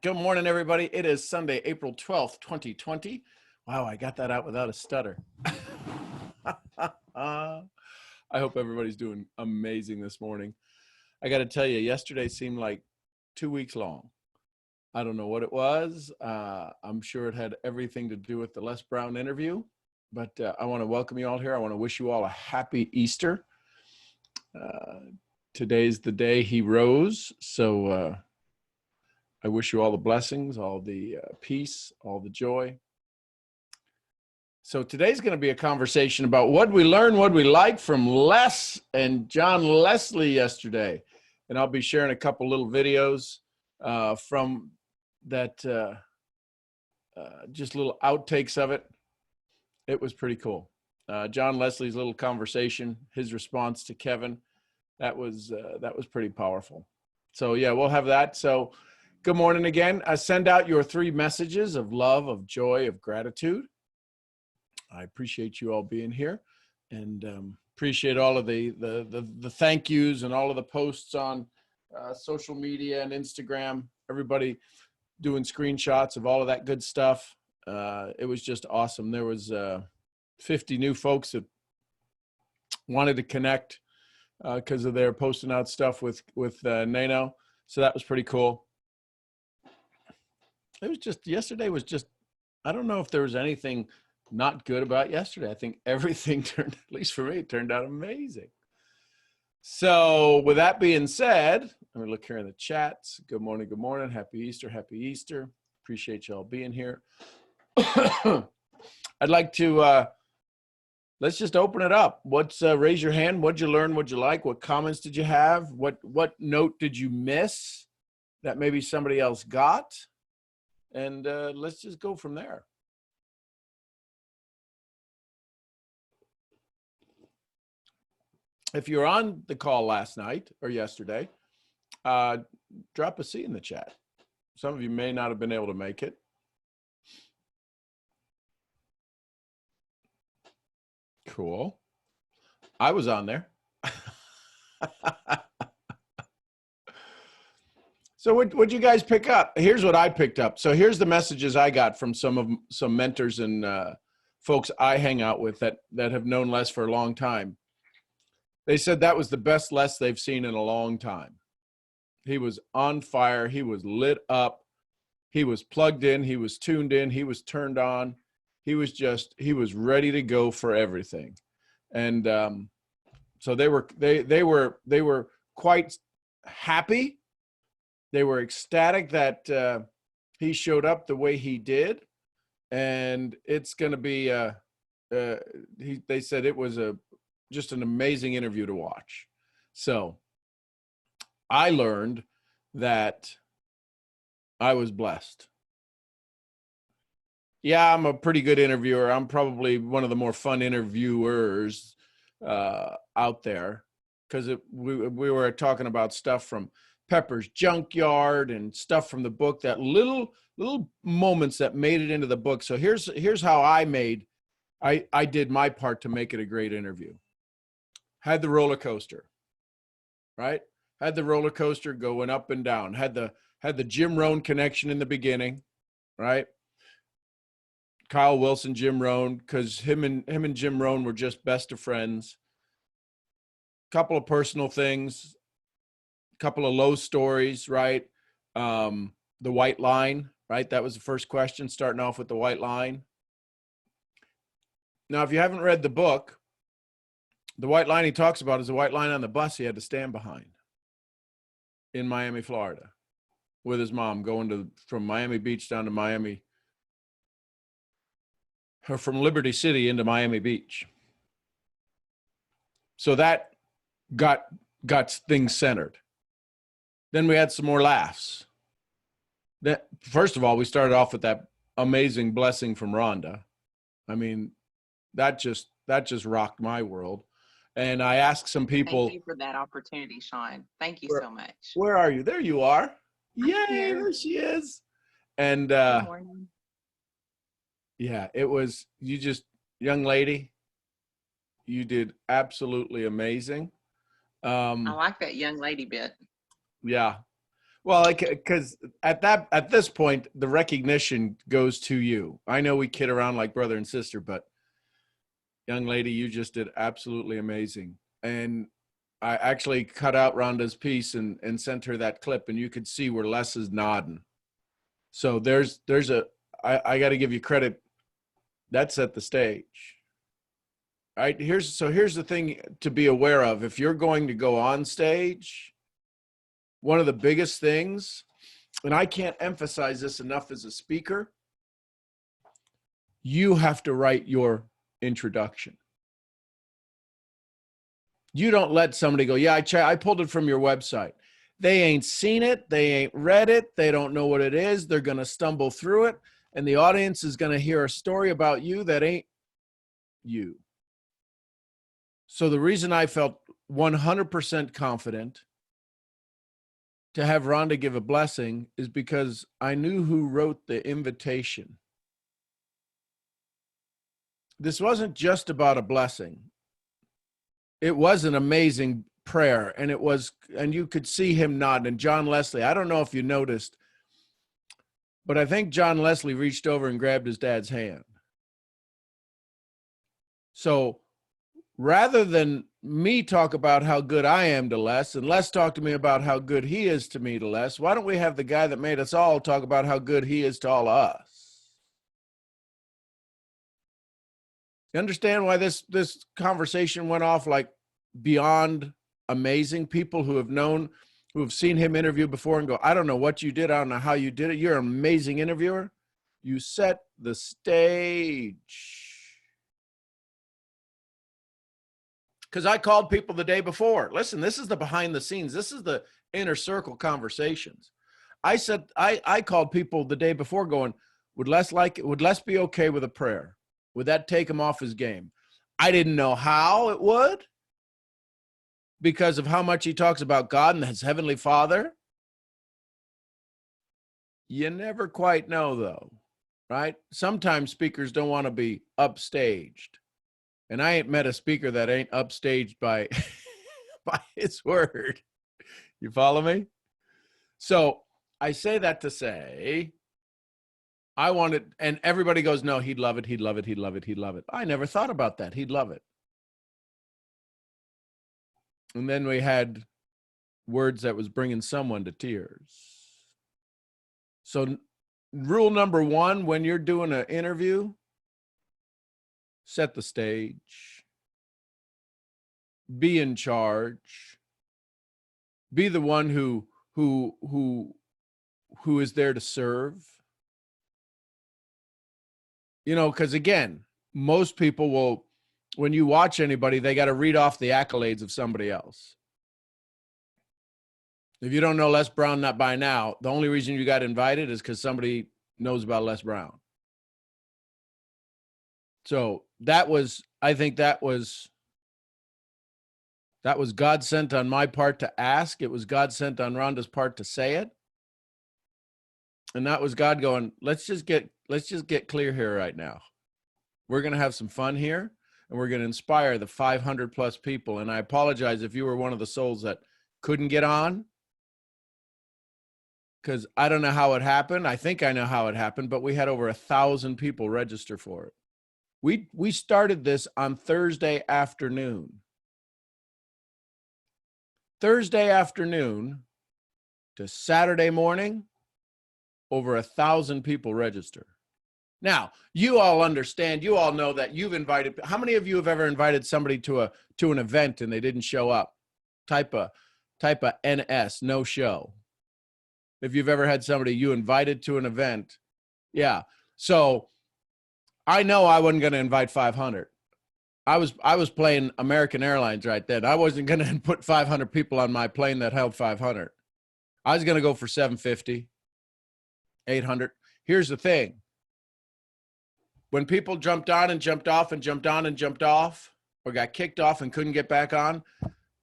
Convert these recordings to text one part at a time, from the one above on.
Good morning, everybody. It is Sunday, April 12th, 2020. Wow, I got that out without a stutter. I hope everybody's doing amazing this morning. I got to tell you, yesterday seemed like 2 weeks long. I don't know what it was. I'm sure it had everything to do with the Les Brown interview, but I want to welcome you all here. I want to wish you all a happy Easter. Today's the day he rose, so I wish you all the blessings, all the peace, all the joy. So today's going to be a conversation about what we learned, what we liked from Les and John Leslie yesterday. And I'll be sharing a couple little videos from that, just little outtakes of it. It was pretty cool. John Leslie's little conversation, his response to Kevin, that was pretty powerful. So yeah, we'll have that. So good morning again. Send out your 3 messages of love, of joy, of gratitude. I appreciate you all being here, and appreciate all of the thank yous and all of the posts on social media and Instagram. Everybody doing screenshots of all of that good stuff. It was just awesome. There was 50 new folks that wanted to connect because of their posting out stuff with Nano. So that was pretty cool. It was just, yesterday was just, I don't know if there was anything not good about yesterday. I think everything turned, at least for me, it turned out amazing. So with that being said, let me look here in the chats. Good morning, good morning. Happy Easter, happy Easter. Appreciate y'all being here. I'd like to, let's just open it up. Raise your hand. What'd you learn? What'd you like? What comments did you have? What note did you miss that maybe somebody else got? And let's just go from there. If you're on the call last night or yesterday, drop a C in the chat. Some of you may not have been able to make it. Cool. I was on there. So what'd you guys pick up? Here's what I picked up. So here's the messages I got from some mentors and folks I hang out with that have known Les for a long time. They said that was the best Les they've seen in a long time. He was on fire. He was lit up. He was plugged in. He was tuned in. He was turned on. He was ready to go for everything. And so they were quite happy. They were ecstatic that he showed up the way he did. And it's going to be, they said it was just an amazing interview to watch. So I learned that I was blessed. Yeah, I'm a pretty good interviewer. I'm probably one of the more fun interviewers out there, because we were talking about stuff from Pepper's Junkyard and stuff from the book, that little moments that made it into the book. So here's how I did my part to make it a great interview. Had the roller coaster, right? Had the roller coaster going up and down. Had the Jim Rohn connection in the beginning, right? Kyle Wilson, Jim Rohn, because him and Jim Rohn were just best of friends. Couple of personal things, couple of low stories, right? The white line, right? That was the first question, starting off with the white line. Now, if you haven't read the book, the white line he talks about is the white line on the bus he had to stand behind in Miami, Florida, with his mom, going from Miami Beach down to Miami, or from Liberty City into Miami Beach. So that got things centered. Then we had some more laughs. First of all, we started off with that amazing blessing from Rhonda. I mean, that just rocked my world. And I asked some people. Thank you for that opportunity, Sean. Thank you so much. Where are you? There you are. Yay, here. there she is. And Good morning. Yeah, it was, young lady, you did absolutely amazing. I like that young lady bit. Yeah. Well, like, because at this point, the recognition goes to you. I know we kid around like brother and sister, but young lady, you just did absolutely amazing. And I actually cut out Rhonda's piece and sent her that clip, and you could see where Les is nodding. So I got to give you credit. That set the stage. All right. Here's the thing to be aware of. If you're going to go on stage, one of the biggest things, and I can't emphasize this enough as a speaker, you have to write your introduction. You don't let somebody go, yeah, I pulled it from your website. They ain't seen it. They ain't read it. They don't know what it is. They're going to stumble through it. And the audience is going to hear a story about you that ain't you. So the reason I felt 100% confident to have Rhonda give a blessing is because I knew who wrote the invitation. This wasn't just about a blessing. It was an amazing prayer, and you could see him nodding. And John Leslie, I don't know if you noticed, but I think John Leslie reached over and grabbed his dad's hand. So rather than me talk about how good I am to Les, and Les talk to me about how good he is to me to Les, why don't we have the guy that made us all talk about how good he is to all of us? You understand why this conversation went off like beyond amazing? People who have seen him interview before and go, I don't know what you did. I don't know how you did it. You're an amazing interviewer. You set the stage. Because I called people the day before. Listen, this is the behind the scenes. This is the inner circle conversations. I called people the day before going, would Les be okay with a prayer? Would that take him off his game? I didn't know how it would because of how much he talks about God and his heavenly Father. You never quite know, though, right? Sometimes speakers don't want to be upstaged. And I ain't met a speaker that ain't upstaged by, by his word. You follow me? So I say that to say, I wanted, and everybody goes, no, he'd love it. He'd love it. He'd love it. He'd love it. I never thought about that. He'd love it. And then we had words that was bringing someone to tears. So rule number one, when you're doing an interview, set the stage, be in charge, be the one who is there to serve. You know, because again, most people will, when you watch anybody, they got to read off the accolades of somebody else. If you don't know Les Brown, not by now, the only reason you got invited is because somebody knows about Les Brown. So I think that was God sent on my part to ask. It was God sent on Rhonda's part to say it. And that was God going, let's just get clear here right now. We're going to have some fun here, and we're going to inspire the 500 plus people. And I apologize if you were one of the souls that couldn't get on, because I don't know how it happened. I think I know how it happened, but we had over 1,000 people register for it. We started this on Thursday afternoon. Thursday afternoon to Saturday morning, over 1,000 people register. Now, you all understand, you all know that you've invited, how many of you have ever invited somebody to an event and they didn't show up? Type a NS, no show. If you've ever had somebody you invited to an event. Yeah. So I know I wasn't going to invite 500. I was playing American Airlines right then. I wasn't going to put 500 people on my plane that held 500. I was going to go for 750, 800. Here's the thing. When people jumped on and jumped off and jumped on and jumped off, or got kicked off and couldn't get back on,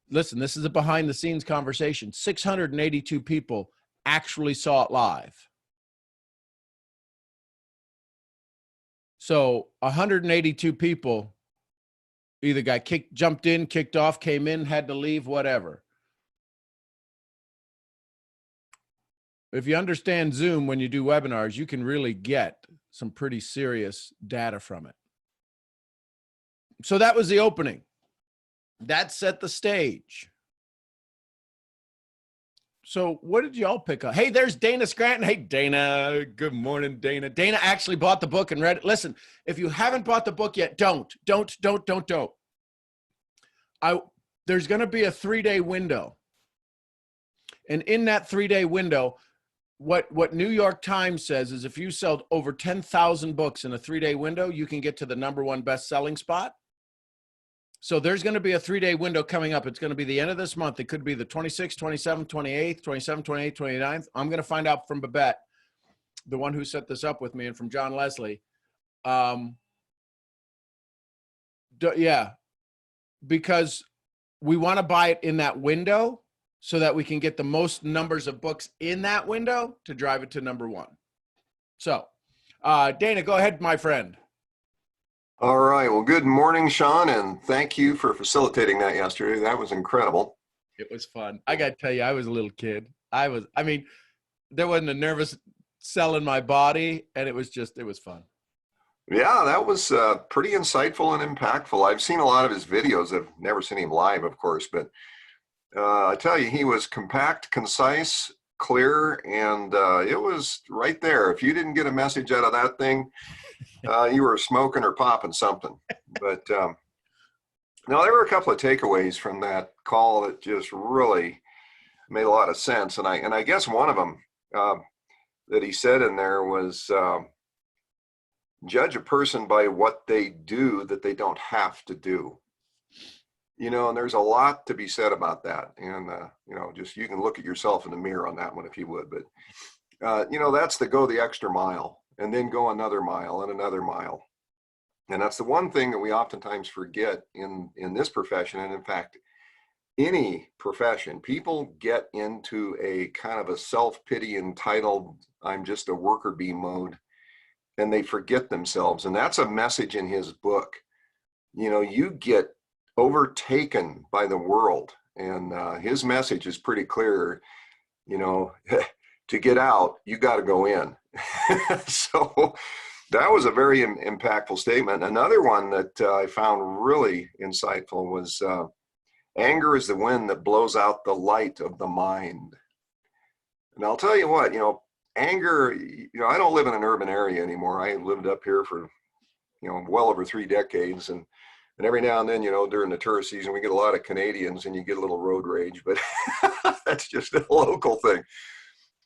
listen, this is a behind the scenes conversation. 682 people actually saw it live. So 182 people either got jumped in, kicked off, came in, had to leave, whatever. if you understand Zoom when you do webinars, you can really get some pretty serious data from it. So that was the opening. That set the stage. So what did y'all pick up? Hey, there's Dana Scranton. Hey, Dana. Good morning, Dana. Dana actually bought the book and read it. Listen, if you haven't bought the book yet, don't. There's going to be a 3-day window. And in that 3-day window, what New York Times says is if you sell over 10,000 books in a 3-day window, you can get to the #1 best-selling spot. So there's going to be a 3-day window coming up. It's going to be the end of this month. It could be the 26th, 27th, 28th, 27th, 28th, 29th. I'm going to find out from Babette, the one who set this up with me, and from John Leslie. Yeah, because we want to buy it in that window so that we can get the most numbers of books in that window to drive it to #1. So, Dana, go ahead, my friend. All right. Well, good morning, Sean, and thank you for facilitating that yesterday. That was incredible. It was fun. I got to tell you, I was a little kid. I mean, there wasn't a nervous cell in my body, and it was fun. Yeah, that was pretty insightful and impactful. I've seen a lot of his videos. I've never seen him live, of course, but I tell you, he was compact, concise, clear, and it was right there. If you didn't get a message out of that thing, you were smoking or popping something. But now there were a couple of takeaways from that call that just really made a lot of sense. And I guess one of them that he said in there was judge a person by what they do that they don't have to do. You know, and there's a lot to be said about that. And, you know, just you can look at yourself in the mirror on that one if you would. But, you know, that's the go the extra mile and then go another mile and another mile. And that's the one thing that we oftentimes forget in this profession. And in fact, any profession, people get into a kind of a self-pity entitled, I'm just a worker bee mode, and they forget themselves. And that's a message in his book. You know, you get overtaken by the world. And his message is pretty clear, you know, to get out, you got to go in. So that was a very impactful statement. Another one that I found really insightful was anger is the wind that blows out the light of the mind. And I'll tell you what, you know, anger, you know, I don't live in an urban area anymore. I lived up here for, you know, well over 3 decades. And every now and then, you know, during the tourist season, we get a lot of Canadians and you get a little road rage, but that's just a local thing.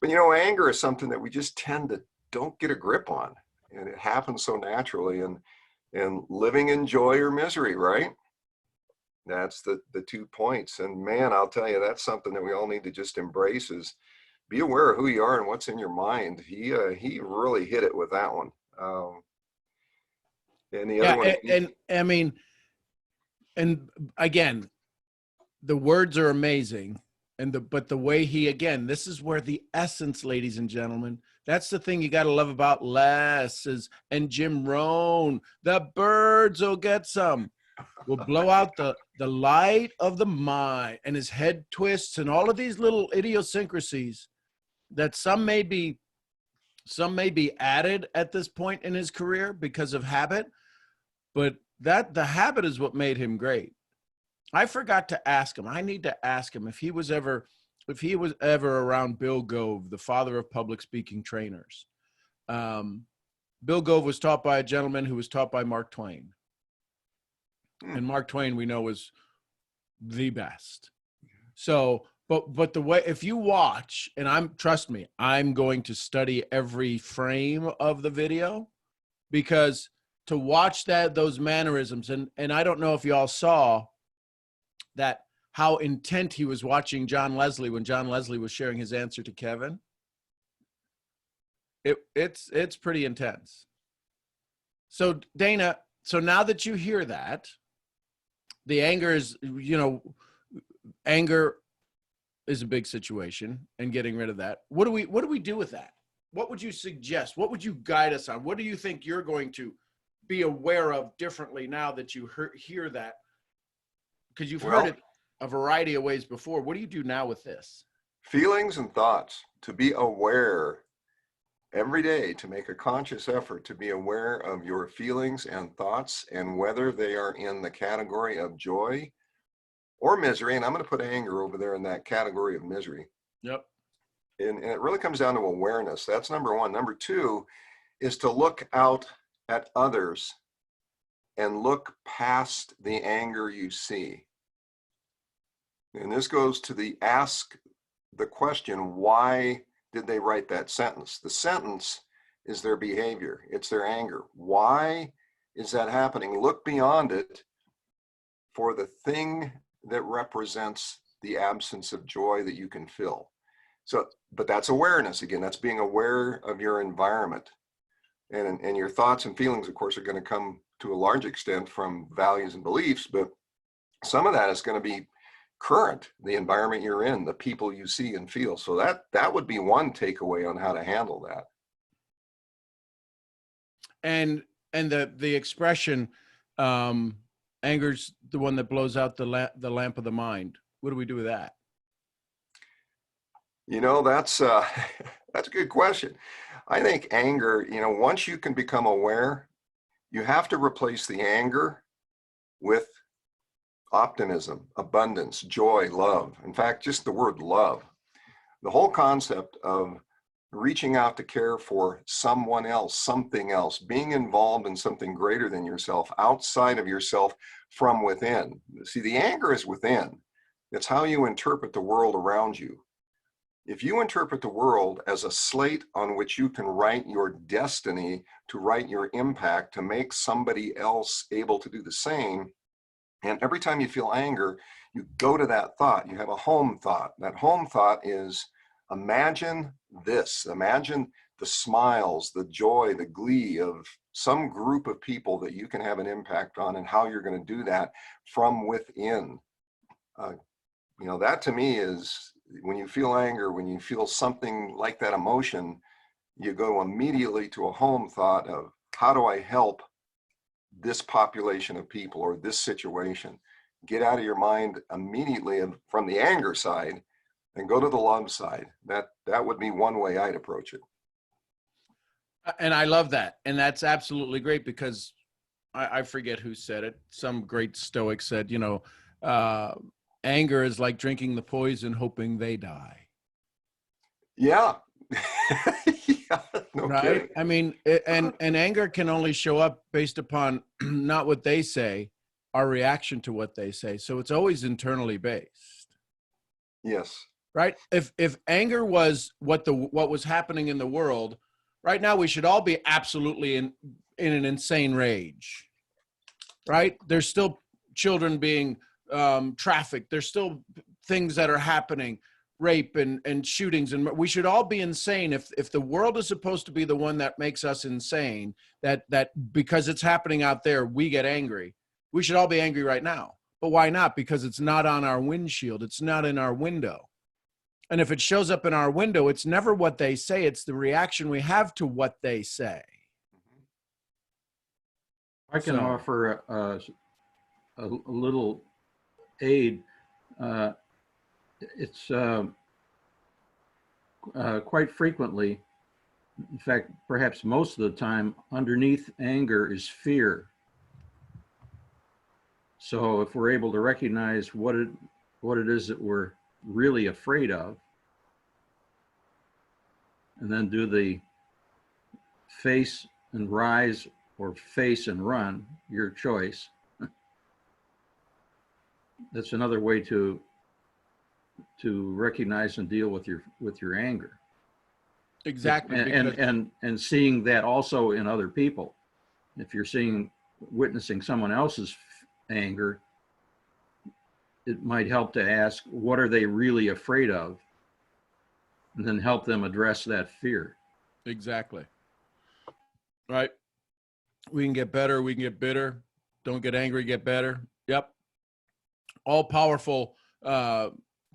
But, you know, anger is something that we just tend to don't get a grip on. And it happens so naturally. And living in joy or misery, right? That's the 2 points. And man, I'll tell you, that's something that we all need to just embrace is be aware of who you are and what's in your mind. He really hit it with that one. And the other one. And I mean, and again, the words are amazing. But the way he, again, this is where the essence, ladies and gentlemen, that's the thing you got to love about Les and Jim Rohn. The birds will get some. Will blow out the light of the mind, and his head twists and all of these little idiosyncrasies that some may be added at this point in his career because of habit, but that the habit is what made him great. I forgot to ask him. I need to ask him if he was ever around Bill Gove, the father of public speaking trainers. Bill Gove was taught by a gentleman who was taught by Mark Twain. And Mark Twain, we know, was the best. So, but the way, if you watch, and trust me, I'm going to study every frame of the video, because to watch those mannerisms, and I don't know if y'all saw that, how intent he was watching John Leslie when John Leslie was sharing his answer to Kevin. It's pretty intense. So Dana, so now that you hear that, the anger is, you know, anger is a big situation, and getting rid of that. What do we do with that? What would you suggest? What would you guide us on? What do you think you're going to be aware of differently now that you hear that? Because you've heard it a variety of ways before. What do you do now with this? Feelings and thoughts. to be aware every day, to make a conscious effort to be aware of your feelings and thoughts and whether they are in the category of joy or misery. And I'm going to put anger over there in that category of misery. Yep. And it really comes down to awareness. That's number one. Number two is to look out at others and look past the anger you see. And this goes to the ask the question, why did they write that sentence? The sentence is their behavior. It's their anger. Why is that happening? Look beyond it for the thing that represents the absence of joy that you can feel. So, but that's awareness. Again, that's being aware of your environment. And your thoughts and feelings, of course, are going to come to a large extent from values and beliefs, but some of that is going to be current, the environment you're in, the people you see and feel. So that would be one takeaway on how to handle that. And the expression, anger's the one that blows out the lamp of the mind. What do we do with that? You know, that's a good question. I think anger, you know, once you can become aware, you have to replace the anger with optimism, abundance, joy, love. In fact, just the word love. The whole concept of reaching out to care for someone else, something else, being involved in something greater than yourself, outside of yourself, from within. See, the anger is within. It's how you interpret the world around you. If you interpret the world as a slate on which you can write your destiny, to write your impact, to make somebody else able to do the same, and every time you feel anger, you go to that thought. You have a home thought. That home thought is, imagine this. Imagine the smiles, the joy, the glee of some group of people that you can have an impact on, and how you're going to do that from within. You know, that to me is, when you feel anger, when you feel something like that emotion, you go immediately to a home thought of, how do I help this population of people or this situation? Get out of your mind immediately from the anger side and go to the love side. That would be one way I'd approach it. And I love that. And that's absolutely great, because I forget who said it. Some great Stoic said, you know, anger is like drinking the poison, hoping they die. Yeah. Yeah, no Right. kidding. I mean, and anger can only show up based upon not what they say, our reaction to what they say. So it's always internally based. Yes. Right. If anger was what was happening in the world right now, we should all be absolutely in an insane rage. Right. There's still children being trafficked. There's still things that are happening, rape and shootings, and we should all be insane. If the world is supposed to be the one that makes us insane, that because it's happening out there, we get angry. We should all be angry right now. But why not? Because it's not on our windshield. It's not in our window. And if it shows up in our window, it's never what they say. It's the reaction we have to what they say. I can offer a little aid. It's quite frequently, in fact, perhaps most of the time, underneath anger is fear. So if we're able to recognize what it is that we're really afraid of, and then do the face and rise or face and run, your choice. That's another way to recognize and deal with your anger. Exactly. And seeing that also in other people. If you're witnessing someone else's anger, it might help to ask, what are they really afraid of? And then help them address that fear. Exactly. Right. We can get better. We can get bitter. Don't get angry, get better. Yep. All powerful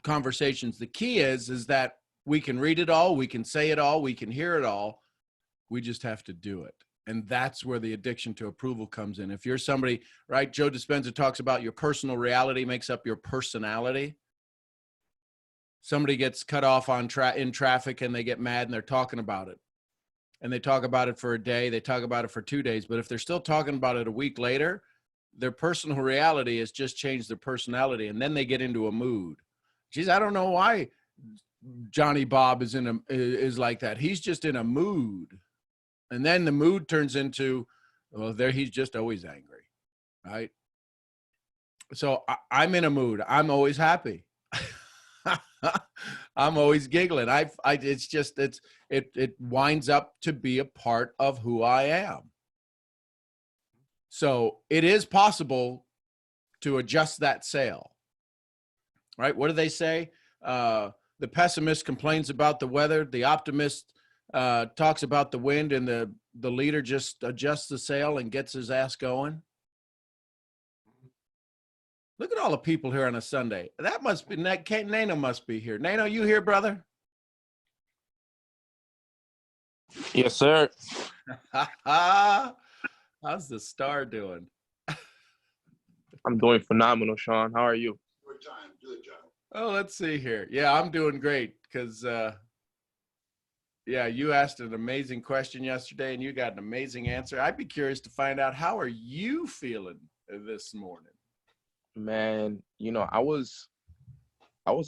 conversations. The key is that we can read it all. We can say it all. We can hear it all. We just have to do it. And that's where the addiction to approval comes in. If you're somebody, right, Joe Dispenza talks about your personal reality makes up your personality. Somebody gets cut off in traffic and they get mad and they're talking about it. And they talk about it for a day, they talk about it for 2 days, but if they're still talking about it a week later, their personal reality has just changed their personality, and then they get into a mood. Geez, I don't know why Johnny Bob is like that. He's just in a mood. And then the mood turns into, well, he's just always angry, right? So I'm in a mood. I'm always happy. I'm always giggling. It winds up to be a part of who I am. So it is possible to adjust that sail, right? What do they say? The pessimist complains about the weather. The optimist talks about the wind, and the leader just adjusts the sail and gets his ass going. Look at all the people here on a Sunday. That must be, Nano must be here. Nano, you here, brother? Yes, sir. How's the star doing? I'm doing phenomenal, Sean. How are you? Good time. Good job. Oh, let's see here. Yeah, I'm doing great because, you asked an amazing question yesterday and you got an amazing answer. I'd be curious to find out, how are you feeling this morning? Man, I was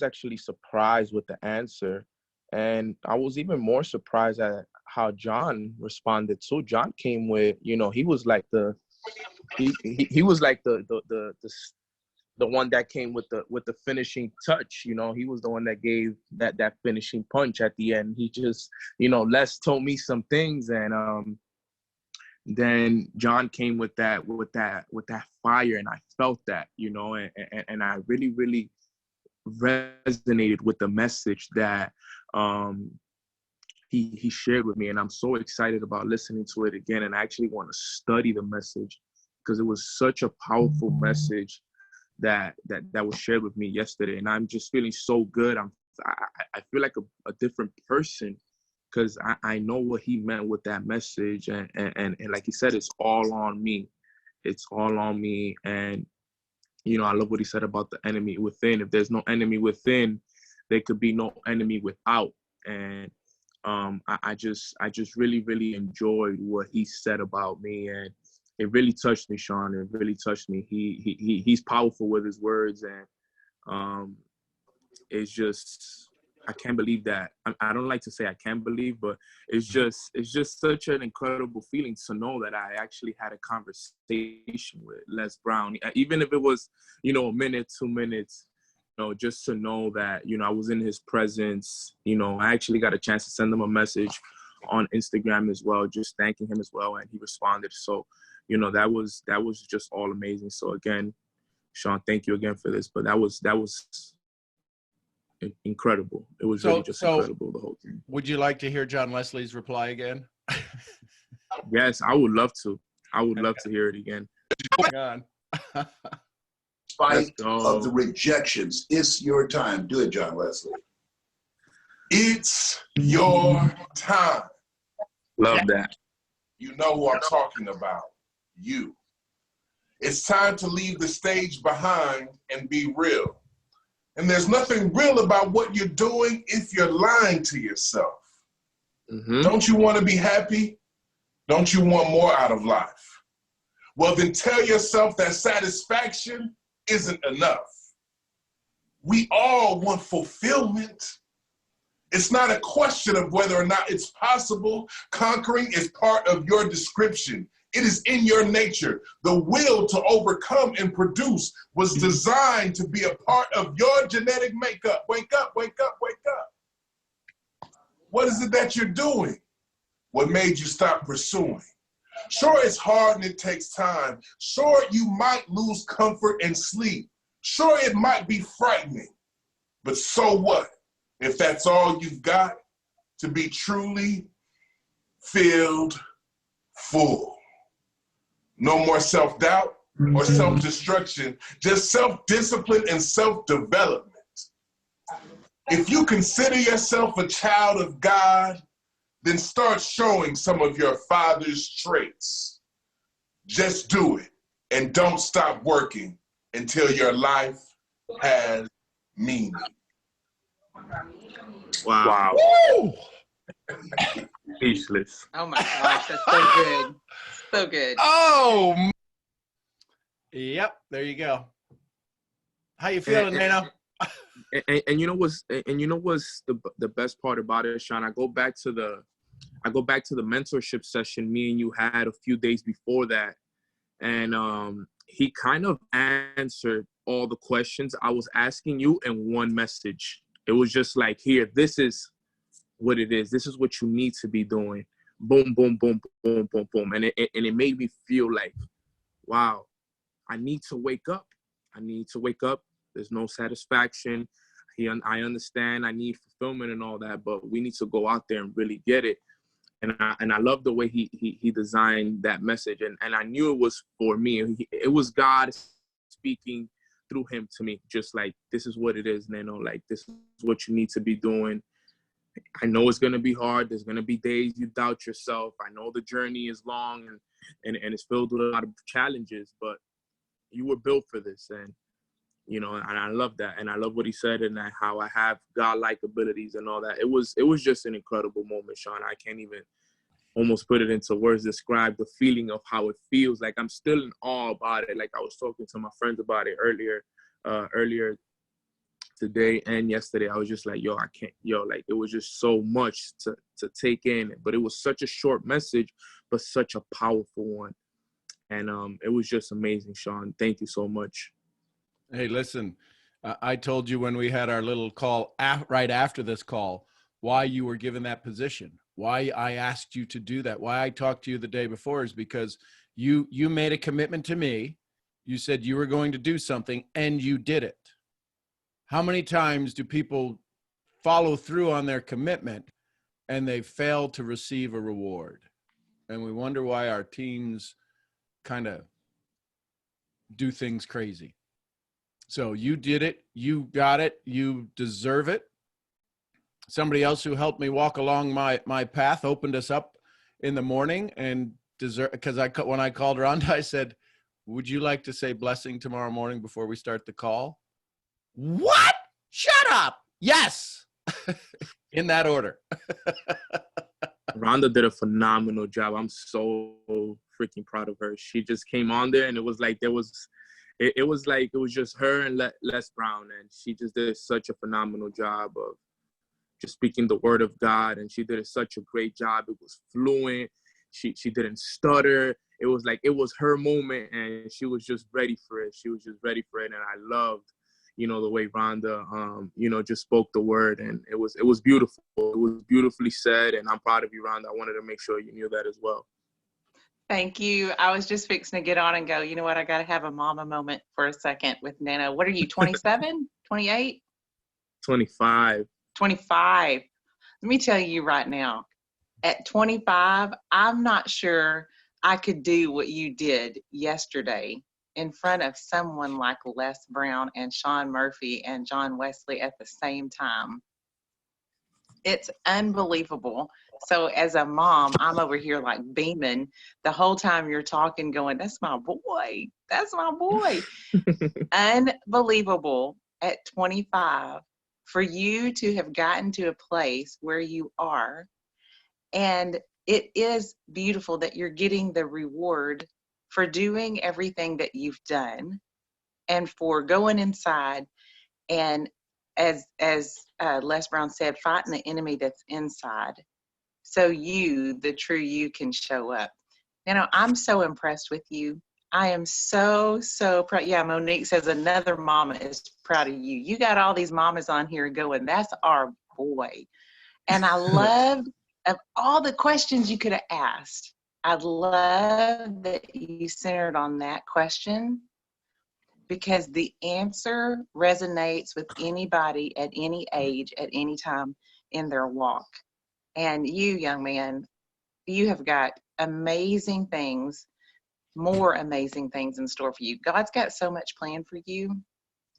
actually surprised with the answer, and I was even more surprised at how John responded too. John came with, he was like he was like the one that came with the finishing touch. He was the one that gave that finishing punch at the end. He just, Les told me some things, and then John came with that fire, and I felt that, and I really, really resonated with the message that he shared with me, and I'm so excited about listening to it again. And I actually want to study the message because it was such a powerful message that was shared with me yesterday, and I'm just feeling so good. I feel like a different person, because I know what he meant with that message. And like he said, it's all on me. It's all on me. And, I love what he said about the enemy within. If there's no enemy within, there could be no enemy without. And I just really, really enjoyed what he said about me. And it really touched me, Sean. It really touched me. He's powerful with his words. And it's just, I can't believe that. I don't like to say I can't believe, but it's just such an incredible feeling to know that I actually had a conversation with Les Brown, even if it was, a minute, 2 minutes, just to know that, I was in his presence. I actually got a chance to send him a message on Instagram as well, just thanking him as well, and he responded. So, that was just all amazing. So again, Sean, thank you again for this. But that was incredible. It was really just incredible, the whole thing. Would you like to hear John Leslie's reply again? Yes, I would love to. I would love to hear it again. Hang on. Spite of the rejections, it's your time. Do it, John Leslie. It's your time. Love that. You know who I'm talking about. You. It's time to leave the stage behind and be real. And there's nothing real about what you're doing if you're lying to yourself. Mm-hmm. Don't you want to be happy? Don't you want more out of life? Well, then tell yourself that satisfaction isn't enough. We all want fulfillment. It's not a question of whether or not it's possible. Conquering is part of your description. It is in your nature. The will to overcome and produce was designed to be a part of your genetic makeup. Wake up, wake up, wake up. What is it that you're doing? What made you stop pursuing? Sure, it's hard and it takes time. Sure, you might lose comfort and sleep. Sure, it might be frightening. But so what? If that's all you've got to be truly filled full. No more self-doubt or self-destruction, just self-discipline and self-development. If you consider yourself a child of God, then start showing some of your father's traits. Just do it and don't stop working until your life has meaning. Wow. Woo! Speechless. Oh my gosh, that's so good. So good. Oh, yep. There you go. How you feeling, Nano? And you know what's the best part about it, Sean? I go back to the mentorship session me and you had a few days before that, and he kind of answered all the questions I was asking you in one message. It was just like, here, this is what it is. This is what you need to be doing. Boom, boom, boom, boom, boom, boom. And it made me feel like, wow, I need to wake up. I need to wake up. There's no satisfaction. I understand I need fulfillment and all that, but we need to go out there and really get it. And I love the way he designed that message. And I knew it was for me. It was God speaking through him to me, just like, this is what it is, Nano. Like, this is what you need to be doing. I know it's going to be hard. There's going to be days you doubt yourself. I know the journey is long and it's filled with a lot of challenges, but you were built for this. And, you know, and I love that. And I love what he said and how I have God-like abilities and all that. It was just an incredible moment, Sean. I can't even almost put it into words, describe the feeling of how it feels. Like, I'm still in awe about it. Like, I was talking to my friends about it earlier today and yesterday. I was just like, yo, I can't, like, it was just so much to take in. But it was such a short message, but such a powerful one. And it was just amazing, Sean. Thank you so much. Hey, listen, I told you when we had our little call right after this call, why you were given that position, why I asked you to do that, why I talked to you the day before is because you made a commitment to me. You said you were going to do something and you did it. How many times do people follow through on their commitment and they fail to receive a reward? And we wonder why our teams kind of do things crazy. So you did it, you got it, you deserve it. Somebody else who helped me walk along my path opened us up in the morning and because when I called Rhonda, I said, would you like to say blessing tomorrow morning before we start the call? What? Shut up. Yes. In that order. Rhonda did a phenomenal job. I'm so freaking proud of her. She just came on there and it was like it was just her and Les Brown, and she just did such a phenomenal job of just speaking the word of God, and she did such a great job. It was fluent. She didn't stutter. It was like it was her moment, and she was just ready for it. She was just ready for it, and I loved, the way Rhonda, just spoke the word, and it was beautiful. It was beautifully said, and I'm proud of you, Rhonda. I wanted to make sure you knew that as well. Thank you. I was just fixing to get on and go, you know what? I got to have a mama moment for a second with Nano. What are you, 27, 28? 25. 25. Let me tell you right now, at 25, I'm not sure I could do what you did yesterday in front of someone like Les Brown and Sean Murphy and John Wesley at the same time. It's unbelievable. So as a mom, I'm over here like beaming the whole time you're talking, going, that's my boy. That's my boy. Unbelievable at 25 for you to have gotten to a place where you are. And it is beautiful that you're getting the reward for doing everything that you've done and for going inside and as Les Brown said, fighting the enemy that's inside. So you, the true you, can show up. I'm so impressed with you. I am so proud. Yeah, Monique says another mama is proud of you. You got all these mamas on here going, that's our boy. And I loved of all the questions you could have asked. I love that you centered on that question because the answer resonates with anybody at any age, at any time in their walk. And you, young man, you have got amazing things, more amazing things in store for you. God's got so much planned for you.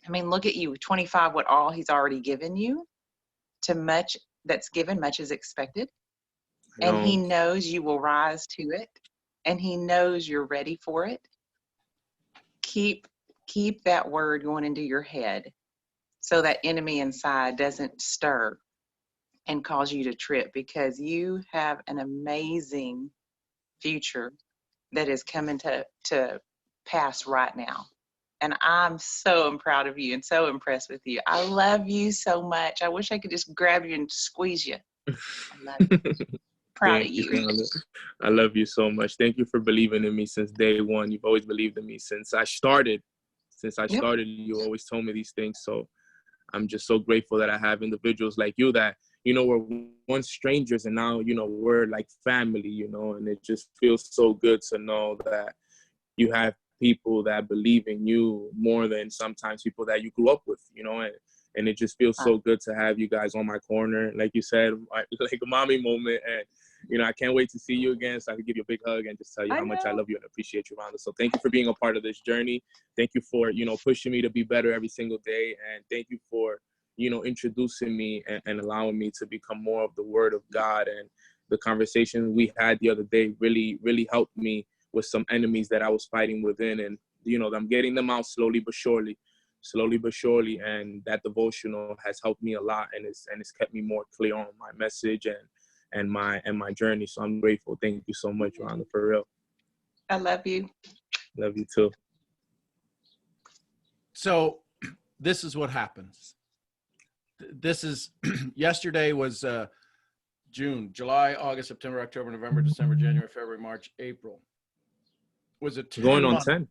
I mean, look at you, 25, what all he's already given you. To much that's given, much is expected. And he knows you will rise to it. And he knows you're ready for it. Keep that word going into your head. so that enemy inside doesn't stir and cause you to trip, because you have an amazing future that is coming to pass right now. And I'm so proud of you and so impressed with you. I love you so much. I wish I could just grab you and squeeze you. I love you. Proud of Thank you. Rhonda. I love you so much. Thank you for believing in me since day one. You've always believed in me since I started. You always told me these things. So I'm just so grateful that I have individuals like you that, you know, we're once strangers and now, you know, we're like family, you know, and it just feels so good to know that you have people that believe in you more than sometimes people that you grew up with, you know, and it just feels so good to have you guys on my corner. Like you said, like a mommy moment. And, you know, I can't wait to see you again so I can give you a big hug and just tell you how much I love you and appreciate you, Rhonda. So thank you for being a part of this journey. Thank you for, you know, pushing me to be better every single day. And thank you for, you know, introducing me and allowing me to become more of the word of God. And the conversation we had the other day really, really helped me with some enemies that I was fighting within. And, you know, I'm getting them out slowly but surely. And that devotional has helped me a lot, and it's kept me more clear on my message and my journey. So I'm grateful. Thank you so much, Rhonda, for real. I love you. Love you too. So this is what happens. This is yesterday was June, July, August, September, October, November, December, January, February, March, April. Was it 10 Going on month, 10?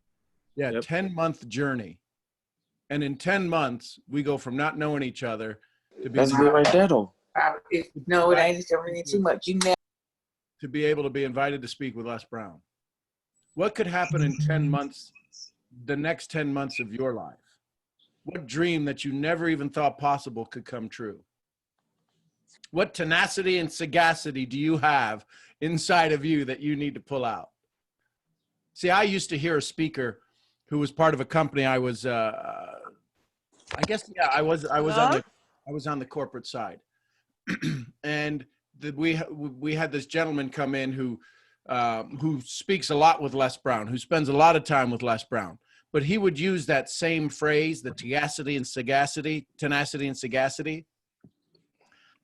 Yeah, Yep. 10-month journey. And in 10 months, we go from not knowing each other to That's good right there, though. No, it ain't really too much. You never. to be able to be invited to speak with Les Brown. What could happen in 10 months, the next 10 months of your life? What dream that you never even thought possible could come true? What tenacity and sagacity do you have inside of you that you need to pull out? See, I used to hear a speaker who was part of a company. I was, I was on the corporate side, and we had this gentleman come in who speaks a lot with Les Brown, who spends a lot of time with Les Brown. But he would use that same phrase, the tenacity and sagacity.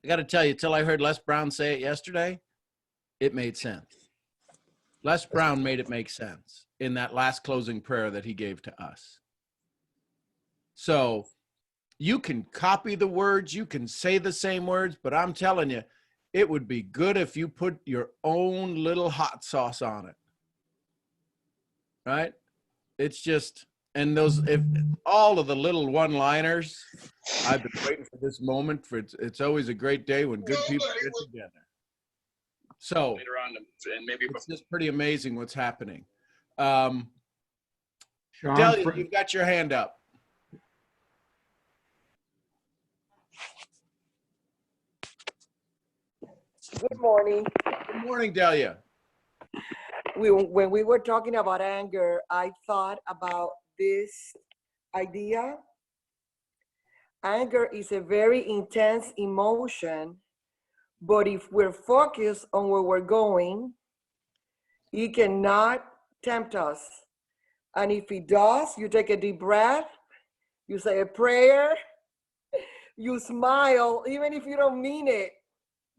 I got to tell you, till I heard Les Brown say it yesterday, it made sense. Les Brown made it make sense in that last closing prayer that he gave to us. So you can copy the words, you can say the same words, but I'm telling you, it would be good if you put your own little hot sauce on it. Right? It's just, and if all of the little one-liners, I've been waiting for this moment. It's always a great day when good people get together. So later on, and maybe it's just pretty amazing what's happening. Sean, Delia, you've got your hand up. Good morning. Good morning, Delia. When we were talking about anger, I thought about this idea. Anger is a very intense emotion, but if we're focused on where we're going, it cannot tempt us. And if it does, you take a deep breath, you say a prayer, you smile, even if you don't mean it.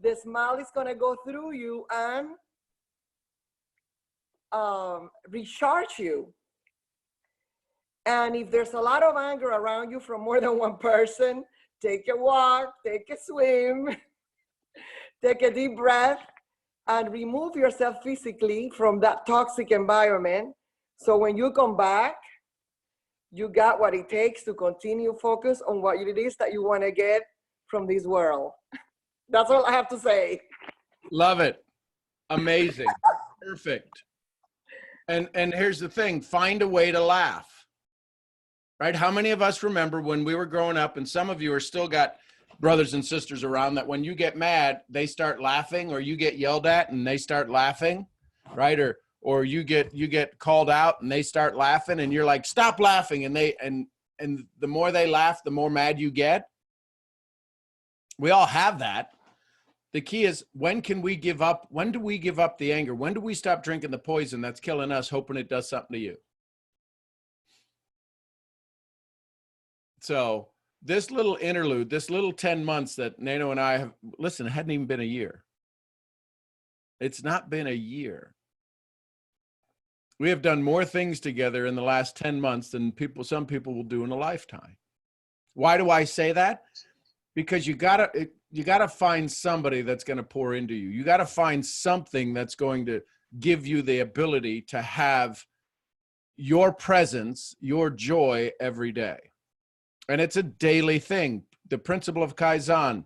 The smile is gonna go through you and recharge you. And if there's a lot of anger around you from more than one person, take a walk, take a swim, take a deep breath, and remove yourself physically from that toxic environment. So when you come back, you got what it takes to continue focus on what it is that you want to get from this world. That's all I have to say. Love it. Amazing. Perfect. And here's the thing, find a way to laugh. Right? How many of us remember when we were growing up, and some of you are still got brothers and sisters around, that when you get mad, they start laughing, or you get yelled at and they start laughing, right? Or you get called out and they start laughing and you're like, stop laughing. And the more they laugh, the more mad you get. We all have that. The key is, when can we give up? When do we give up the anger? When do we stop drinking the poison that's killing us, hoping it does something to you? So this little interlude, this little 10 months that Nano and I have, listen, it hadn't even been a year. It's not been a year. We have done more things together in the last 10 months than some people will do in a lifetime. Why do I say that? Because you gotta find somebody that's going to pour into you. You got to find something that's going to give you the ability to have your presence, your joy every day. And it's a daily thing. The principle of Kaizen,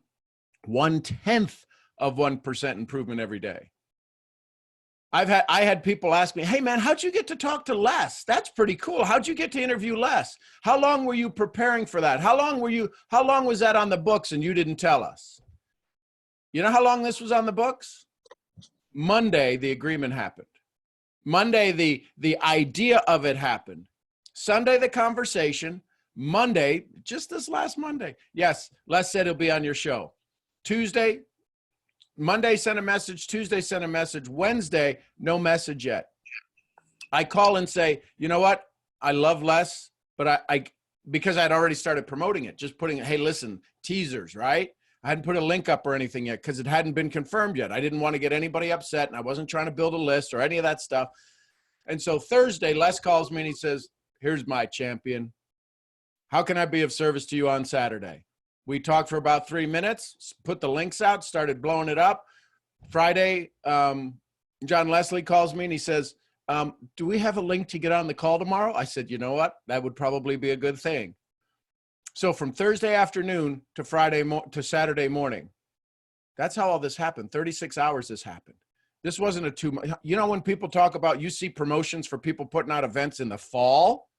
1/10 of 1% improvement every day. I had people ask me, hey man, how'd you get to talk to Les? That's pretty cool. How'd you get to interview Les? How long were you preparing for that? How long was that on the books and you didn't tell us? You know how long this was on the books? Monday, the agreement happened. Monday, the idea of it happened. Sunday, the conversation. Monday, just this last Monday. Yes, Les said he'll be on your show. Monday sent a message, Tuesday sent a message, Wednesday, no message yet. I call and say, you know what? I love Les, but I because I'd already started promoting it, just putting, hey, listen, teasers, right? I hadn't put a link up or anything yet because it hadn't been confirmed yet. I didn't want to get anybody upset and I wasn't trying to build a list or any of that stuff. And so Thursday, Les calls me and he says, here's my champion. How can I be of service to you on Saturday? We talked for about 3 minutes, put the links out, started blowing it up. Friday, John Leslie calls me and he says, do we have a link to get on the call tomorrow? I said, you know what? That would probably be a good thing. So from Thursday afternoon to Saturday morning, that's how all this happened. 36 hours this happened. This wasn't a 2 month. You know, when people talk about, you see promotions for people putting out events in the fall.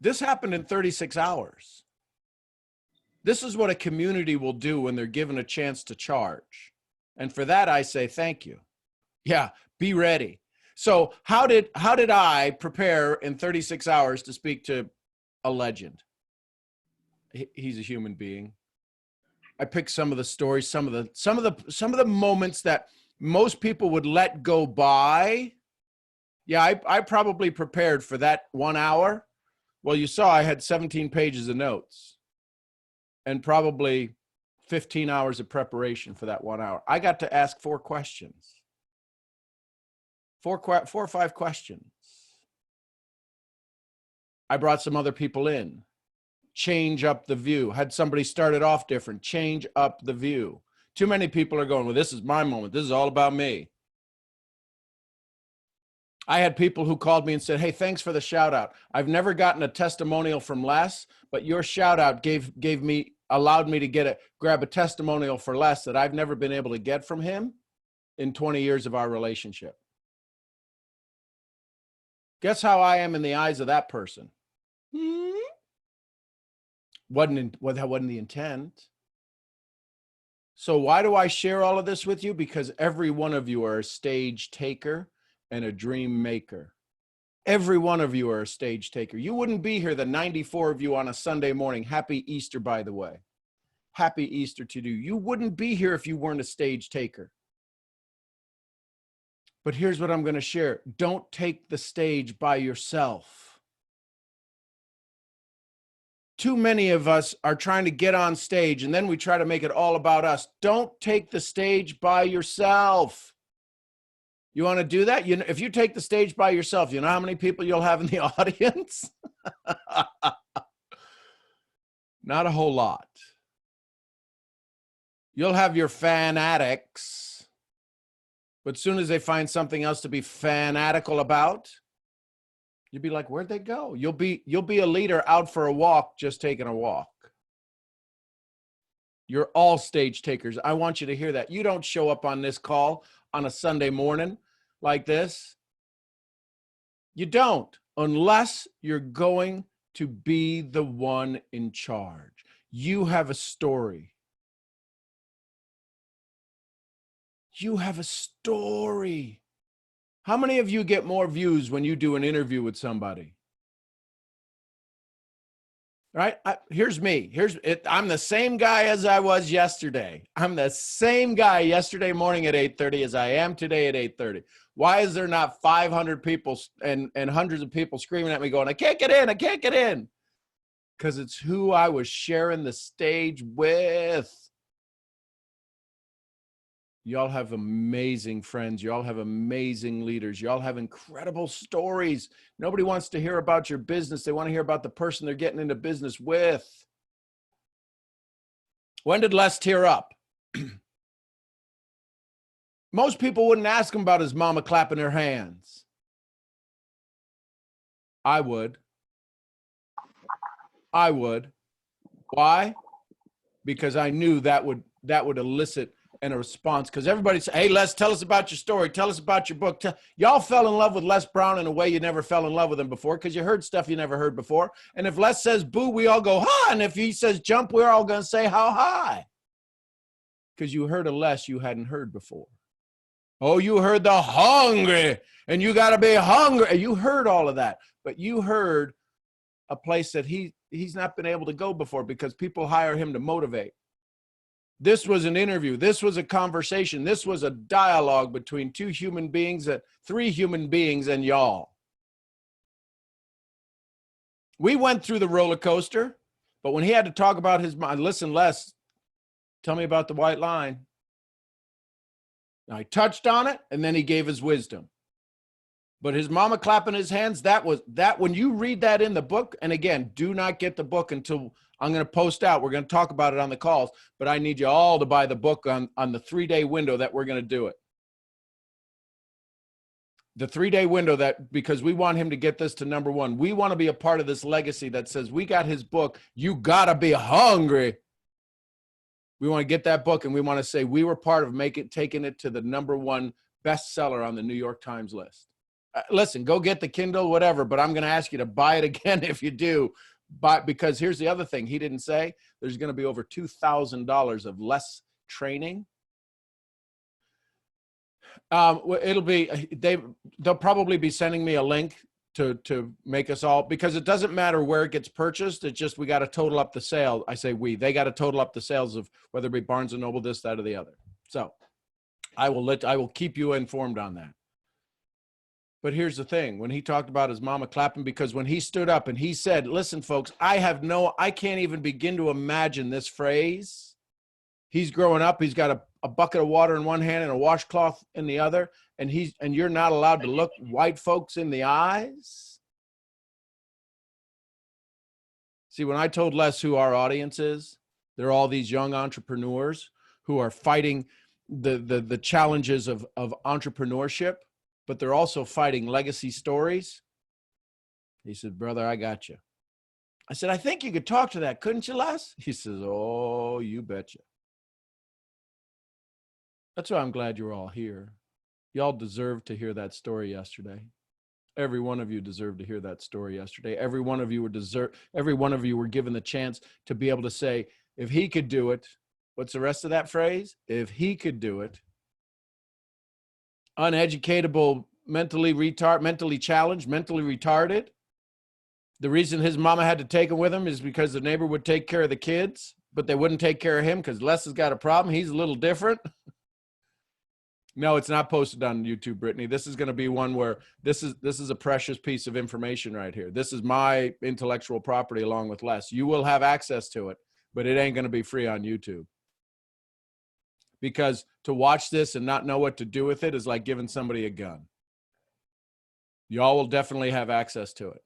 This happened in 36 hours. This is what a community will do when they're given a chance to charge. And for that, I say, thank you. Yeah, be ready. So how did I prepare in 36 hours to speak to a legend? He's a human being. I picked some of the stories, some of the moments that most people would let go by. Yeah, I probably prepared for that 1 hour. Well, you saw I had 17 pages of notes and probably 15 hours of preparation for that 1 hour. I got to ask 4 questions, four or 5 questions. I brought some other people in, change up the view, had somebody started off different, change up the view. Too many people are going, well, this is my moment. This is all about me. I had people who called me and said, hey, thanks for the shout out. I've never gotten a testimonial from Les, but your shout out allowed me to grab a testimonial for Les that I've never been able to get from him in 20 years of our relationship. Guess how I am in the eyes of that person? That wasn't the intent. So why do I share all of this with you? Because every one of you are a stage taker and a dream maker. Every one of you are a stage taker. You wouldn't be here, the 94 of you on a Sunday morning. Happy Easter, by the way. Happy Easter to you. You wouldn't be here if you weren't a stage taker. But here's what I'm going to share. Don't take the stage by yourself. Too many of us are trying to get on stage and then we try to make it all about us. Don't take the stage by yourself. You want to do that? You know, if you take the stage by yourself, you know how many people you'll have in the audience? Not a whole lot. You'll have your fanatics, but as soon as they find something else to be fanatical about, you'll be like, where'd they go? You'll be a leader out for a walk, just taking a walk. You're all stage takers. I want you to hear that. You don't show up on this call on a Sunday morning like this. You don't, unless you're going to be the one in charge. You have a story. You have a story. How many of you get more views when you do an interview with somebody? Right? Here's me. I'm the same guy as I was yesterday. I'm the same guy yesterday morning at 8:30 as I am today at 8:30. Why is there not 500 people and hundreds of people screaming at me going, I can't get in, I can't get in? because it's who I was sharing the stage with. Y'all have amazing friends. Y'all have amazing leaders. Y'all have incredible stories. Nobody wants to hear about your business. They want to hear about the person they're getting into business with. When did Les tear up? Most people wouldn't ask him about his mama clapping her hands. I would. I would. Why? Because I knew that would elicit a response. Because everybody said, hey, Les, tell us about your story. Tell us about your book. Y'all fell in love with Les Brown in a way you never fell in love with him before, because you heard stuff you never heard before. And if Les says boo, we all go, ha. And if he says jump, we're all going to say how high. Because you heard a Les you hadn't heard before. Oh, you heard the hungry, and you got to be hungry. You heard all of that, but you heard a place that he's not been able to go before because people hire him to motivate. This was an interview. This was a conversation. This was a dialogue between three human beings and y'all. We went through the roller coaster, but when he had to talk about his mind, listen, Les, tell me about the white line. I touched on it, and then he gave his wisdom. But his mama clapping his hands, that when you read that in the book, and again, do not get the book until I'm going to post out. We're going to talk about it on the calls, but I need you all to buy the book on the 3-day window that we're going to do it. The 3-day window because we want him to get this to number 1. We want to be a part of this legacy that says we got his book. You got to be hungry. We want to get that book, and we want to say we were part of taking it to the number 1 bestseller on the New York Times list. Listen, go get the Kindle, whatever, but I'm going to ask you to buy it again if you do. Because here's the other thing he didn't say. There's going to be over $2,000 of Les training. They'll probably be sending me a link to make us all, because it doesn't matter where it gets purchased. It's just we got to total up the sale. I say they got to total up the sales of whether it be Barnes & Noble, this, that, or the other. So I will keep you informed on that. But here's the thing. When he talked about his mama clapping, because when he stood up and he said, listen, folks, I can't even begin to imagine this phrase. He's growing up. He's got a bucket of water in one hand and a washcloth in the other. And you're not allowed to look white folks in the eyes. See, when I told Les who our audience is, they're all these young entrepreneurs who are fighting the challenges of entrepreneurship, but they're also fighting legacy stories. He said, brother, I got you. I said, I think you could talk to that, couldn't you, Les? He says, oh, you betcha. That's why I'm glad you're all here. Y'all deserved to hear that story yesterday. Every one of you deserved to hear that story yesterday. Every one of you were given the chance to be able to say, if he could do it, what's the rest of that phrase? If he could do it. Uneducatable, mentally challenged, mentally retarded. The reason his mama had to take him with him is because the neighbor would take care of the kids, but they wouldn't take care of him because Les has got a problem. He's a little different. No, it's not posted on YouTube, Brittany. This is going to be one where this is a precious piece of information right here. This is my intellectual property along with Les. You will have access to it, but it ain't going to be free on YouTube. Because to watch this and not know what to do with it is like giving somebody a gun. Y'all will definitely have access to it.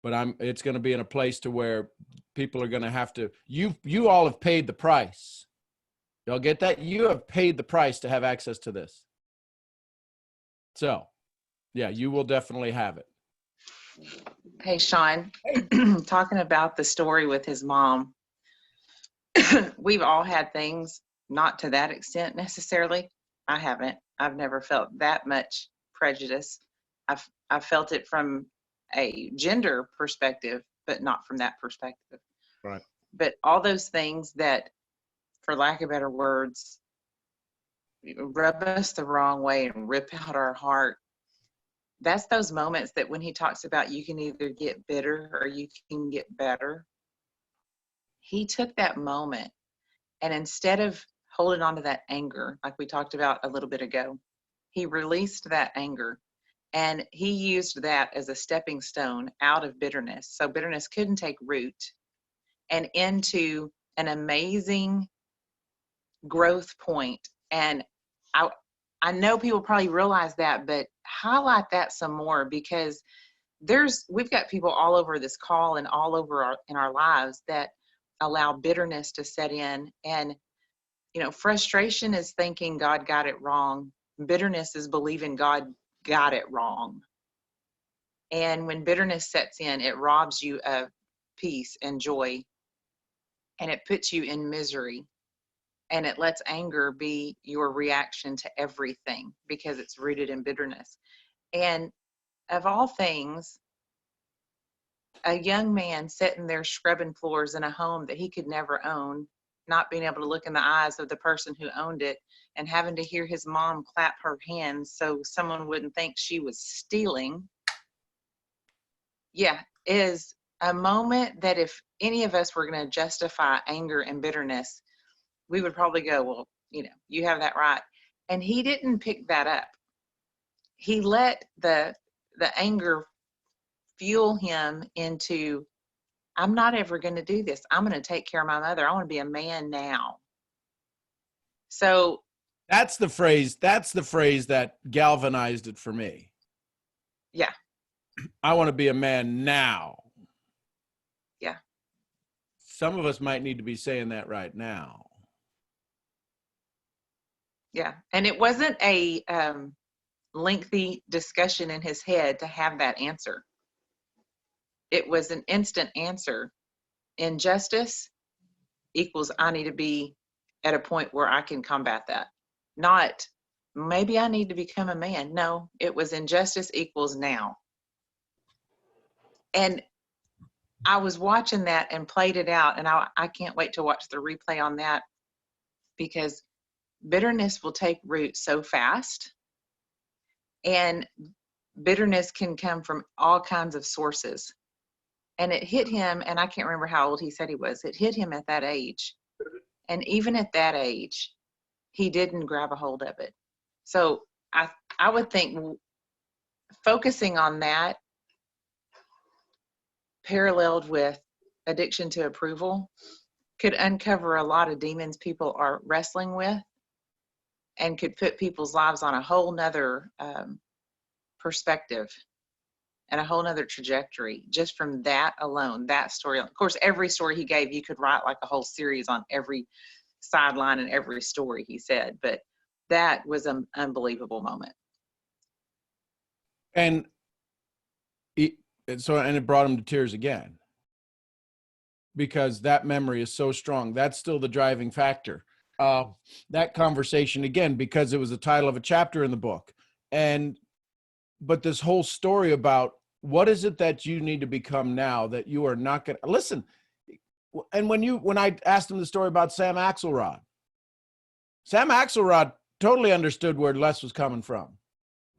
But it's going to be in a place to where people are going to have to, you all have paid the price. Y'all get that? You have paid the price to have access to this. So, yeah, you will definitely have it. Hey, Sean, talking about the story with his mom, we've all had things, not to that extent necessarily. I haven't. I've never felt that much prejudice. I've felt it from a gender perspective, but not from that perspective. Right. But all those things that, for lack of better words, rub us the wrong way and rip out our heart. That's those moments that when he talks about you can either get bitter or you can get better. He took that moment and instead of holding on to that anger, like we talked about a little bit ago, he released that anger and he used that as a stepping stone out of bitterness. So bitterness couldn't take root and into an amazing growth point. And I know people probably realize that, but highlight that some more, because we've got people all over this call and all over in our lives that allow bitterness to set in. And, you know, frustration is thinking God got it wrong. Bitterness is believing God got it wrong. And when bitterness sets in, it robs you of peace and joy, and it puts you in misery. And it lets anger be your reaction to everything because it's rooted in bitterness. And of all things, a young man sitting there scrubbing floors in a home that he could never own, not being able to look in the eyes of the person who owned it, and having to hear his mom clap her hands so someone wouldn't think she was stealing, is a moment that if any of us were going to justify anger and bitterness, we would probably go, well, you know, you have that right. And he didn't pick that up. He let the anger fuel him into, I'm not ever going to do this. I'm going to take care of my mother. I want to be a man now. So That's the phrase that galvanized it for me. Yeah. I want to be a man now. Yeah. Some of us might need to be saying that right now. Yeah. And it wasn't a lengthy discussion in his head to have that answer. It was an instant answer. Injustice equals I need to be at a point where I can combat that. Not maybe I need to become a man. No, it was injustice equals now. And I was watching that and played it out, and I can't wait to watch the replay on that, because bitterness will take root so fast, and bitterness can come from all kinds of sources. And it hit him, and I can't remember how old he said he was. It hit him at that age. And even at that age, he didn't grab a hold of it. So I would think focusing on that, paralleled with addiction to approval, could uncover a lot of demons people are wrestling with, and could put people's lives on a whole nother perspective and a whole nother trajectory just from that alone, that story. Of course, every story he gave, you could write like a whole series on every sideline and every story he said, but that was an unbelievable moment. And it brought him to tears again, because that memory is so strong. That's still the driving factor. That conversation again, because it was the title of a chapter in the book. But this whole story about what is it that you need to become now that you are not going to listen. And when I asked him the story about Sam Axelrod totally understood where Les was coming from,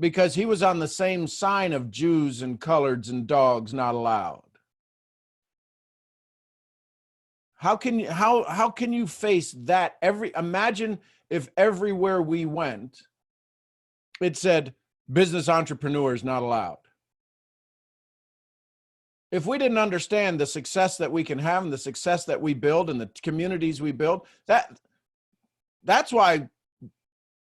because he was on the same sign of Jews and coloreds and dogs not allowed. How can you face that? Imagine if everywhere we went, it said business entrepreneurs not allowed. If we didn't understand the success that we can have and the success that we build and the communities we build, that's why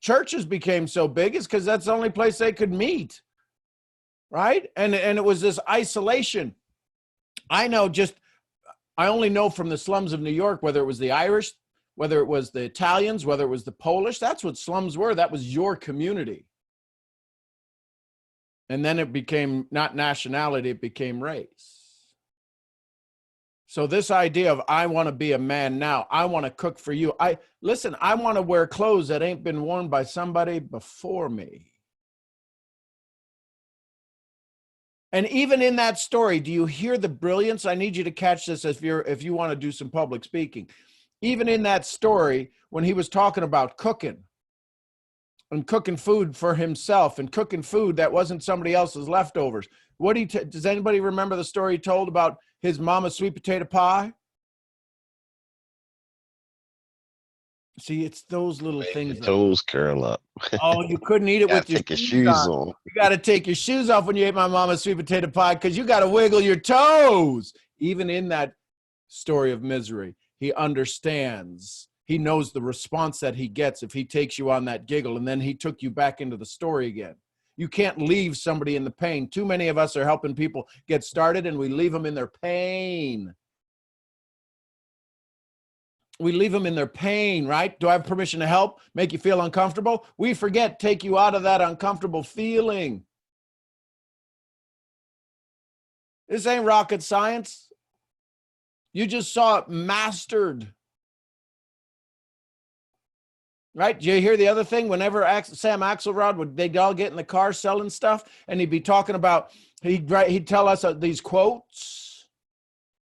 churches became so big, is because that's the only place they could meet, right? And it was this isolation. I only know from the slums of New York, whether it was the Irish, whether it was the Italians, whether it was the Polish, that's what slums were. That was your community. And then it became not nationality, it became race. So this idea of I want to be a man now, I want to cook for you. I want to wear clothes that ain't been worn by somebody before me. And even in that story, do you hear the brilliance? I need you to catch this if you want to do some public speaking. Even in that story, when he was talking about cooking and cooking food for himself and cooking food that wasn't somebody else's leftovers. Does anybody remember the story he told about his mama's sweet potato pie? See, it's those little things. Your toes curl up. Oh, you couldn't eat it with your shoes on. You got to take your shoes off when you ate my mama's sweet potato pie, because you got to wiggle your toes. Even in that story of misery. He understands. He knows the response that he gets if he takes you on that giggle, and then he took you back into the story again. You can't leave somebody in the pain. Too many of us are helping people get started, and we leave them in their pain. We leave them in their pain, right? Do I have permission to help? Make you feel uncomfortable? We forget, take you out of that uncomfortable feeling. This ain't rocket science. You just saw it mastered. Right? Did you hear the other thing? Whenever Sam Axelrod they'd all get in the car selling stuff, and he'd be talking about, he'd tell us these quotes.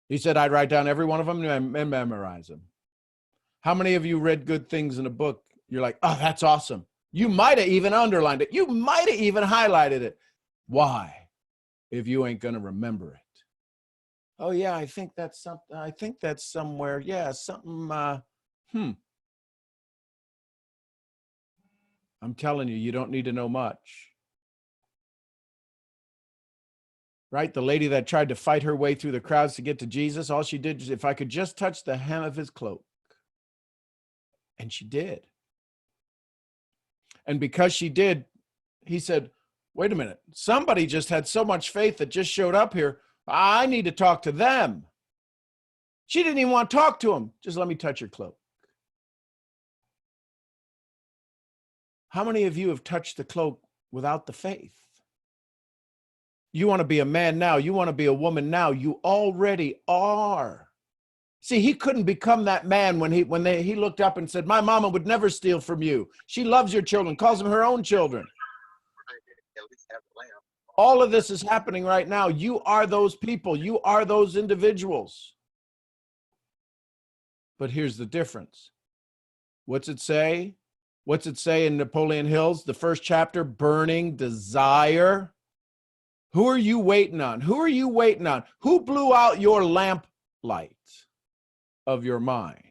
He said, I'd write down every one of them and memorize them. How many of you read good things in a book? You're like, oh, that's awesome. You might have even underlined it. You might have even highlighted it. Why? If you ain't going to remember it. Oh, yeah, I think that's something. I think that's somewhere. Yeah, something. I'm telling you, you don't need to know much. Right? The lady that tried to fight her way through the crowds to get to Jesus, all she did is, if I could just touch the hem of his cloak. And she did. And because she did, he said, wait a minute, somebody just had so much faith that just showed up here. I need to talk to them. She didn't even want to talk to him. Just let me touch your cloak. How many of you have touched the cloak without the faith? You want to be a man now. You want to be a woman now. You already are. See, he couldn't become that man when he looked up and said, my mama would never steal from you. She loves your children, calls them her own children. All of this is happening right now. You are those people. You are those individuals. But here's the difference. What's it say? What's it say in Napoleon Hill's, the first chapter, burning desire? Who are you waiting on? Who are you waiting on? Who blew out your lamp light of your mind?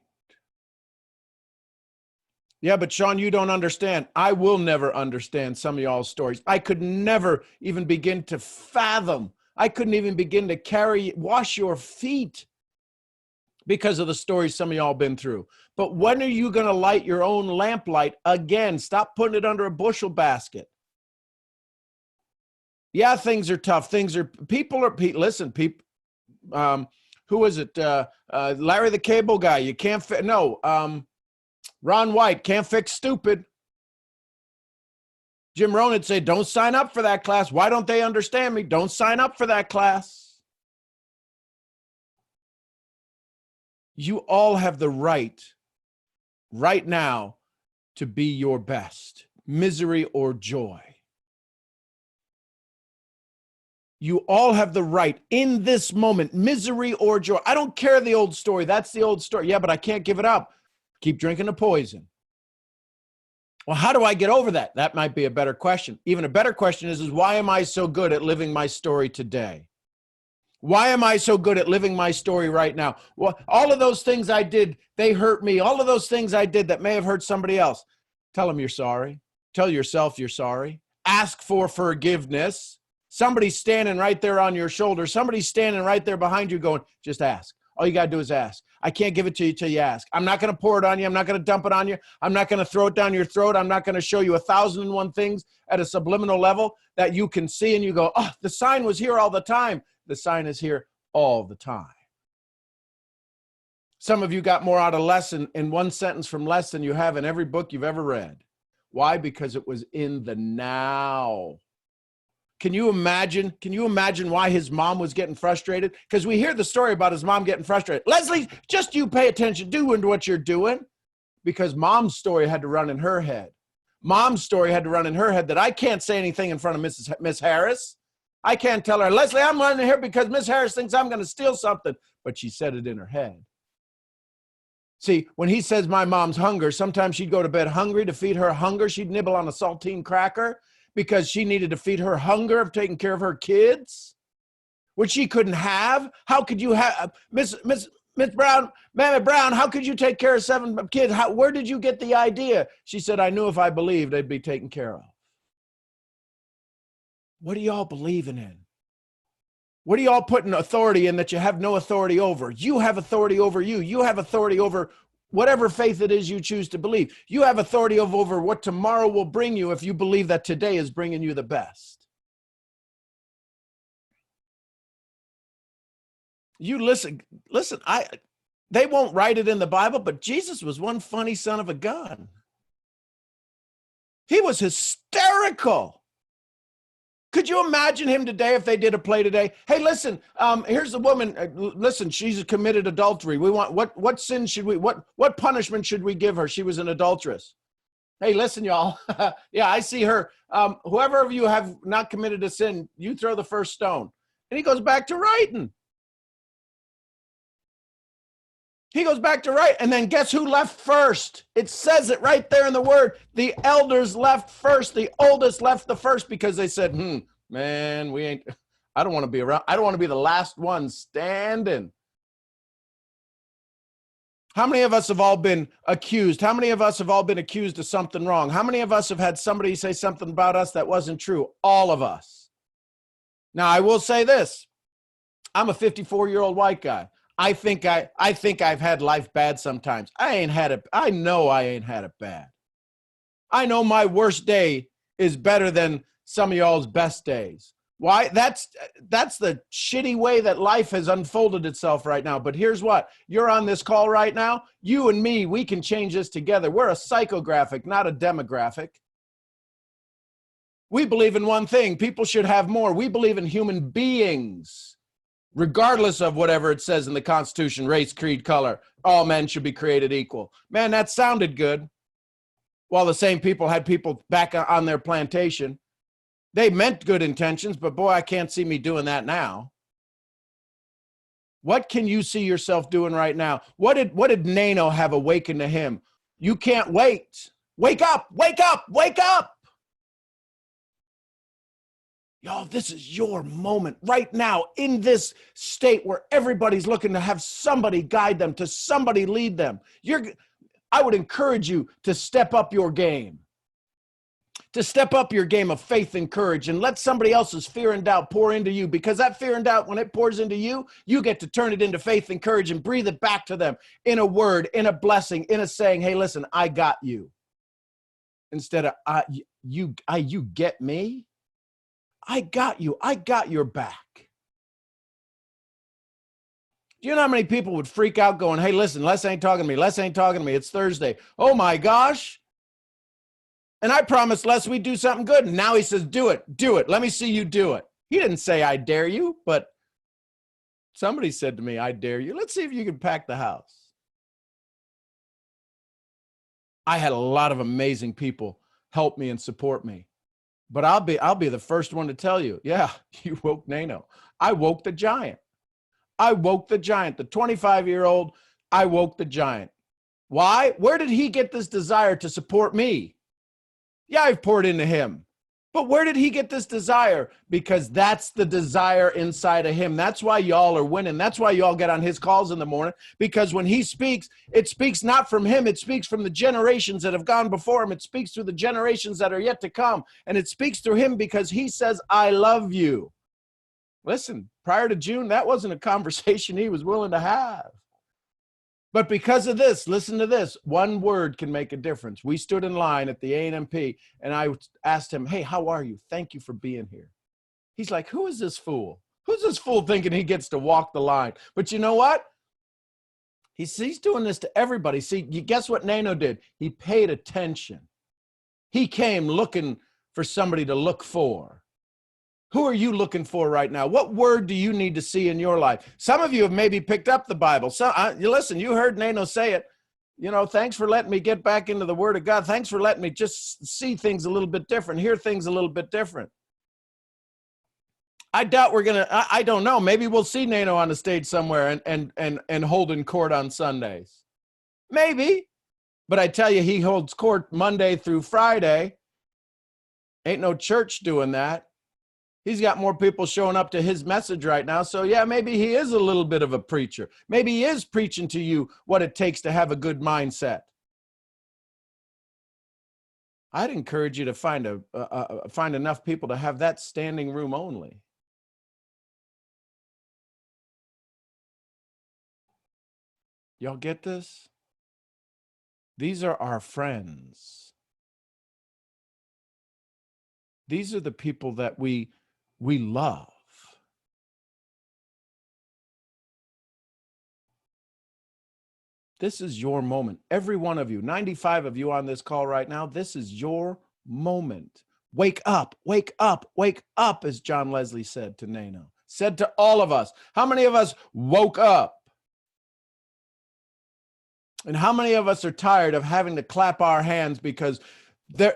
Yeah, but Sean, you don't understand. I will never understand some of y'all's stories. I could never even begin to fathom. I couldn't even begin to wash your feet because of the stories some of y'all been through. But when are you going to light your own lamplight again? Stop putting it under a bushel basket. Yeah, things are tough. Listen, people, who is it? Larry the Cable Guy. You can't Ron White, can't fix stupid. Jim Rohn would say, don't sign up for that class. Why don't they understand me? Don't sign up for that class. You all have the right now to be your best, misery or joy. You all have the right in this moment, misery or joy. I don't care the old story. That's the old story. Yeah, but I can't give it up. Keep drinking the poison. Well, how do I get over that? That might be a better question. Even a better question is why am I so good at living my story today? Why am I so good at living my story right now? Well, all of those things I did, they hurt me. All of those things I did that may have hurt somebody else. Tell them you're sorry. Tell yourself you're sorry. Ask for forgiveness. Somebody's standing right there on your shoulder. Somebody's standing right there behind you going, just ask. All you got to do is ask. I can't give it to you till you ask. I'm not going to pour it on you. I'm not going to dump it on you. I'm not going to throw it down your throat. I'm not going to show you 1,001 things at a subliminal level that you can see and you go, oh, the sign was here all the time. The sign is here all the time. Some of you got more out of lesson in one sentence from less than you have in every book you've ever read. Why? Because it was in the now. Can you imagine why his mom was getting frustrated? Because we hear the story about his mom getting frustrated. Leslie, just you pay attention, doing what you're doing. Because mom's story had to run in her head. Mom's story had to run in her head that I can't say anything in front of Miss Harris. I can't tell her, Leslie, I'm running here because Miss Harris thinks I'm going to steal something. But she said it in her head. See, when he says my mom's hunger, sometimes she'd go to bed hungry to feed her hunger. She'd nibble on a saltine cracker because she needed to feed her hunger of taking care of her kids, which she couldn't have. How could you have, Miss Brown, Mammy Brown, how could you take care of 7 kids? Where did you get the idea? She said, I knew if I believed, they'd be taken care of. What are y'all believing in? What are y'all putting authority in that you have no authority over? You have authority over you. You have authority over whatever faith it is you choose to believe. You have authority over what tomorrow will bring you if you believe that today is bringing you the best. You listen, they won't write it in the Bible, but Jesus was one funny son of a gun. He was hysterical. Could you imagine him today if they did a play today? Hey, listen, here's the woman. Listen, she's committed adultery. We want what sin should we what punishment should we give her? She was an adulteress. Hey, listen, y'all. Yeah, I see her. Whoever of you have not committed a sin, you throw the first stone. And he goes back to writing. He goes back to write, and then guess who left first? It says it right there in the word. The elders left first. The oldest left the first because they said, man, I don't want to be around. I don't want to be the last one standing. How many of us have all been accused? How many of us have all been accused of something wrong? How many of us have had somebody say something about us that wasn't true? All of us. Now, I will say this. I'm a 54-year-old white guy. I think I've had life bad sometimes. I know I ain't had it bad. I know my worst day is better than some of y'all's best days. Why? That's the shitty way that life has unfolded itself right now. But here's what. You're on this call right now. You and me, we can change this together. We're a psychographic, not a demographic. We believe in one thing. People should have more. We believe in human beings. Regardless of whatever it says in the Constitution, race, creed, color, all men should be created equal. Man, that sounded good. While the same people had people back on their plantation. They meant good intentions, but boy, I can't see me doing that now. What can you see yourself doing right now? What did Nano have awakened to him? You can't wait. Wake up, wake up, wake up. Y'all, this is your moment right now in this state where everybody's looking to have somebody guide them, to somebody lead them. I would encourage you to step up your game, to step up your game of faith and courage and let somebody else's fear and doubt pour into you, because that fear and doubt, when it pours into you, you get to turn it into faith and courage and breathe it back to them in a word, in a blessing, in a saying, hey, listen, I got you. Instead of, you get me? I got you. I got your back. Do you know how many people would freak out going, hey, listen, Les ain't talking to me. Les ain't talking to me. It's Thursday. Oh, my gosh. And I promised Les we'd do something good. And now he says, do it. Do it. Let me see you do it. He didn't say, I dare you. But somebody said to me, I dare you. Let's see if you can pack the house. I had a lot of amazing people help me and support me. But I'll be the first one to tell you, yeah, you woke Nano. I woke the giant. I woke the giant. The 25-year-old, I woke the giant. Why? Where did he get this desire to support me? Yeah, I've poured into him. But where did he get this desire? Because that's the desire inside of him. That's why y'all are winning. That's why y'all get on his calls in the morning. Because when he speaks, it speaks not from him. It speaks from the generations that have gone before him. It speaks through the generations that are yet to come. And it speaks through him because he says, I love you. Listen, prior to June, that wasn't a conversation he was willing to have. But because of this, listen to this, one word can make a difference. We stood in line at the A&MP and I asked him, hey, how are you? Thank you for being here. He's like, who is this fool? Who's this fool thinking he gets to walk the line? But you know what? He's doing this to everybody. See, guess what Nano did? He paid attention. He came looking for somebody to look for. Who are you looking for right now? What word do you need to see in your life? Some of you have maybe picked up the Bible. So, listen, you heard Nano say it. You know, thanks for letting me get back into the Word of God. Thanks for letting me just see things a little bit different, hear things a little bit different. I doubt we're going to, I don't know. Maybe we'll see Nano on the stage somewhere and holding court on Sundays. Maybe. But I tell you, he holds court Monday through Friday. Ain't no church doing that. He's got more people showing up to his message right now. So yeah, maybe he is a little bit of a preacher. Maybe he is preaching to you what it takes to have a good mindset. I'd encourage you to find enough people to have that standing room only. Y'all get this? These are our friends. These are the people that we love. This is your moment. Every one of you, 95 of you on this call right now, this is your moment. Wake up, wake up, wake up, as John Leslie said to Nano, said to all of us. How many of us woke up? And how many of us are tired of having to clap our hands because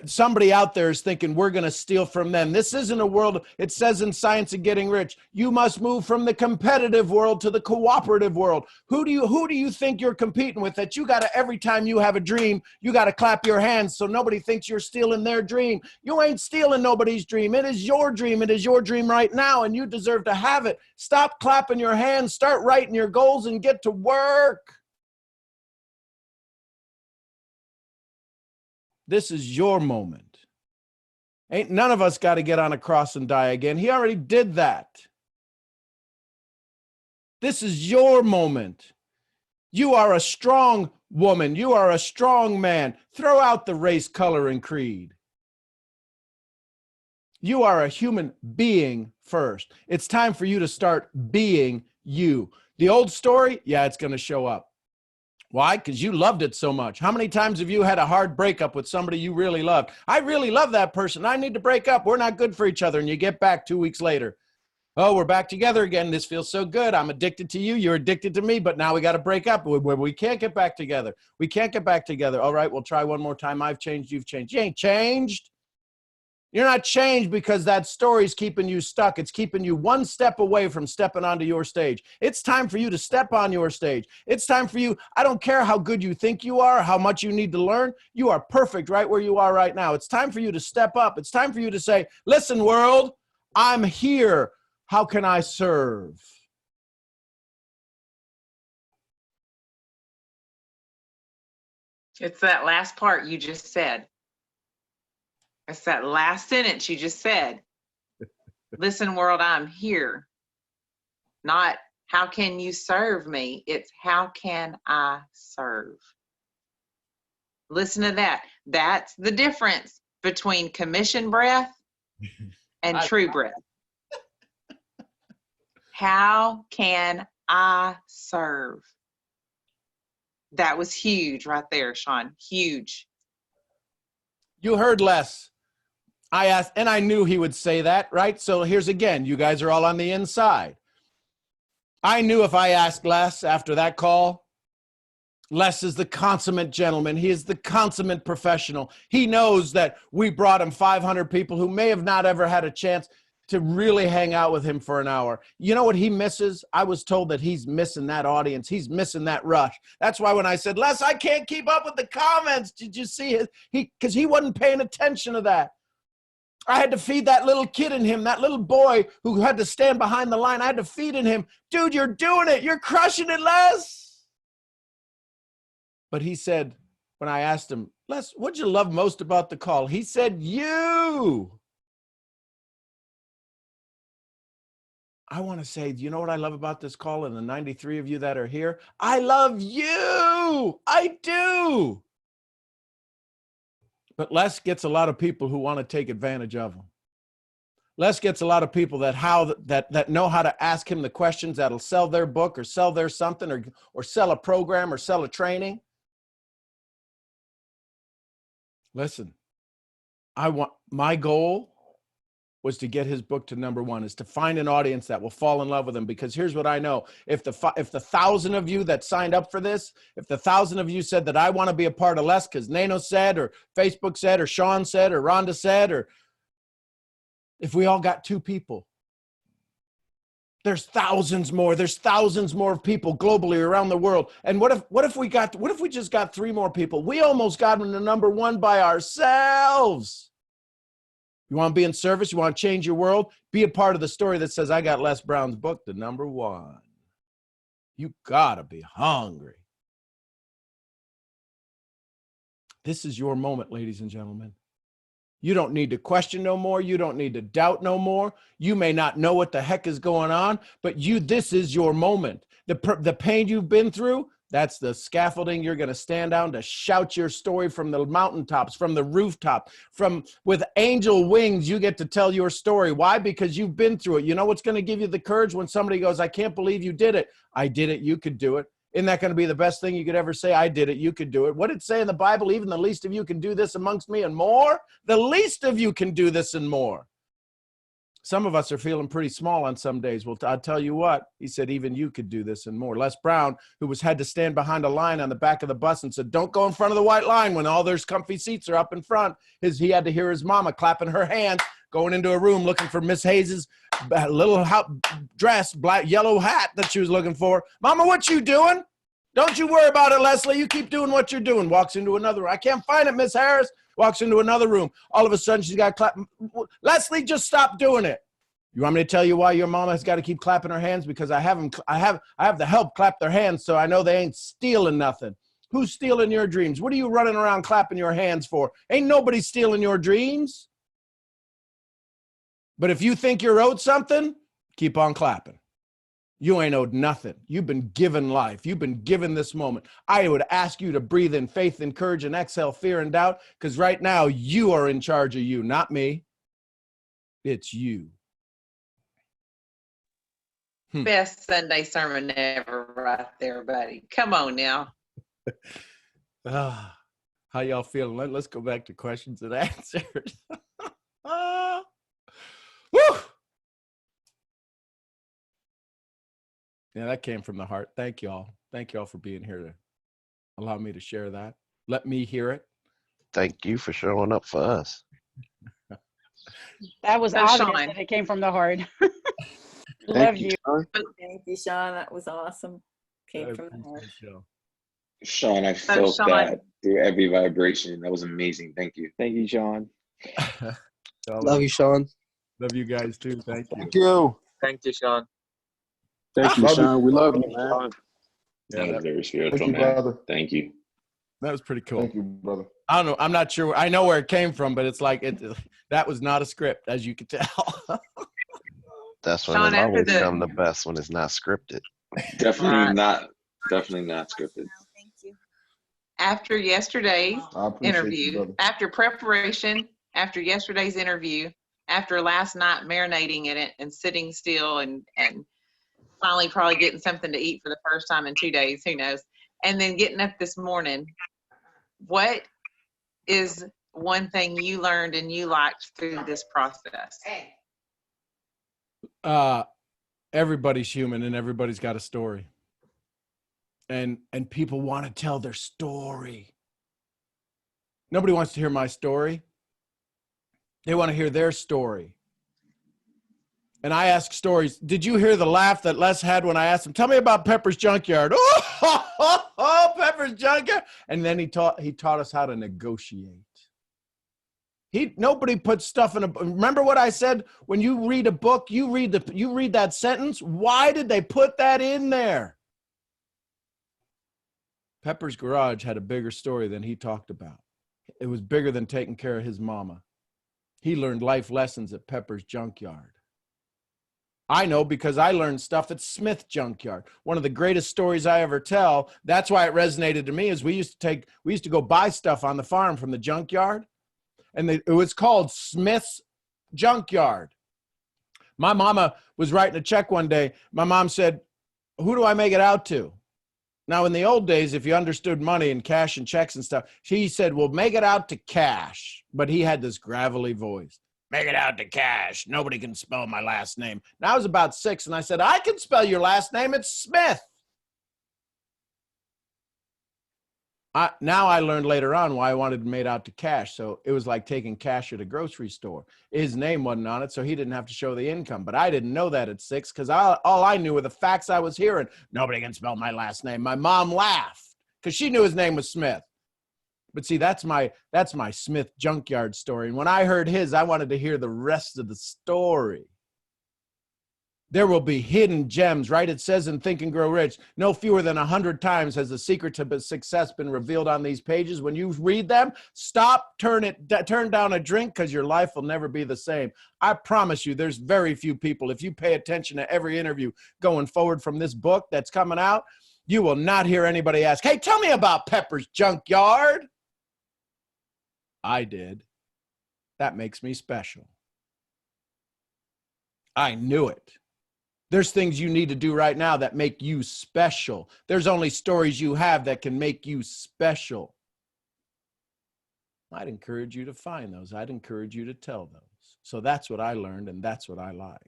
somebody out there is thinking we're going to steal from them? This isn't a world, it says in Science of Getting Rich, you must move from the competitive world to the cooperative world. Who do you think you're competing with that you got to, every time you have a dream, you got to clap your hands so nobody thinks you're stealing their dream? You ain't stealing nobody's dream. It is your dream. It is your dream right now, and you deserve to have it. Stop clapping your hands, start writing your goals, and get to work. This is your moment. Ain't none of us got to get on a cross and die again. He already did that. This is your moment. You are a strong woman. You are a strong man. Throw out the race, color, and creed. You are a human being first. It's time for you to start being you. The old story, yeah, it's going to show up. Why? Because you loved it so much. How many times have you had a hard breakup with somebody you really loved? I really love that person. I need to break up. We're not good for each other. And you get back 2 weeks later. Oh, we're back together again. This feels so good. I'm addicted to you. You're addicted to me. But now we got to break up. We can't get back together. We can't get back together. All right, we'll try one more time. I've changed. You've changed. You ain't changed. You're not changed because that story's keeping you stuck. It's keeping you one step away from stepping onto your stage. It's time for you to step on your stage. It's time for you. I don't care how good you think you are, how much you need to learn. You are perfect right where you are right now. It's time for you to step up. It's time for you to say, listen, world, I'm here. How can I serve? It's that last part you just said. It's that last sentence you just said. Listen, world, I'm here. Not how can you serve me? It's how can I serve? Listen to that. That's the difference between commission breath and true breath. How can I serve? That was huge right there, Sean. Huge. You heard Les. I asked, and I knew he would say that, right? So here's again, you guys are all on the inside. I knew if I asked Les after that call, Les is the consummate gentleman. He is the consummate professional. He knows that we brought him 500 people who may have not ever had a chance to really hang out with him for an hour. You know what he misses? I was told that he's missing that audience. He's missing that rush. That's why when I said, Les, I can't keep up with the comments. Did you see it? Because he wasn't paying attention to that. I had to feed that little kid in him, that little boy who had to stand behind the line. I had to feed in him. Dude, you're doing it. You're crushing it, Les. But he said, when I asked him, Les, what'd you love most about the call? He said, you. I want to say, you know what I love about this call and the 93 of you that are here? I love you. I do. But Les gets a lot of people who want to take advantage of him. Les gets a lot of people that know how to ask him the questions that'll sell their book or sell their something or sell a program or sell a training. Listen, my goal was to get his book to #1, is to find an audience that will fall in love with him. Because here's what I know. If the 1,000 of you that signed up for this, if the 1,000 of you said that I want to be a part of Les because Nano said, or Facebook said, or Sean said, or Rhonda said, or if we all got 2 people, there's thousands more. There's thousands more people globally around the world. And what if we just got 3 more people? We almost got them to #1 by ourselves. You want to be in service? You want to change your world? Be a part of the story that says, I got Les Brown's book to #1. You gotta be hungry. This is your moment, ladies and gentlemen. You don't need to question no more. You don't need to doubt no more. You may not know what the heck is going on, but this is your moment. The pain you've been through, That's the scaffolding you're going to stand down to shout your story from the mountaintops, from the rooftop, with angel wings. You get to tell your story. Why? Because you've been through it. You know what's going to give you the courage when somebody goes, I can't believe you did it. I did it. You could do it. Isn't that going to be the best thing you could ever say? I did it. You could do it. What did it say in the Bible? Even the least of you can do this amongst me and more. The least of you can do this and more. Some of us are feeling pretty small on some days. Well, I'll tell you what, he said, even you could do this and more. Les Brown, who had to stand behind a line on the back of the bus and said, don't go in front of the white line when all those comfy seats are up in front. He had to hear his mama clapping her hands, going into a room looking for Miss Hayes's little dress, black, yellow hat that she was looking for. Mama, what you doing? Don't you worry about it, Leslie. You keep doing what you're doing. Walks into another room. I can't find it, Miss Harris. Walks into another room. All of a sudden, she's got to clap. Leslie, just stop doing it. You want me to tell you why your mama has got to keep clapping her hands? Because I have the help clap their hands so I know they ain't stealing nothing. Who's stealing your dreams? What are you running around clapping your hands for? Ain't nobody stealing your dreams. But if you think you're owed something, keep on clapping. You ain't owed nothing. You've been given life. You've been given this moment. I would ask you to breathe in faith and courage and exhale fear and doubt, because right now you are in charge of you, not me. It's you. Best Sunday sermon ever right there, buddy. Come on now. How y'all feeling? Let's go back to questions and answers. Woo! Yeah, that came from the heart. Thank y'all. Thank y'all for being here to allow me to share that. Let me hear it. Thank you for showing up for us. That was So, obvious Sean. that it came from the heart. Love you. Sean. Thank you, Sean. That was awesome. Came from the heart. Sean, I felt Sean. that through every vibration. That was amazing. Thank you. Thank you, Sean. Love you, Sean. Love you guys too. Thank you. Thank you. Thank you, Seon. Thank you, Sean. We love you, man. Sean. That Yeah, was very spiritual, Thank you, man. brother. Thank you. that was pretty cool. Thank you, brother. I don't know. I'm not sure. I know where it came from, but it's like that was not a script, as you could tell. That's when Sean, it after always the- come the best when it's not scripted. Definitely not scripted. Thank you. After yesterday's I appreciate you, interview, brother. after preparation, after yesterday's interview, after last night marinating in it and sitting still and finally probably getting something to eat for the first time in 2 days, who knows, and then getting up this morning, what is one thing you learned and you liked through this process? Everybody's human and everybody's got a story. And people want to tell their story. Nobody wants to hear my story. They want to hear their story. And I ask stories. Did you hear the laugh that Les had when I asked him, tell me about Pepper's Junkyard? Oh, Pepper's Junkyard. And then he taught us how to negotiate. Nobody puts stuff in a, remember what I said? When you read a book, you read that sentence. Why did they put that in there? Pepper's Garage had a bigger story than he talked about. It was bigger than taking care of his mama. He learned life lessons at Pepper's Junkyard. I know because I learned stuff at Smith Junkyard. One of the greatest stories I ever tell. That's why it resonated to me is we used to go buy stuff on the farm from the junkyard. And it was called Smith's Junkyard. My mama was writing a check one day. My mom said, who do I make it out to? Now, in the old days, if you understood money and cash and checks and stuff, she said, well, make it out to Cash. But he had this gravelly voice. Make it out to Cash. Nobody can spell my last name. Now I was about 6, and I said, I can spell your last name. It's Smith. Now I learned later on why I wanted it made out to Cash. So it was like taking cash at a grocery store. His name wasn't on it, so he didn't have to show the income. But I didn't know that at 6 because all I knew were the facts I was hearing. Nobody can spell my last name. My mom laughed because she knew his name was Smith. But see, that's my Smith Junkyard story. And when I heard his, I wanted to hear the rest of the story. There will be hidden gems, right? It says in Think and Grow Rich, no fewer than 100 times has the secret to success been revealed on these pages. When you read them, stop, turn down a drink because your life will never be the same. I promise you, there's very few people, if you pay attention to every interview going forward from this book that's coming out, You will not hear anybody ask, hey, tell me about Pepper's Junkyard. I did. That makes me special. I knew it. There's things you need to do right now that make you special. There's only stories you have that can make you special. I'd encourage you to find those. I'd encourage you to tell those. So that's what I learned, and that's what I liked.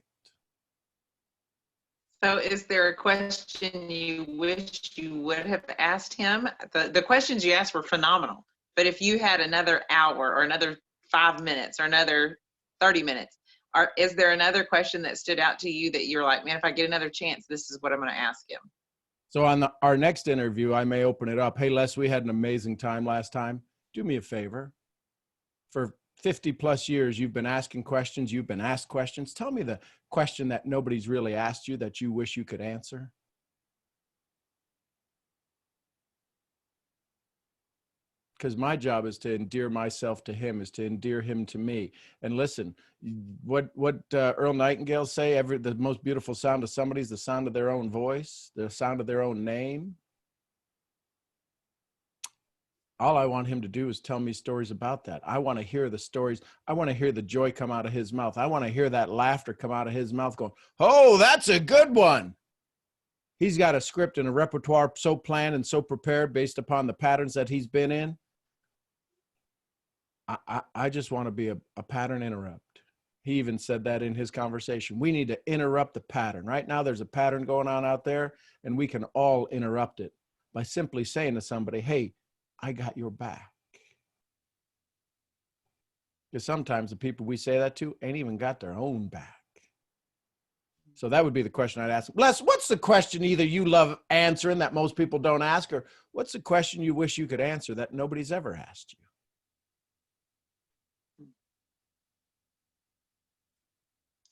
So is there a question you wish you would have asked him? The questions you asked were phenomenal. But if you had another hour or another 5 minutes or another 30 minutes, is there another question that stood out to you that you're like, man, if I get another chance, this is what I'm going to ask him? So on our next interview, I may open it up. Hey, Les, we had an amazing time last time. Do me a favor. For 50 plus years, you've been asking questions. You've been asked questions. Tell me the question that nobody's really asked you that you wish you could answer. Because my job is to endear myself to him, is to endear him to me. And listen, what Earl Nightingale say, the most beautiful sound of somebody is the sound of their own voice, the sound of their own name. All I want him to do is tell me stories about that. I want to hear the stories. I want to hear the joy come out of his mouth. I want to hear that laughter come out of his mouth going, oh, that's a good one. He's got a script and a repertoire so planned and so prepared based upon the patterns that he's been in. I just want to be a pattern interrupt. He even said that in his conversation. We need to interrupt the pattern. Right now, there's a pattern going on out there, and we can all interrupt it by simply saying to somebody, hey, I got your back. Because sometimes the people we say that to ain't even got their own back. So that would be the question I'd ask. Les, what's the question either you love answering that most people don't ask, or what's the question you wish you could answer that nobody's ever asked you?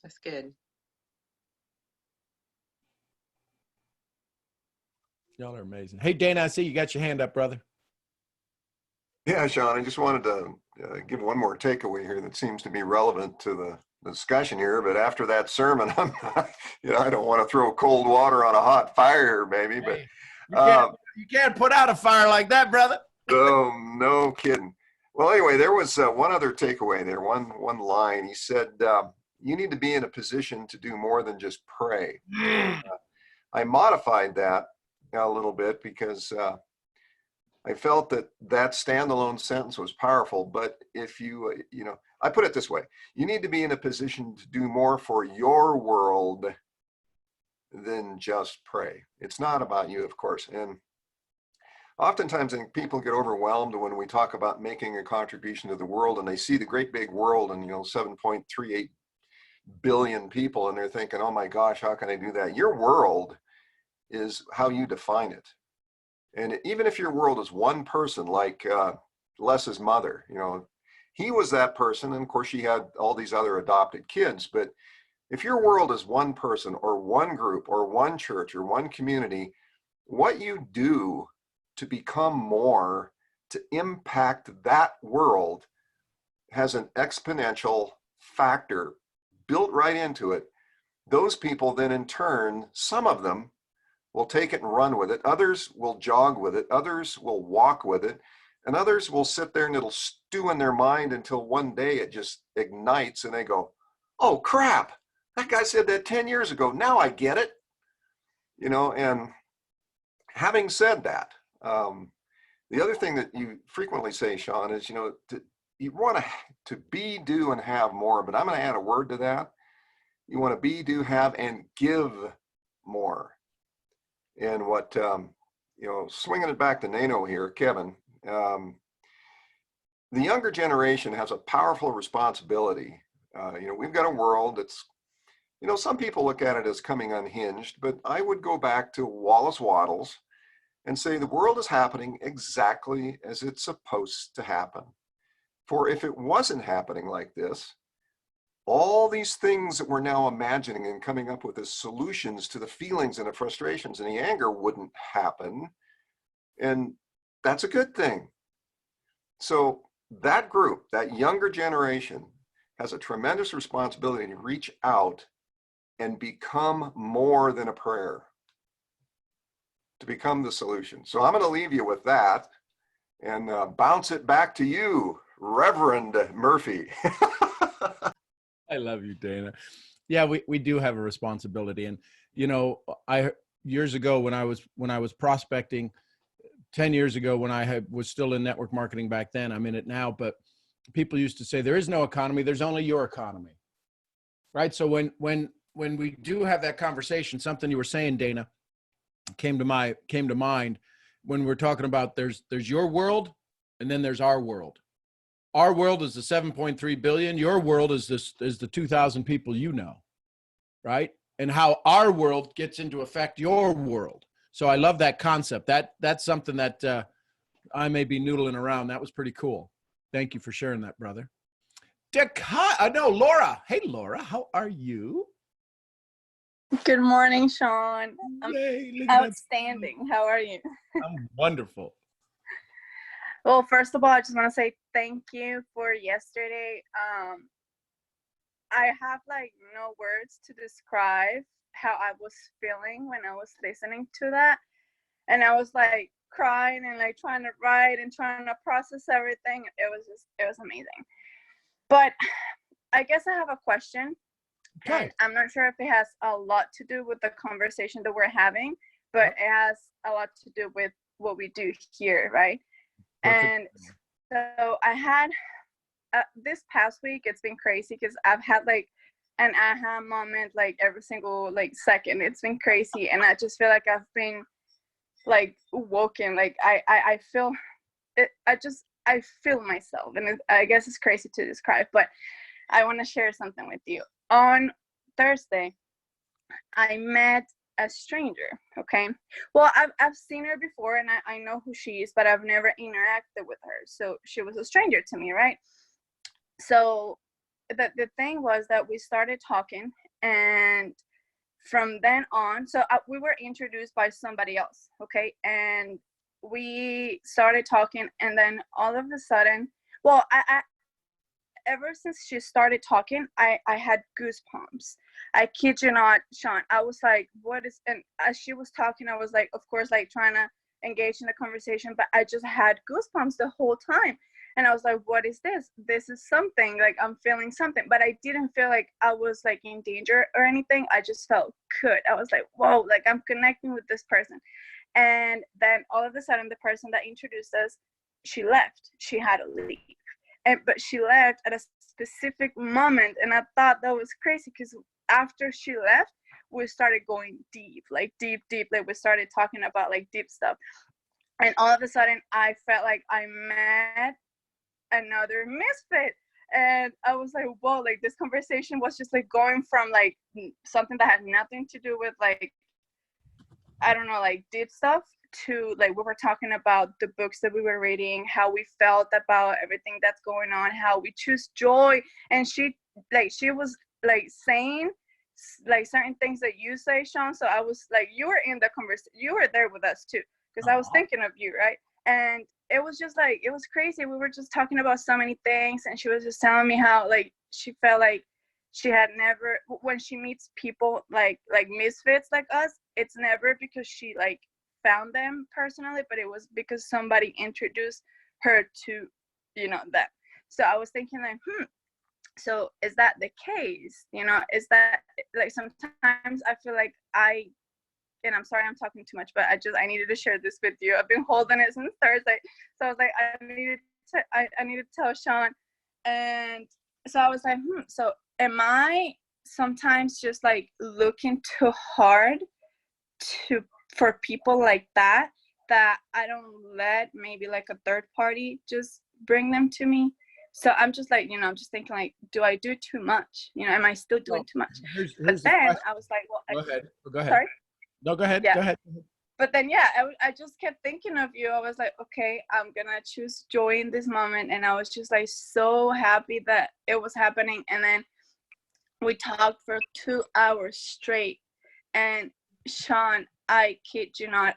That's good. Y'all are amazing. Hey, Dana, I see you got your hand up, brother. Yeah, Sean, I just wanted to give one more takeaway here that seems to be relevant to the discussion here. But after that sermon, I don't want to throw cold water on a hot fire, baby. But you can't put out a fire like that, brother. Oh, no kidding. Well, anyway, there was one other takeaway there. One line. He said, "You need to be in a position to do more than just pray." I modified that a little bit because I felt that standalone sentence was powerful. But if I put it this way: you need to be in a position to do more for your world than just pray. It's not about you, of course. And oftentimes, I think people get overwhelmed when we talk about making a contribution to the world, and they see the great big world and 7.38 billion people, and they're thinking, oh my gosh, how can I do that? Your world is how you define it. And even if your world is one person, like Les's mother, he was that person, and of course she had all these other adopted kids. But if your world is one person or one group or one church or one community, what you do to become more, to impact that world, has an exponential factor built right into it. Those people then in turn, some of them will take it and run with it. Others will jog with it. Others will walk with it. And others will sit there and it'll stew in their mind until one day it just ignites and they go, oh crap, that guy said that 10 years ago. Now I get it. And having said that, the other thing that you frequently say, Sean, is, you want to be, do, and have more, but I'm going to add a word to that. You want to be, do, have, and give more. And what, swinging it back to Nano here, Kevin, the younger generation has a powerful responsibility. We've got a world that's, some people look at it as coming unhinged, but I would go back to Wallace Wattles and say the world is happening exactly as it's supposed to happen. For if it wasn't happening like this, all these things that we're now imagining and coming up with as solutions to the feelings and the frustrations and the anger wouldn't happen. And that's a good thing. So that group, that younger generation, has a tremendous responsibility to reach out and become more than a prayer. to become the solution. So I'm going to leave you with that and bounce it back to you, Reverend Murphy. I love you, Dana. Yeah, we do have a responsibility. And, years ago when I was prospecting, 10 years ago when I was still in network marketing back then, I'm in it now, but people used to say, there is no economy, there's only your economy. Right? So when we do have that conversation, something you were saying, Dana, came to mind when we're talking about there's your world and then there's our world. Our world is the 7.3 billion. Your world is the 2,000 people you know, right? And how our world gets into affect your world. So I love that concept. That's something that I may be noodling around. That was pretty cool. Thank you for sharing that, brother. Laura. Hey, Laura, how are you? Good morning, Sean. Yay, look at Outstanding. How are you? I'm wonderful. Well, first of all, I just want to say thank you for yesterday. I have no words to describe how I was feeling when I was listening to that. And I was crying and trying to write and trying to process everything. It was amazing. But I guess I have a question. Okay. And I'm not sure if it has a lot to do with the conversation that we're having, but it has a lot to do with what we do here, right? Perfect. And so I had this past week, it's been crazy because I've had an aha moment every single second. It's been crazy, and I just feel like I've been woken. I feel it. I feel myself, and I guess it's crazy to describe, but I want to share something with you. On Thursday, I met a stranger, okay? Well, I've seen her before, and I know who she is, but I've never interacted with her. So she was a stranger to me, right? So the thing was that we started talking, and from then on, so we were introduced by somebody else, okay? And we started talking, and then all of a sudden, well, I ever since she started talking, I had goosebumps. I kid you not, Sean. I was like, what is, and as she was talking, I was of course, trying to engage in the conversation, but I just had goosebumps the whole time. And I was like, what is this? This is something, I'm feeling something, but I didn't feel like I was in danger or anything. I just felt good. I was like, whoa, I'm connecting with this person. And then all of a sudden, the person that introduced us, she left. She had to leave. But she left at a specific moment, and I thought that was crazy because after she left, we started going deep. We started talking about deep stuff, and all of a sudden, I felt like I met another misfit, and I was like, whoa! This conversation was just going from something that had nothing to do with I don't know, deep stuff, to we were talking about the books that we were reading, how we felt about everything that's going on, how we choose joy. And she was saying certain things that you say, Sean. So I was you were in the conversation, you were there with us too, because I was thinking of you, right? And it was just it was crazy. We were just talking about so many things, and she was just telling me how she felt like she had never, when she meets people like misfits like us, it's never because she found them personally, but it was because somebody introduced her to them. So I was thinking so is that the case? Is that sometimes I feel and I'm sorry I'm talking too much, but I needed to share this with you. I've been holding it since Thursday, so I was I needed to tell Sean. And so I was so am I sometimes just looking too hard for people like that I don't let maybe a third party just bring them to me? So I'm just I'm just thinking do I do too much? Am I still doing too much? But then I was well, go ahead. Sorry? No, go ahead. Yeah. Go ahead. But then, I just kept thinking of you. I was okay, I'm gonna choose joy in this moment. And I was just so happy that it was happening. And then we talked for 2 hours straight. And Sean, I kid you not,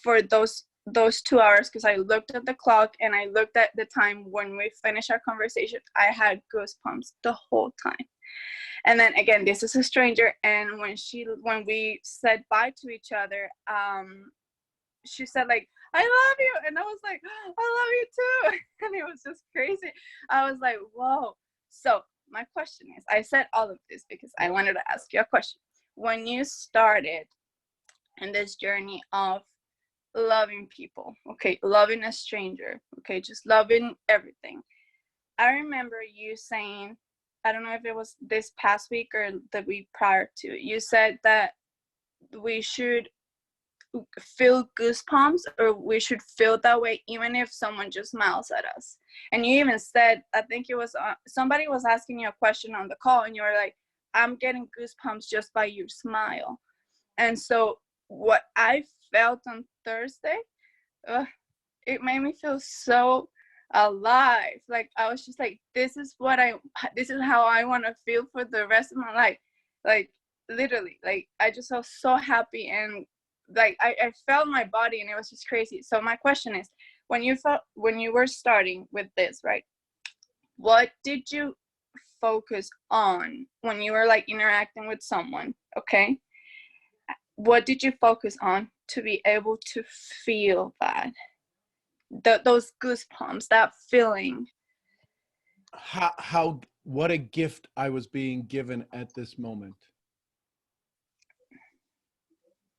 for those 2 hours, because I looked at the clock and I looked at the time when we finished our conversation, I had goosebumps the whole time. And then again, this is a stranger, and when we said bye to each other, she said like, I love you. And I was like, I love you too. And it was just crazy. I was like, whoa. So my question is, I said all of this because I wanted to ask you a question. When you started in this journey of loving people, okay, loving a stranger, okay, just loving everything, I remember you saying, I don't know if it was this past week or the week prior to it, you said that we should feel goosebumps, or we should feel that way even if someone just smiles at us. And you even said, I think it was somebody was asking you a question on the call, and you were like, I'm getting goosebumps just by your smile. And so what I felt on Thursday, it made me feel so alive. Like I was just like, this is how I want to feel for the rest of my life. Like literally, like I just felt so happy, and like I felt my body, and it was just crazy. So my question is, when you were starting with this, right, what did you focus on when you were like interacting with someone? Okay, what did you focus on to be able to feel that, those goosebumps, that feeling? What a gift I was being given at this moment.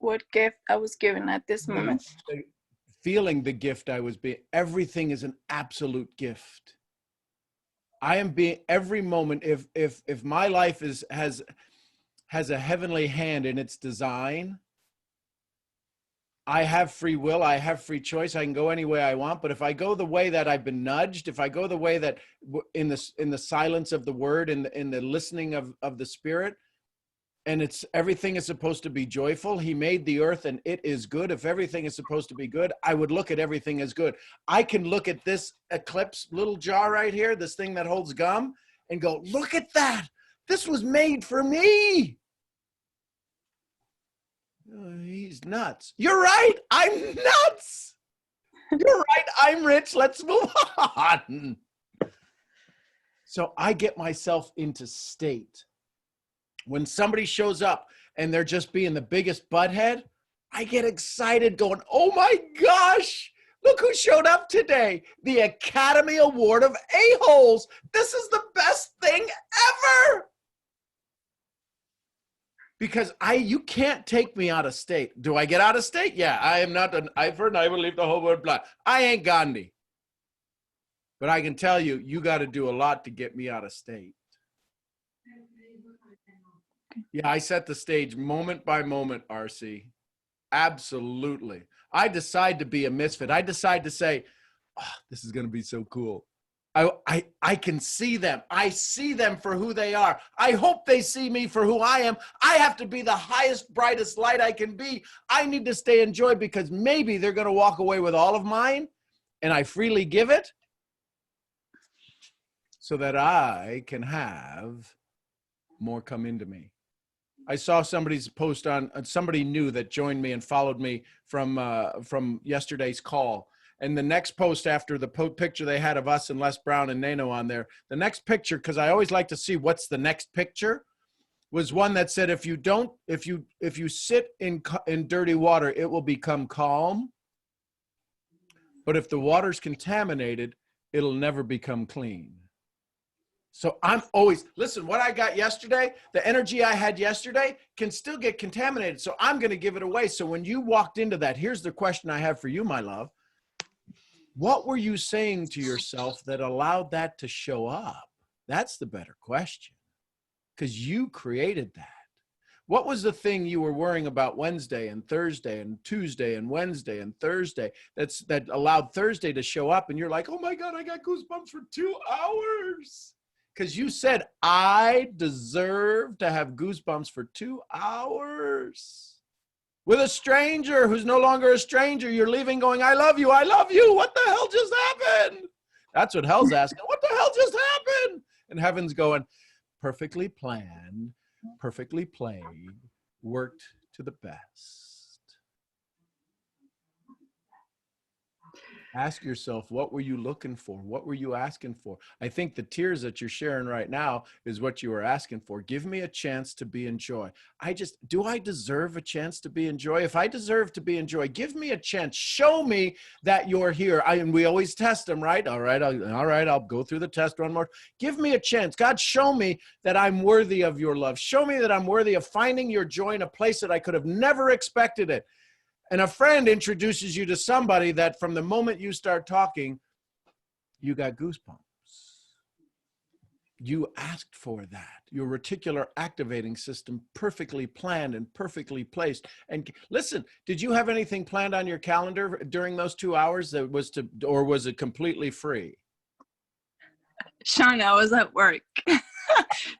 What gift I was given at this moment? Feeling the gift I was being. Everything is an absolute gift. I am being every moment. If my life has a heavenly hand in its design, I have free will, I have free choice, I can go any way I want. But if I go the way that I've been nudged, if I go the way that in the silence of the word, in the listening of the Spirit, and everything is supposed to be joyful. He made the earth and it is good. If everything is supposed to be good, I would look at everything as good. I can look at this Eclipse little jar right here, this thing that holds gum, and go, look at that. This was made for me. He's nuts. You're right. I'm nuts. You're right. I'm rich. Let's move on. So I get myself into state. When somebody shows up and they're just being the biggest butthead, I get excited going, oh my gosh, look who showed up today. The Academy Award of A-holes. This is the best thing ever. Because you can't take me out of state. Do I get out of state? Yeah, I am not an eye for an eye, will leave the whole world blind. I ain't Gandhi. But I can tell you, you got to do a lot to get me out of state. Yeah, I set the stage moment by moment, RC. Absolutely. I decide to be a misfit. I decide to say, oh, this is going to be so cool. I can see them. I see them for who they are. I hope they see me for who I am. I have to be the highest, brightest light I can be. I need to stay in joy because maybe they're going to walk away with all of mine and I freely give it so that I can have more come into me. I saw somebody's post on, somebody new that joined me and followed me from yesterday's call. And the next post after the picture they had of us and Les Brown and Nano on there, the next picture, because I always like to see what's the next picture, was one that said, if you sit in dirty water, it will become calm. But if the water's contaminated, it'll never become clean. So I'm always, listen, what I got yesterday, the energy I had yesterday can still get contaminated. So I'm going to give it away. So when you walked into that, here's the question I have for you, my love. What were you saying to yourself that allowed that to show up? That's the better question, because you created that. What was the thing you were worrying about Wednesday and Thursday and Tuesday and Wednesday and Thursday that allowed Thursday to show up and you're like, oh my God, I got goosebumps for 2 hours. Because you said, I deserve to have goosebumps for 2 hours. With a stranger who's no longer a stranger, you're leaving going, I love you, I love you. What the hell just happened? That's what hell's asking. What the hell just happened? And heaven's going, perfectly planned, perfectly played, worked to the best. Ask yourself, what were you looking for? What were you asking for? I think the tears that you're sharing right now is what you were asking for. Give me a chance to be in joy. Do I deserve a chance to be in joy? If I deserve to be in joy, give me a chance. Show me that you're here. And we always test them, right? All right, I'll go through the test one more. Give me a chance. God, show me that I'm worthy of your love. Show me that I'm worthy of finding your joy in a place that I could have never expected it. And a friend introduces you to somebody that from the moment you start talking, you got goosebumps. You asked for that. Your reticular activating system perfectly planned and perfectly placed. And listen, did you have anything planned on your calendar during those 2 hours that was or was it completely free? Sean, I was at work.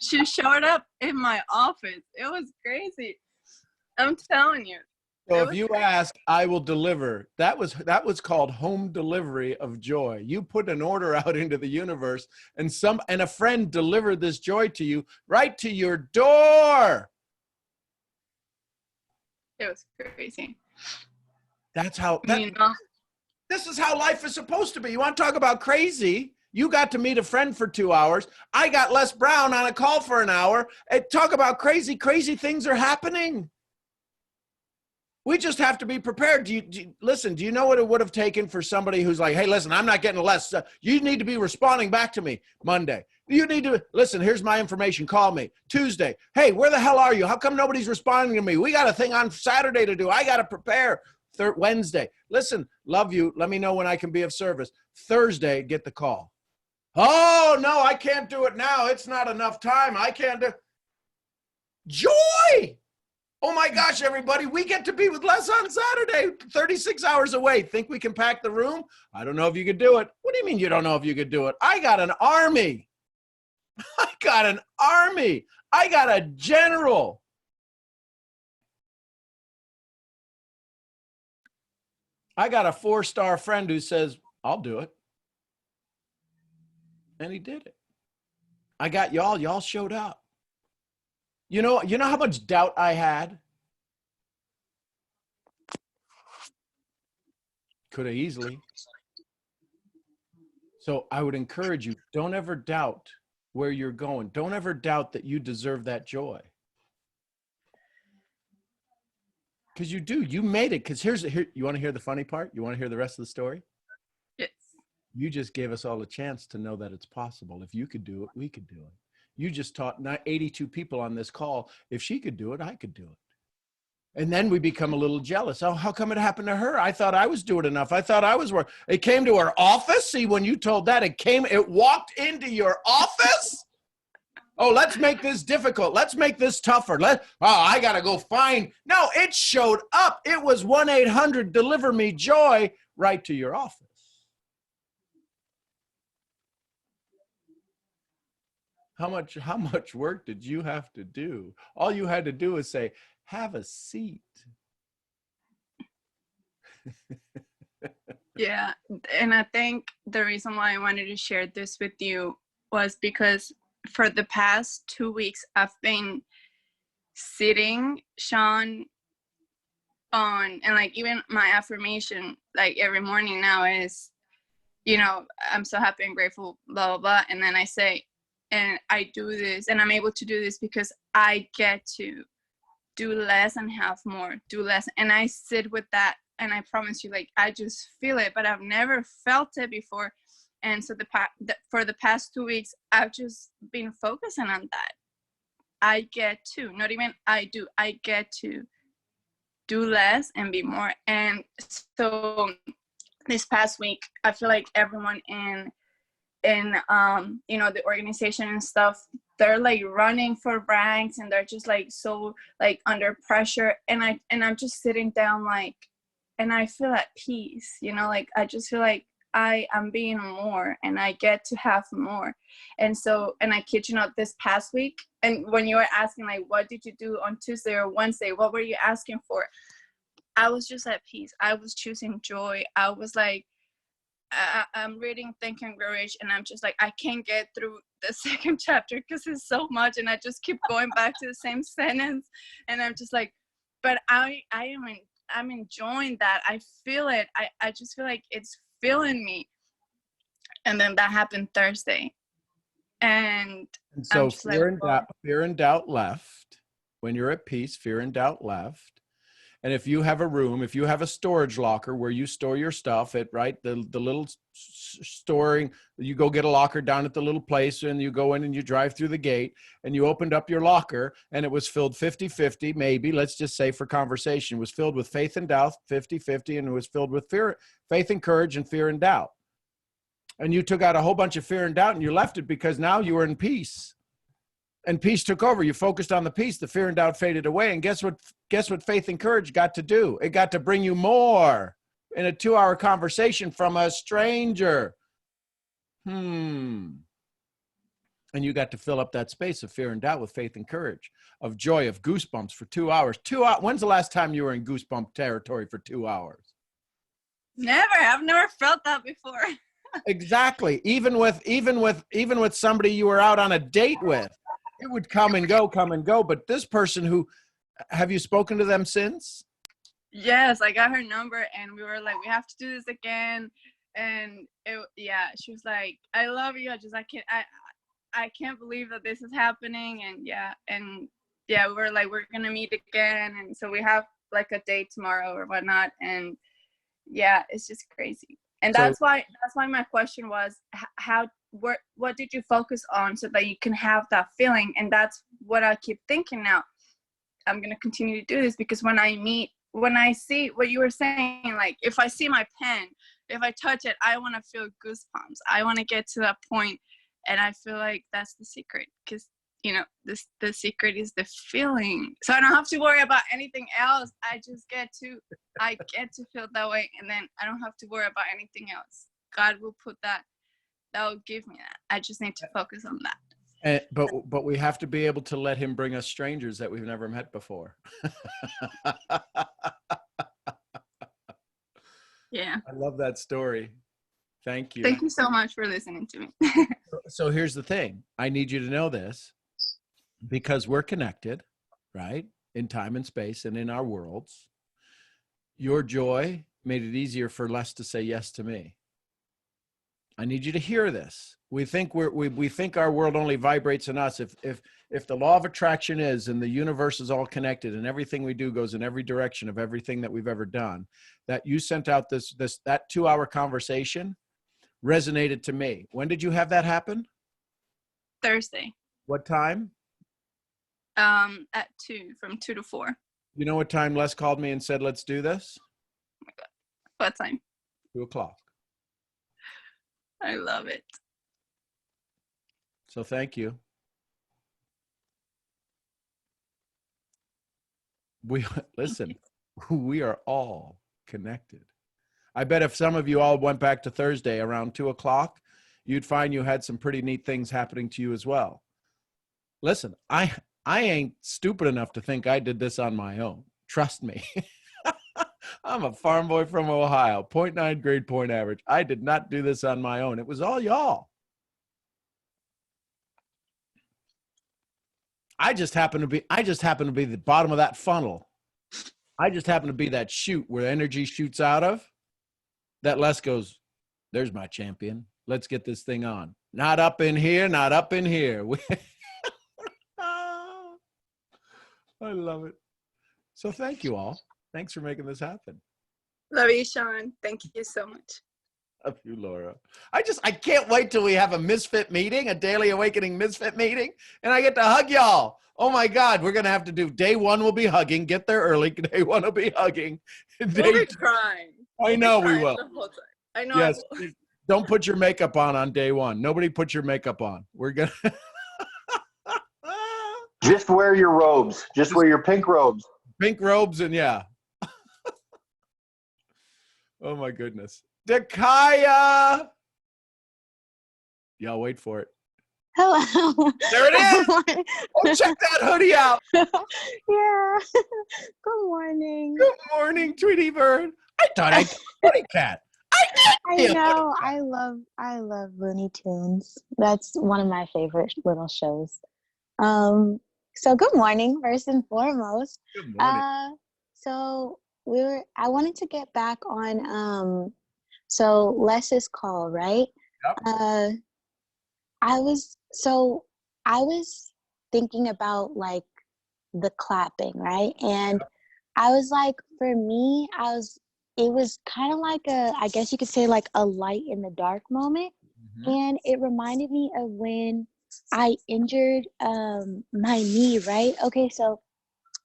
She showed up in my office. It was crazy. I'm telling you. So if you ask, I will deliver. That was called home delivery of joy. You put an order out into the universe, and a friend delivered this joy to you right to your door. It was crazy. That's how. This is how life is supposed to be. You want to talk about crazy? You got to meet a friend for 2 hours. I got Les Brown on a call for an hour. And talk about crazy. Crazy things are happening. We just have to be prepared. Listen, do you know what it would have taken for somebody who's like, hey, listen, I'm not getting less. You need to be responding back to me Monday. You need to, listen, here's my information. Call me. Tuesday. Hey, where the hell are you? How come nobody's responding to me? We got a thing on Saturday to do. I got to prepare. Wednesday. Listen, love you. Let me know when I can be of service. Thursday, get the call. Oh, no, I can't do it now. It's not enough time. I can't do. Joy. Oh my gosh, everybody, we get to be with Les on Saturday, 36 hours away. Think we can pack the room? I don't know if you could do it. What do you mean you don't know if you could do it? I got an army. I got an army. I got a general. I got a 4-star friend who says, I'll do it. And he did it. I got y'all. Y'all showed up. You know how much doubt I had? Could have easily. So I would encourage you, don't ever doubt where you're going. Don't ever doubt that you deserve that joy. Because you do. You made it. Because here, you want to hear the funny part? You want to hear the rest of the story? Yes. You just gave us all a chance to know that it's possible. If you could do it, we could do it. You just taught 82 people on this call. If she could do it, I could do it. And then we become a little jealous. Oh, how come it happened to her? I thought I was doing enough. I thought I was working. It came to her office. See, when you told that, it walked into your office. Oh, let's make this difficult. Let's make this tougher. I got to go find. No, it showed up. It was 1-800 Deliver Me Joy right to your office. How much work did you have to do? All you had to do is say, have a seat. Yeah, and I think the reason why I wanted to share this with you was because for the past 2 weeks, I've been sitting, Sean, and like even my affirmation, like every morning now is, I'm so happy and grateful, blah, blah, blah. And then I say, and I do this, and I'm able to do this because I get to do less and have more, do less. And I sit with that, and I promise you, like, I just feel it, but I've never felt it before. And so for the past 2 weeks, I've just been focusing on that. I get to, not even I do, I get to do less and be more. And so this past week, I feel like everyone in the organization and stuff, they're like running for ranks, and they're just like so like under pressure, and I'm just sitting down, like, and I feel at peace, like I just feel like I am being more, and I get to have more. And so, and I kid you not, this past week, and when you were asking like what did you do on Tuesday or Wednesday, what were you asking for, I was just at peace. I was choosing joy. I was like, I'm reading Think and Grow Rich, and I'm just like, I can't get through the second chapter because it's so much, and I just keep going back to the same sentence, and I'm just like, but I'm enjoying that. I feel it. I just feel like it's feeling me. And then that happened Thursday. And so I'm just like, well, fear and doubt left. When you're at peace, fear and doubt left. And if you have a room, if you have a storage locker where you store your stuff at, right, the little storing, you go get a locker down at the little place and you go in and you drive through the gate and you opened up your locker and it was filled 50-50, maybe, let's just say for conversation, it was filled with faith and doubt, 50-50, and it was filled with faith and courage and fear and doubt. And you took out a whole bunch of fear and doubt and you left it because now you were in peace. And peace took over. You focused on the peace. The fear and doubt faded away. And guess what faith and courage got to do? It got to bring you more in a 2-hour conversation from a stranger. And you got to fill up that space of fear and doubt with faith and courage, of joy, of goosebumps for 2 hours. When's the last time you were in goosebump territory for 2 hours? never. I've never felt that before. Exactly. Even with somebody you were out on a date with, it would come and go. But this person who, have you spoken to them since? Yes, I got her number and we were like, we have to do this again. And she was like, I love you. I can't believe that this is happening. And we were like, we're going to meet again. And so we have like a date tomorrow or whatnot. And yeah, it's just crazy. And that's why my question was, what did you focus on so that you can have that feeling? And that's what I keep thinking now. I'm going to continue to do this because when I see what you were saying, like if I see my pen, if I touch it, I want to feel goosebumps. I want to get to that point. And I feel like that's the secret because, the secret is the feeling. So I don't have to worry about anything else. I get to feel that way. And then I don't have to worry about anything else. God will put that will give me that. I just need to focus on that. But we have to be able to let him bring us strangers that we've never met before. Yeah. I love that story. Thank you. Thank you so much for listening to me. So here's the thing. I need you to know this because we're connected, right? In time and space and in our worlds. Your joy made it easier for Les to say yes to me. I need you to hear this. We think we think our world only vibrates in us. If the law of attraction is and the universe is all connected and everything we do goes in every direction of everything that we've ever done, that you sent out that 2-hour conversation resonated to me. When did you have that happen? Thursday. What time? At 2, from 2 to 4. You know what time Les called me and said, let's do this? Oh my God. What time? 2:00. I love it. So thank you. Listen, we are all connected. I bet if some of you all went back to Thursday around 2:00, you'd find you had some pretty neat things happening to you as well. Listen, I ain't stupid enough to think I did this on my own. Trust me. I'm a farm boy from Ohio, 0.9 grade point average. I did not do this on my own. It was all y'all. I just happen to be the bottom of that funnel. I just happen to be that chute where energy shoots out of. That Les goes, there's my champion. Let's get this thing on. Not up in here, not up in here. I love it. So thank you all. Thanks for making this happen. Love you, Sean. Thank you so much. Love you, Laura. I can't wait till we have a Misfit meeting, a Daily Awakening Misfit meeting, and I get to hug y'all. Oh my God, we're going to have to do, day 1 will be hugging. Get there early. Day 1 will be hugging. We'll be crying. I know we will. The whole time. I know. Yes. Don't put your makeup on day 1. Nobody put your makeup on. We're going to. Just wear your robes. Just wear your pink robes. Pink robes and yeah. Oh my goodness. Dakaya! Y'all wait for it. Hello. There it is. Oh, check that hoodie out. Yeah. Good morning. Good morning, Tweety Bird. I thought I Kitty Cat. I know. I love Looney Tunes. That's one of my favorite little shows. So good morning, first and foremost. Good morning. I wanted to get back on So Les's call, right? Yep. I was thinking about like the clapping, right? And I was like, for me, it was kind of like I guess you could say like a light in the dark moment. And it reminded me of when I injured my knee, right? Okay, so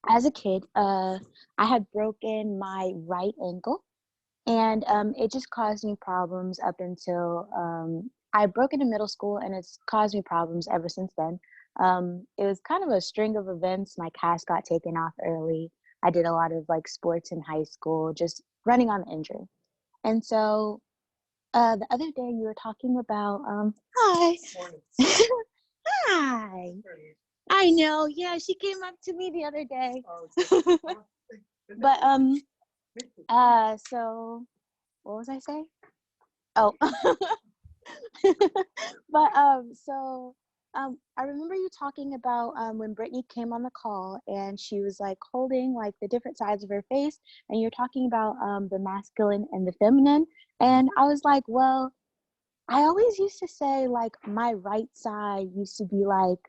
as a kid, I had broken my right ankle, and it just caused me problems up until I broke it in middle school, and it's caused me problems ever since then. It was kind of a string of events. My cast got taken off early. I did a lot of like sports in high school, just running on the injury. And so the other day you were talking about hi. Hi. I know, yeah, she came up to me the other day. But so what was I saying? Oh. But I remember you talking about when Brittany came on the call and she was like holding like the different sides of her face, and you're talking about the masculine and the feminine. And I was like, well, I always used to say like my right side used to be like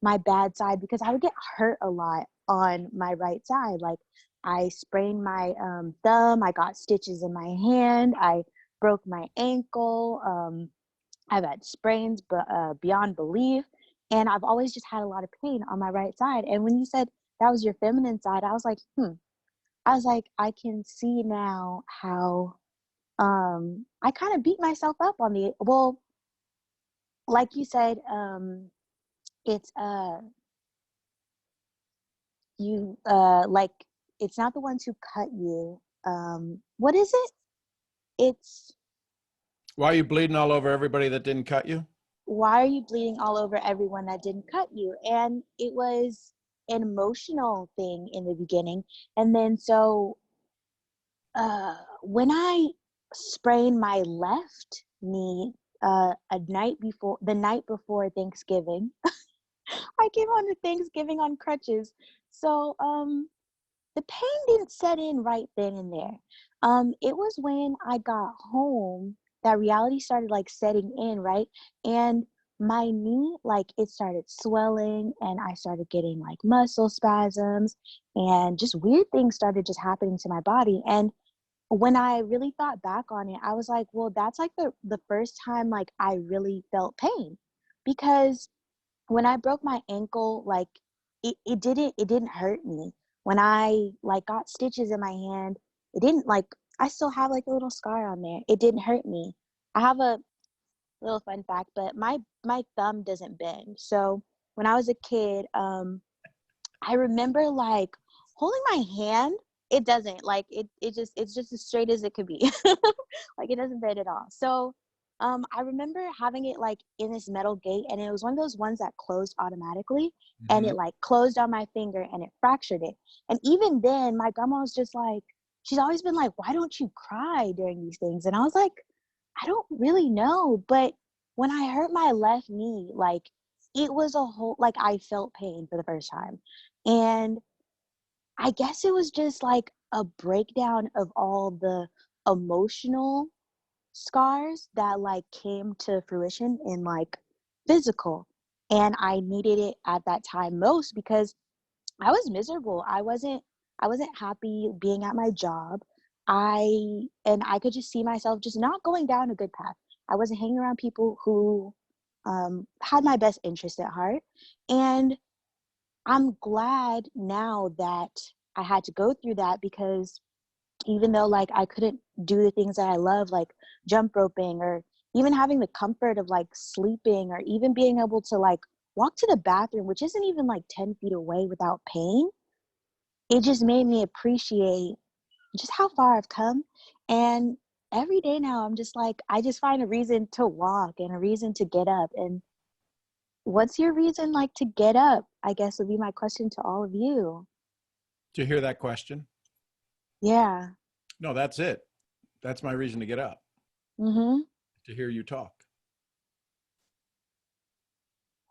my bad side because I would get hurt a lot on my right side. Like I sprained my thumb, I got stitches in my hand, I broke my ankle, I've had sprains but beyond belief, and I've always just had a lot of pain on my right side. And when you said that was your feminine side, I was like, I can see now how I kind of beat myself up on like you said, it's you like it's not the ones who cut you. What is it? It's Why are you bleeding all over everybody that didn't cut you? why are you bleeding all over everyone that didn't cut you? And it was an emotional thing in the beginning. And then so when I sprained my left knee the night before Thanksgiving, I came on to Thanksgiving on crutches. So the pain didn't set in right then and there. It was when I got home that reality started like setting in, right? And my knee, like it started swelling, and I started getting like muscle spasms, and just weird things started just happening to my body. And when I really thought back on it, I was like, well, that's like the first time like I really felt pain, because when I broke my ankle, like it didn't hurt me. When I like got stitches in my hand, it didn't like, I still have like a little scar on there. It didn't hurt me. I have a little fun fact, but my thumb doesn't bend. So when I was a kid, I remember like holding my hand. It doesn't like it's just as straight as it could be. Like it doesn't bend at all. So I remember having it like in this metal gate, and it was one of those ones that closed automatically, and it like closed on my finger and it fractured it. And even then my grandma was just like, she's always been like, why don't you cry during these things? And I was like, I don't really know. But when I hurt my left knee, like it was a whole, like I felt pain for the first time. And I guess it was just like a breakdown of all the emotional scars that like came to fruition in like physical. And I needed it at that time most because I was miserable. I wasn't happy being at my job. I could just see myself just not going down a good path. I wasn't hanging around people who had my best interest at heart. And I'm glad now that I had to go through that, because even though like I couldn't do the things that I love, like jump roping, or even having the comfort of like sleeping, or even being able to like walk to the bathroom, which isn't even like 10 feet away without pain, it just made me appreciate just how far I've come. And every day now I'm just like, I just find a reason to walk and a reason to get up. And what's your reason like to get up, I guess would be my question to all of you. Did you hear that question? Yeah. No, that's it. That's my reason to get up. Mm-hmm. To hear you talk.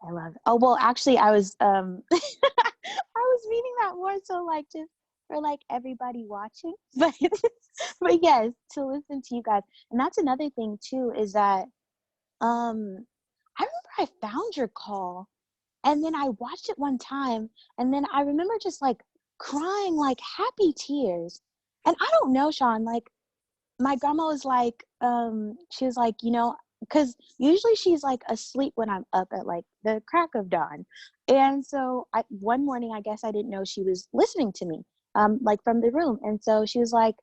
I love it. Oh, well, actually I was I was meaning that more so like just for like everybody watching, but But yes, to listen to you guys. And that's another thing too, is that I remember I found your call and then I watched it one time and then I remember just like crying like happy tears. And I don't know, Sean, like my grandma was like, she was like, you know, because usually she's like asleep when I'm up at like the crack of dawn. And so one morning, I guess I didn't know she was listening to me, like from the room. And so she was like,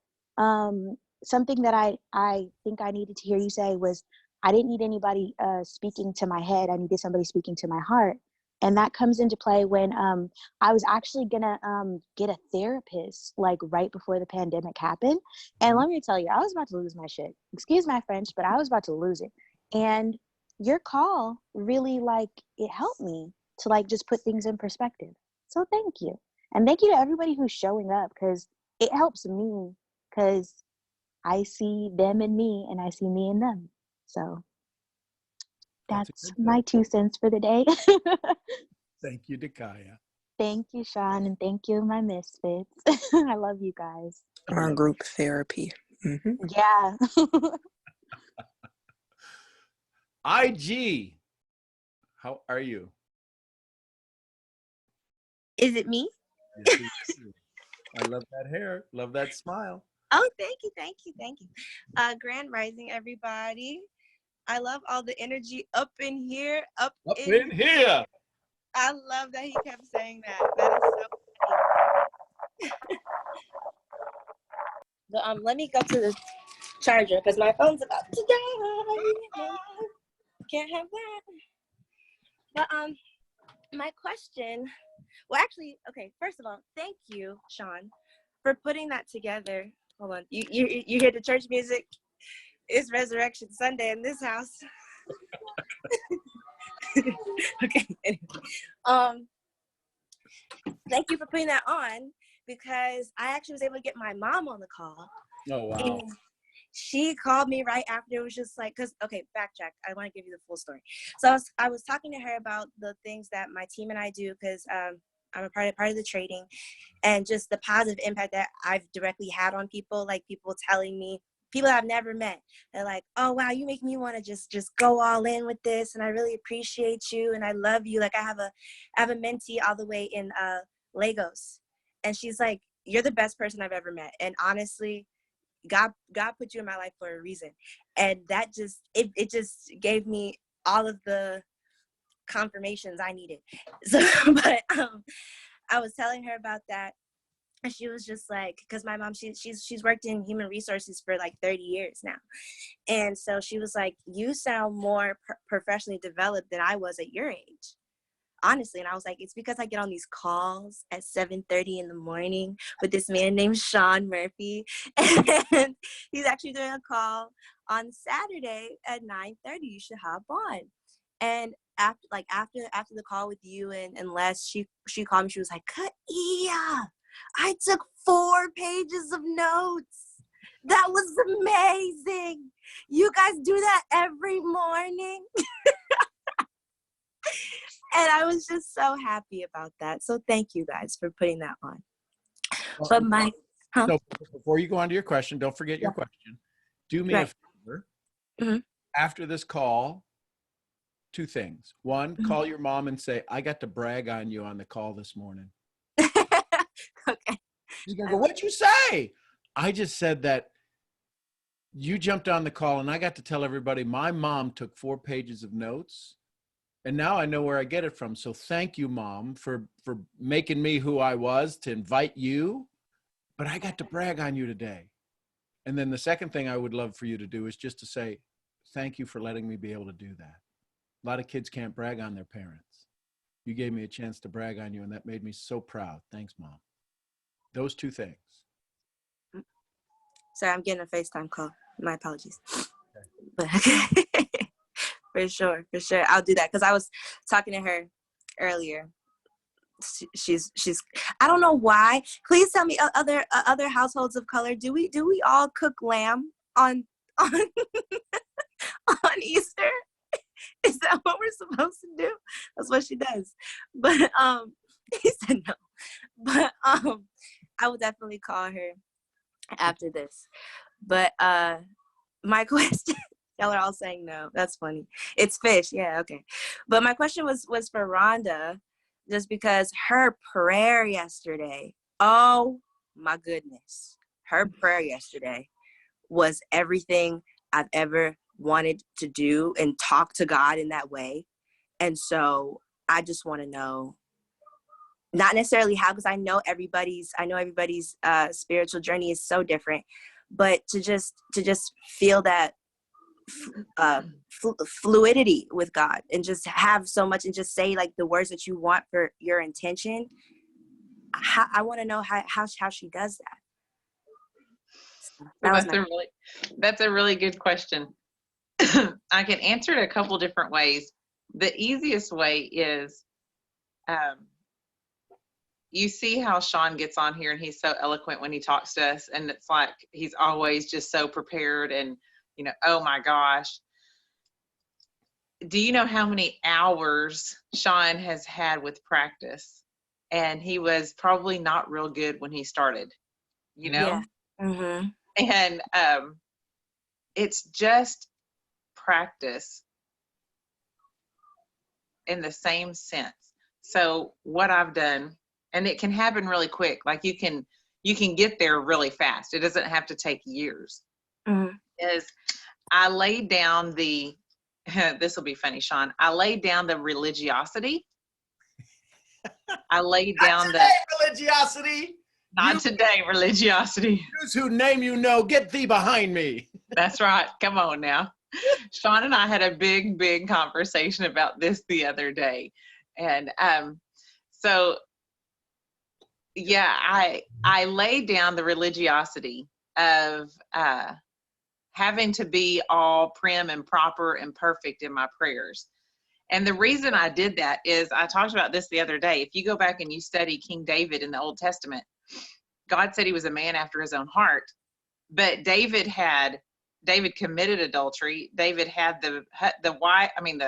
something that I think I needed to hear you say was, I didn't need anybody speaking to my head. I needed somebody speaking to my heart. And that comes into play when I was actually gonna get a therapist like right before the pandemic happened. And let me tell you, I was about to lose my shit. Excuse my French, but I was about to lose it. And your call really like, it helped me to like just put things in perspective. So thank you. And thank you to everybody who's showing up, because it helps me, because I see them in me and I see me in them. So that's my 2 cents for the day. Thank you, Dakaya. Thank you, Sean, and thank you, my misfits. I love you guys. Our group therapy. Mm-hmm. Yeah. IG, how are you? Is it me? Yes, it is. I love that hair. Love that smile. Oh, thank you, thank you, thank you. Grand Rising, everybody. I love all the energy up in here, up in here. I love that he kept saying that. That is so funny. But let me go to the charger because my phone's about to die. Can't have that. But my question, well, actually, okay. First of all, thank you, Sean, for putting that together. Hold on, you hear the church music? It's Resurrection Sunday in this house. Okay. Anyway. Thank you for putting that on, because I actually was able to get my mom on the call. Oh, wow. And she called me right after. It was just like, okay, backtrack. I want to give you the full story. So I was talking to her about the things that my team and I do, because I'm a part of the trading, and just the positive impact that I've directly had on people, like people telling me, people I've never met, they're like, oh, wow, you make me want to just go all in with this. And I really appreciate you. And I love you. Like I have a mentee all the way in Lagos. And she's like, you're the best person I've ever met. And honestly, God put you in my life for a reason. And that just, it just gave me all of the confirmations I needed. So, but I was telling her about that. And she was just like, because my mom, she's worked in human resources for like 30 years now. And so she was like, you sound more professionally developed than I was at your age, honestly. And I was like, it's because I get on these calls at 7:30 in the morning with this man named Sean Murphy. And he's actually doing a call on Saturday at 9:30. You should hop on. And after the call with you and Les, she called me. She was like, Kaia, I took 4 pages of notes. That was amazing. You guys do that every morning? And I was just so happy about that. So thank you guys for putting that on. But so before you go on to your question, don't forget your question. Do me a favor. Mm-hmm. After this call, 2 things. One, call your mom and say, I got to brag on you on the call this morning. Okay. She's gonna go, what'd you say? I just said that you jumped on the call and I got to tell everybody my mom took 4 pages of notes, and now I know where I get it from. So thank you, Mom, for making me who I was to invite you, but I got to brag on you today. And then the second thing I would love for you to do is just to say, thank you for letting me be able to do that. A lot of kids can't brag on their parents. You gave me a chance to brag on you, and that made me so proud. Thanks, Mom. Those 2 things. Sorry, I'm getting a FaceTime call. My apologies. Okay. For sure. I'll do that, because I was talking to her earlier. She's I don't know why. Please tell me, other households of color, do we all cook lamb on Easter? Is that what we're supposed to do? That's what she does. But he said no. But I will definitely call her after this. But my question, y'all are all saying no. That's funny. It's fish. Yeah, okay. But my question was for Rhonda, just because her prayer yesterday, oh my goodness, her prayer yesterday was everything I've ever wanted to do and talk to God in that way. And so I just want to know, not necessarily how, because I know everybody's spiritual journey is so different, but to just feel that fluidity with God and just have so much and just say like the words that you want for your intention. I want to know how she does that. So that's a really good question. I can answer it a couple different ways. The easiest way is, you see how Sean gets on here and he's so eloquent when he talks to us, and it's like he's always just so prepared and, you know, oh my gosh. Do you know how many hours Sean has had with practice? And he was probably not real good when he started, you know? Yeah. Mm-hmm. And it's just practice in the same sense. So what I've done, and it can happen really quick, like you can get there really fast. It doesn't have to take years. Mm-hmm. Is I laid down the, this will be funny, Sean. I laid down the religiosity. I laid down the religiosity. Not today, religiosity. Those who name you know, get thee behind me. That's right. Come on now. Sean and I had a big conversation about this the other day. And so, yeah, I laid down the religiosity of having to be all prim and proper and perfect in my prayers. And the reason I did that is, I talked about this the other day. If you go back and you study King David in the Old Testament, God said he was a man after his own heart. But David committed adultery. David had the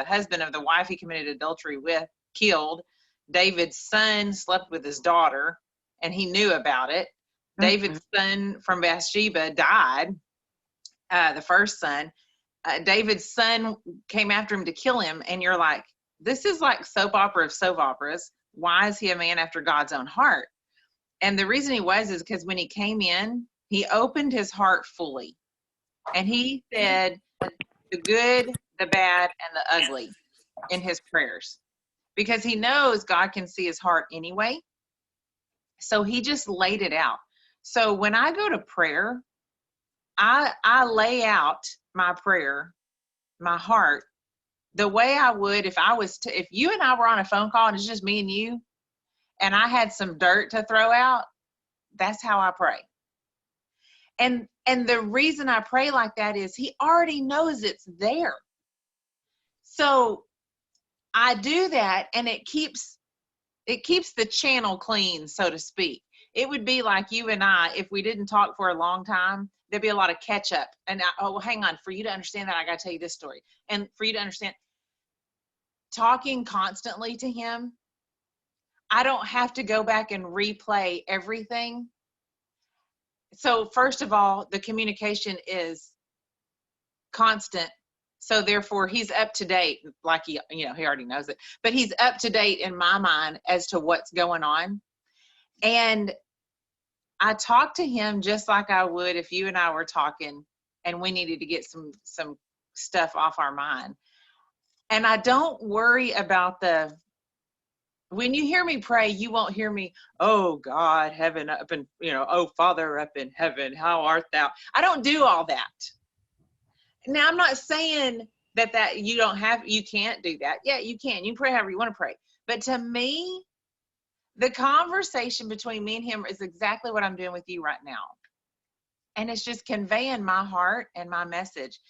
husband of the wife he committed adultery with killed. David's son slept with his daughter, and he knew about it. Mm-hmm. David's son from Bathsheba died, the first son. David's son came after him to kill him, and you're like, this is like soap opera of soap operas. Why is he a man after God's own heart? And the reason he was is because when he came in, he opened his heart fully. And he said the good, the bad, and the ugly in his prayers. Because he knows God can see his heart anyway. So he just laid it out. So when I go to prayer, I lay out my prayer, my heart, the way I would if if you and I were on a phone call and it's just me and you, and I had some dirt to throw out, that's how I pray. And the reason I pray like that is he already knows it's there. So I do that, and it keeps the channel clean, so to speak. It would be like you and I, if we didn't talk for a long time, there'd be a lot of catch up. And hang on, for you to understand that, I got to tell you this story. And for you to understand, talking constantly to him, I don't have to go back and replay everything. So first of all, the communication is constant. So therefore he's up to date, like he already knows it, but he's up to date in my mind as to what's going on. And I talk to him just like I would if you and I were talking and we needed to get some stuff off our mind. And I don't worry about when you hear me pray, you won't hear me, oh God, heaven up and, oh Father up in heaven, how art thou? I don't do all that. Now, I'm not saying that you can't do that. Yeah, you can. You can pray however you want to pray. But to me, the conversation between me and him is exactly what I'm doing with you right now. And it's just conveying my heart and my message.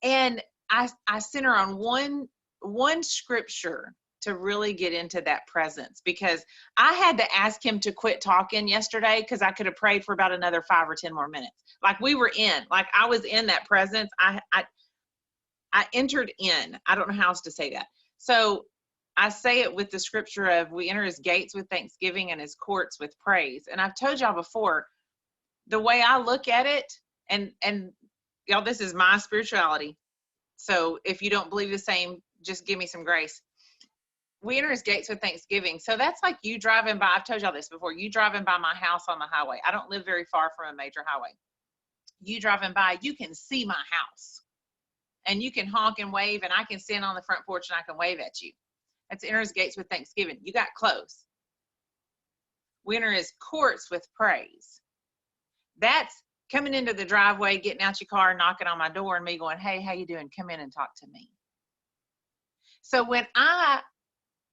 And I center on one scripture to really get into that presence, because I had to ask him to quit talking yesterday because I could have prayed for about another 5 or 10 more minutes. Like I was in that presence. I entered in. I don't know how else to say that. So I say it with the scripture of we enter his gates with thanksgiving and his courts with praise. And I've told y'all before, the way I look at it, and y'all, this is my spirituality. So if you don't believe the same, just give me some grace. We enter his gates with thanksgiving. So that's like you driving by. I've told y'all this before. You driving by my house on the highway. I don't live very far from a major highway. You driving by, you can see my house. And you can honk and wave, and I can stand on the front porch and I can wave at you. That's enter his gates with thanksgiving. You got close. We enter his courts with praise. That's coming into the driveway, getting out your car, knocking on my door, and me going, hey, how you doing? Come in and talk to me. So when I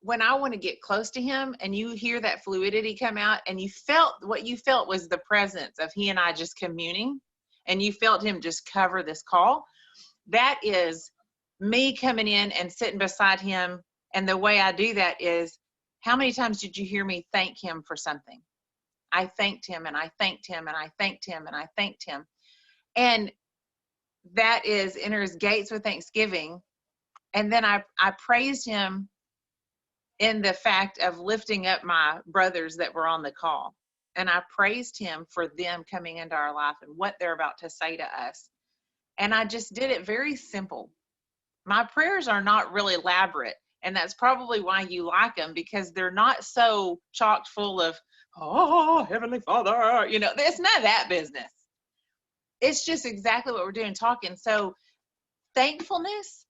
want to get close to him and you hear that fluidity come out, and what you felt was the presence of he and I just communing, and you felt him just cover this call, that is me coming in and sitting beside him. And the way I do that is, how many times did you hear me thank him for something? I thanked him, and I thanked him, and I thanked him, and I thanked him. And that is enter his gates with thanksgiving. And then I praised him in the fact of lifting up my brothers that were on the call. And I praised him for them coming into our life and what they're about to say to us. And I just did it very simple. My prayers are not really elaborate. And that's probably why you like them, because they're not so chock full of, oh, Heavenly Father, you know, it's not that business. It's just exactly what we're doing, talking. So thankfulness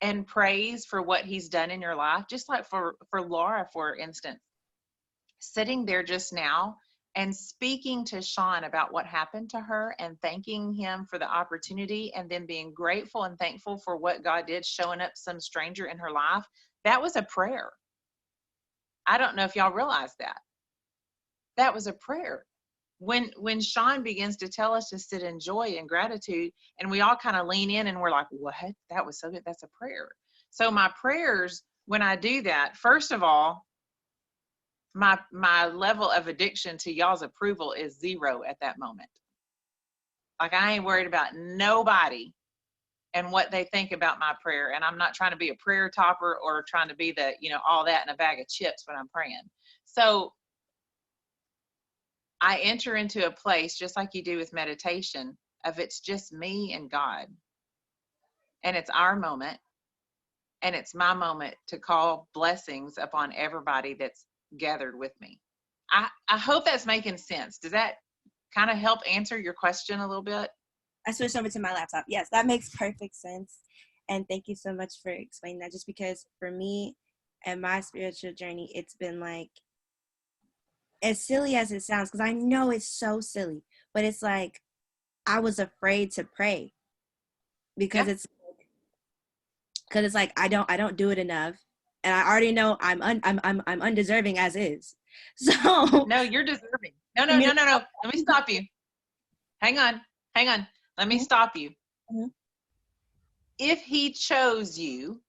and praise for what he's done in your life, just like for Laura, for instance, sitting there just now and speaking to Sean about what happened to her and thanking him for the opportunity, and then being grateful and thankful for what God did, showing up some stranger in her life. That was a prayer. I don't know if y'all realize that. That was a prayer. When Sean begins to tell us to sit in joy and gratitude, and we all kind of lean in and we're like, what? That was so good. That's a prayer. So my prayers, when I do that, first of all, my level of addiction to y'all's approval is 0 at that moment. Like, I ain't worried about nobody and what they think about my prayer. And I'm not trying to be a prayer topper or trying to be the, you know, all that in a bag of chips when I'm praying. So I enter into a place, just like you do with meditation, of it's just me and God. And it's our moment. And it's my moment to call blessings upon everybody that's gathered with me. I hope that's making sense. Does that kind of help answer your question a little bit? I switched over to my laptop. Yes, that makes perfect sense. And thank you so much for explaining that, just because for me and my spiritual journey, it's been like, as silly as it sounds, because I know it's so silly, but it's like I was afraid to pray because it's like I don't do it enough, and I already know I'm undeserving as is. So no, you're deserving. No. Let me stop you. Hang on. Let me stop you. Mm-hmm. If he chose you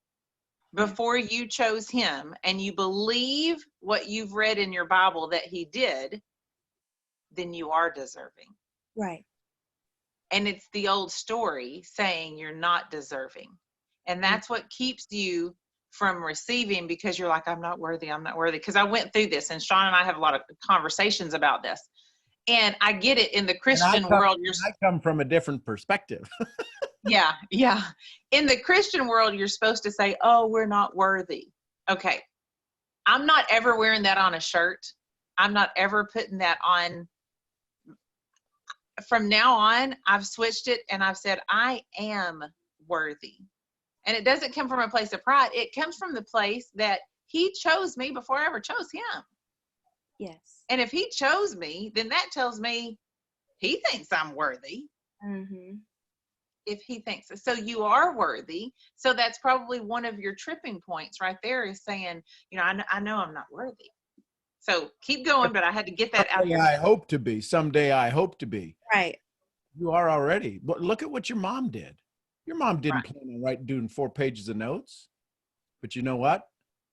before you chose him, and you believe what you've read in your Bible that he did, then you are deserving. Right. And it's the old story saying you're not deserving. And that's what keeps you from receiving, because you're like, I'm not worthy. Because I went through this, and Sean and I have a lot of conversations about this. And I get it in the Christian world. I come from a different perspective. Yeah. In the Christian world, you're supposed to say, oh, we're not worthy. Okay. I'm not ever wearing that on a shirt. I'm not ever putting that on. From now on, I've switched it, and I've said, I am worthy. And it doesn't come from a place of pride. It comes from the place that he chose me before I ever chose him. Yes. And if he chose me, then that tells me he thinks I'm worthy. Mm-hmm. If he thinks so, you are worthy. So that's probably one of your tripping points right there, is saying, you know, I know I'm not worthy. So keep going, but I had to get that out here. I hope to be. Someday I hope to be. Right. You are already. But look at what your mom did. Your mom didn't plan on doing 4 pages of notes. But you know what?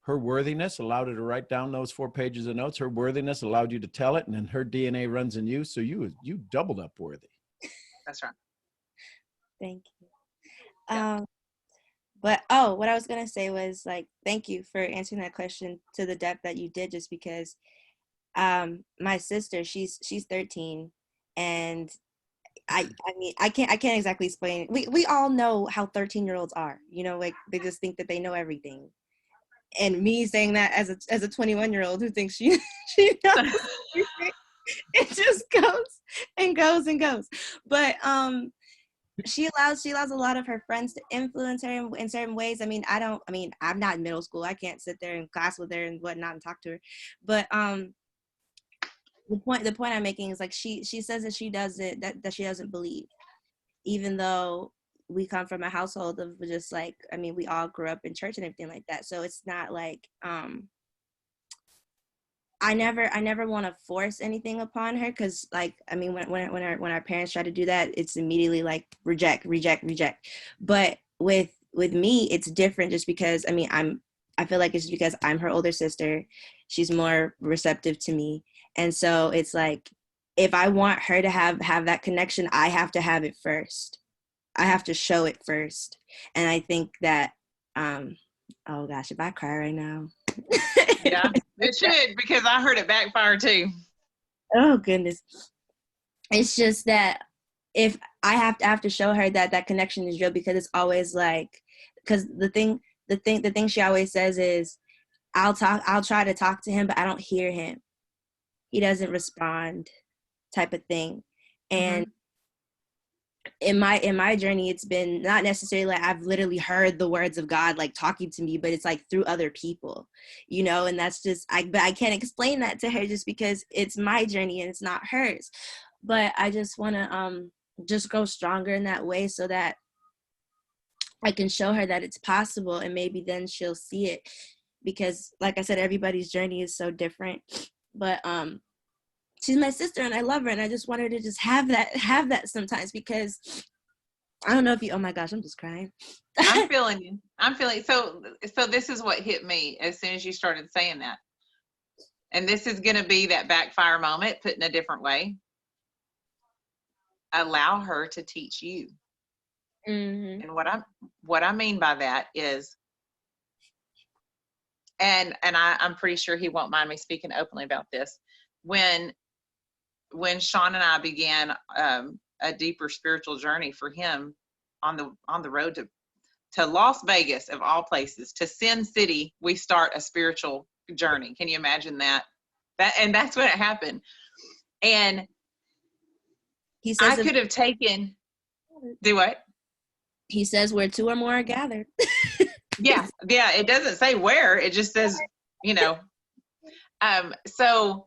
Her worthiness allowed her to write down those 4 pages of notes. Her worthiness allowed you to tell it, and then her DNA runs in you. So you doubled up worthy. That's right. Thank you. Yeah. But what I was gonna say was, like, thank you for answering that question to the depth that you did, just because my sister, she's 13, And I mean, I can't exactly explain it. We all know how 13-year-olds are, you know, like they just think that they know everything. And me saying that as a 21-year-old who thinks she knows everything, it just goes and goes and goes. But she allows a lot of her friends to influence her in certain ways. I mean, I'm not in middle school. I can't sit there in class with her and whatnot and talk to her. But the point I'm making is like she says that she does it, that she doesn't believe, even though we come from a household of just like, I mean, we all grew up in church and everything like that. So it's not like I never want to force anything upon her, because like, I mean, when our parents try to do that, it's immediately like reject. But with me, it's different, just because I mean, I feel like it's because I'm her older sister. She's more receptive to me. And so it's like, if I want her to have that connection, I have to have it first. I have to show it first. And I think that, oh gosh, if I cry right now. Yeah, it should, because I heard it backfire too. Oh goodness. It's just that if I have to show her that connection is real, because it's always like, because the thing she always says is, I'll try to talk to him, but I don't hear him. He doesn't respond, type of thing. And in my journey, it's been not necessarily like I've literally heard the words of God like talking to me, but it's like through other people, you know. And that's just but I can't explain that to her just because it's my journey and it's not hers. But I just want to just grow stronger in that way, so that I can show her that it's possible, and maybe then she'll see it. Because like I said, everybody's journey is so different. But she's my sister and I love her, and I just want her to just have that sometimes, because I don't know if you, oh my gosh, I'm just crying. I'm feeling you. So this is what hit me as soon as you started saying that. And this is going to be that backfire moment, put in a different way. Allow her to teach you. Mm-hmm. And what I mean by that is, and I'm pretty sure he won't mind me speaking openly about this. When Sean and I began a deeper spiritual journey for him on the road to Las Vegas, of all places, to Sin City, we start a spiritual journey. Can you imagine that? And that's when it happened. And he says, I could have taken, do what? He says where two or more are gathered. Yeah. It doesn't say where, it just says, you know. So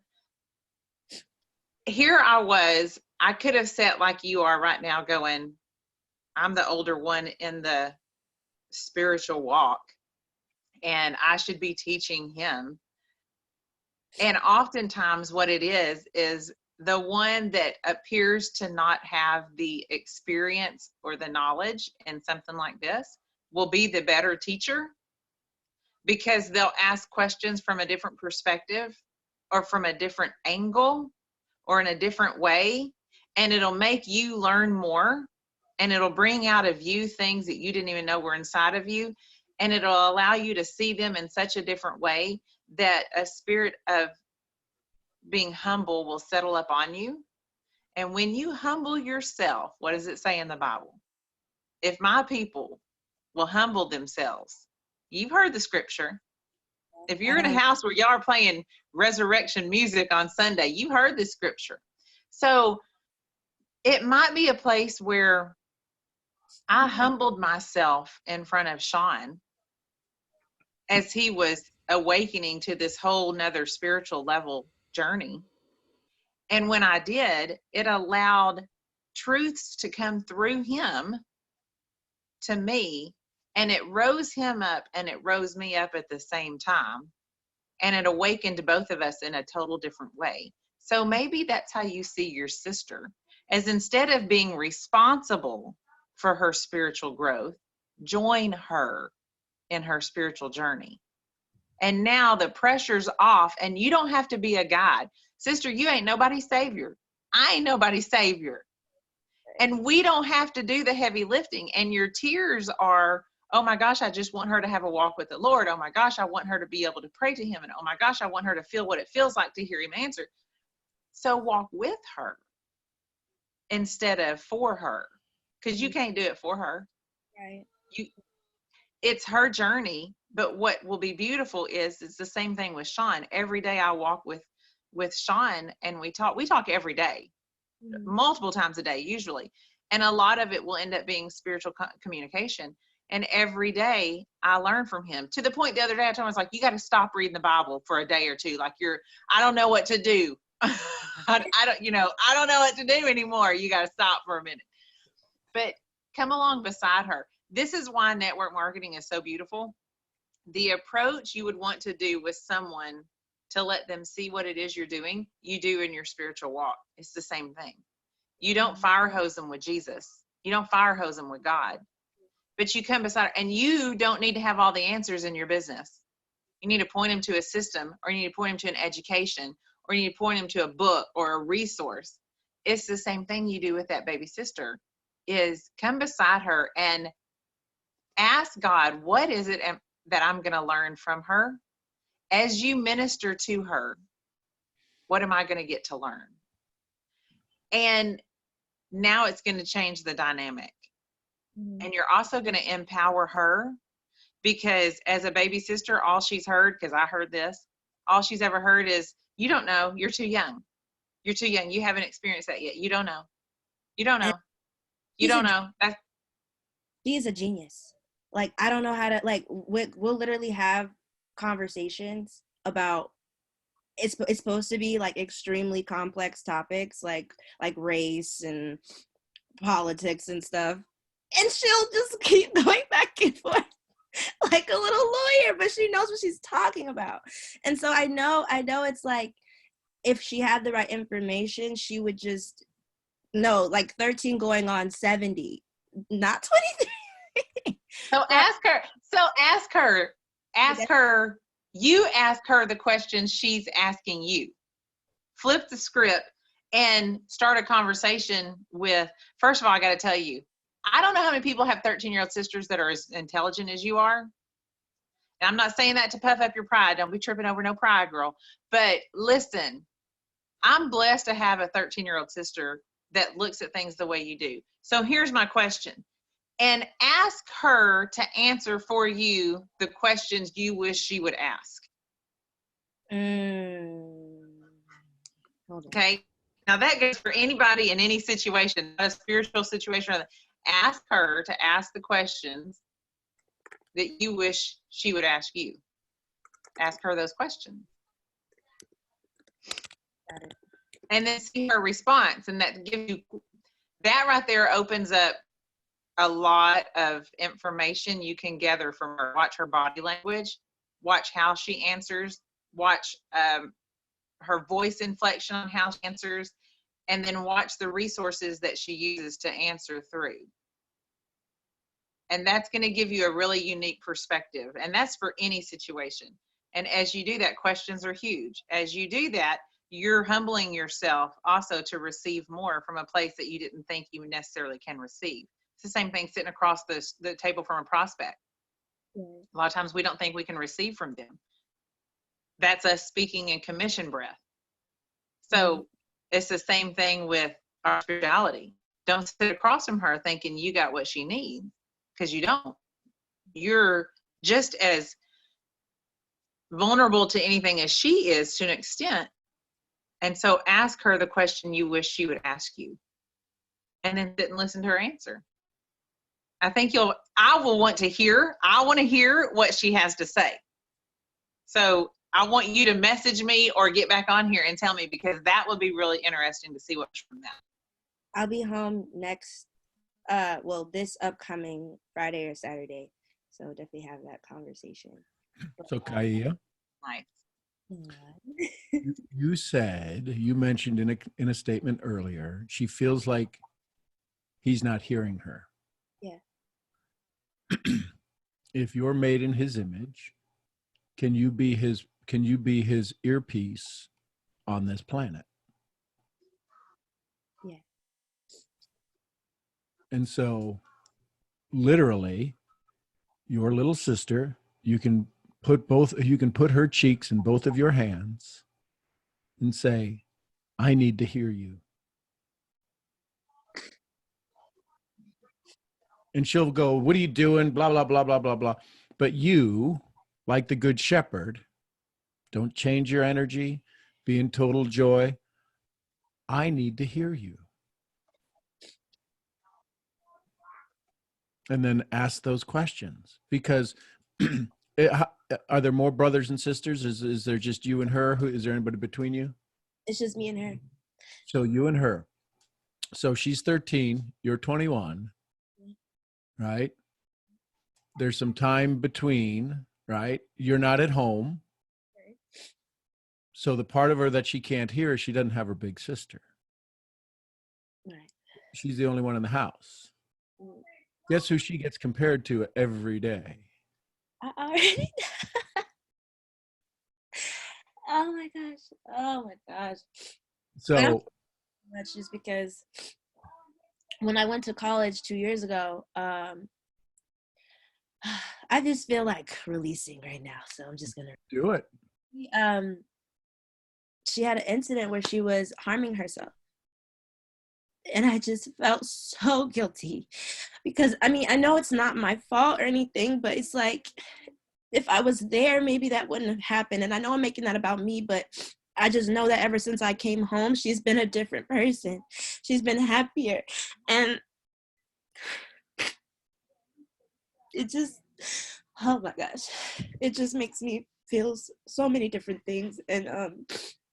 here I could have sat like you are right now going, I'm the older one in the spiritual walk, and I should be teaching him. And oftentimes what it is the one that appears to not have the experience or the knowledge in something like this will be the better teacher, because they'll ask questions from a different perspective or from a different angle or in a different way, and it'll make you learn more, and it'll bring out of you things that you didn't even know were inside of you, and it'll allow you to see them in such a different way that a spirit of being humble will settle up on you. And when you humble yourself, what does it say in the Bible? If my people will humble themselves. You've heard the scripture. If you're in a house where y'all are playing resurrection music on Sunday, you heard the scripture. So it might be a place where I humbled myself in front of Sean as he was awakening to this whole nother spiritual level journey. And when I did, it allowed truths to come through him to me, and it rose him up and it rose me up at the same time. And it awakened both of us in a total different way. So maybe that's how you see your sister, as instead of being responsible for her spiritual growth, join her in her spiritual journey. And now the pressure's off, and you don't have to be a guide. Sister, you ain't nobody's savior. I ain't nobody's savior. And we don't have to do the heavy lifting. And your tears are, oh my gosh, I just want her to have a walk with the Lord. Oh my gosh, I want her to be able to pray to him. And oh my gosh, I want her to feel what it feels like to hear him answer. So walk with her. instead of for her, because you can't do it for her. Right. It's her journey. But what will be beautiful is it's the same thing with Sean. Every day I walk with Sean, and we talk every day, multiple times a day usually, and a lot of it will end up being spiritual communication. And every day I learn from him, to the point the other day I told him, I was like, you got to stop reading the Bible for a day or two. Like, I don't know what to do. I don't know what to do anymore. You got to stop for a minute. But come along beside her. This is why network marketing is so beautiful. The approach you would want to do with someone to let them see what it is you're doing, you do in your spiritual walk. It's the same thing. You don't fire hose them with Jesus. You don't fire hose them with God. But you come beside her, and you don't need to have all the answers in your business. You need to point them to a system, or you need to point them to an education, or you need to point them to a book or a resource. It's the same thing you do with that baby sister, is come beside her and ask God, what is it that I'm going to learn from her? As you minister to her, what am I going to get to learn? And now it's going to change the dynamic. And you're also going to empower her, because as a baby sister, all she's heard, because I heard this, all she's ever heard is, you don't know, you're too young. You're too young. You haven't experienced that yet. You don't know. You don't know. You don't know. She is a genius. Like, I don't know how to, like, we'll literally have conversations about, it's supposed to be like extremely complex topics, like race and politics and stuff. And she'll just keep going back and forth like a little lawyer, but she knows what she's talking about. And so I know it's like, if she had the right information, she would just know, like 13 going on 70, not 23. So ask her the questions she's asking you. Flip the script and start a conversation with, first of all, I got to tell you, I don't know how many people have 13-year-old sisters that are as intelligent as you are. And I'm not saying that to puff up your pride. Don't be tripping over no pride, girl. But listen, I'm blessed to have a 13-year-old sister that looks at things the way you do. So here's my question. And ask her to answer for you the questions you wish she would ask. Okay. Now that goes for anybody in any situation, a spiritual situation. Ask her to ask the questions that you wish she would ask you. Ask her those questions. And then see her response. And that gives you, that right there opens up a lot of information you can gather from her. Watch her body language, watch how she answers, watch her voice inflection on how she answers, and then watch the resources that she uses to answer through. And that's going to give you a really unique perspective. And that's for any situation. And as you do that, questions are huge. As you do that, you're humbling yourself also to receive more from a place that you didn't think you necessarily can receive. It's the same thing sitting across the table from a prospect. A lot of times we don't think we can receive from them. That's us speaking in commission breath. So it's the same thing with our spirituality. Don't sit across from her thinking you got what she needs, because you don't. You're just as vulnerable to anything as she is to an extent. And so ask her the question you wish she would ask you, and then sit and listen to her answer. I want to hear what she has to say. So I want you to message me or get back on here and tell me, because that would be really interesting to see what's from that. I'll be home this upcoming Friday or Saturday. So definitely have that conversation. So Kaya, Nice. you mentioned in a statement earlier, she feels like he's not hearing her. Yeah. If you're made in his image, can you be his earpiece on this planet? Yeah. And so literally, your little sister, you can put her cheeks in both of your hands and say, I need to hear you. and she'll go, what are you doing? Blah, blah, blah, blah, blah, blah. But you, like the good shepherd, don't change your energy, be in total joy. I need to hear you. And then ask those questions, because are there more brothers and sisters? Is there just you and her? Is there anybody between you? It's just me and her. So you and her. So she's 13, you're 21, right? There's some time between, right? You're not at home. So the part of her that she can't hear is she doesn't have her big sister. Right. She's the only one in the house. Guess who she gets compared to every day? I already. Oh my gosh. Oh my gosh. So That's just because when I went to college 2 years ago, I just feel like releasing right now. So I'm just gonna do it. She had an incident where she was harming herself. And I just felt so guilty because, I mean, I know it's not my fault or anything, but it's like, if I was there, maybe that wouldn't have happened. And I know I'm making that about me, but I just know that ever since I came home, she's been a different person. She's been happier. And it just, oh my gosh, it just makes me feel so many different things. And,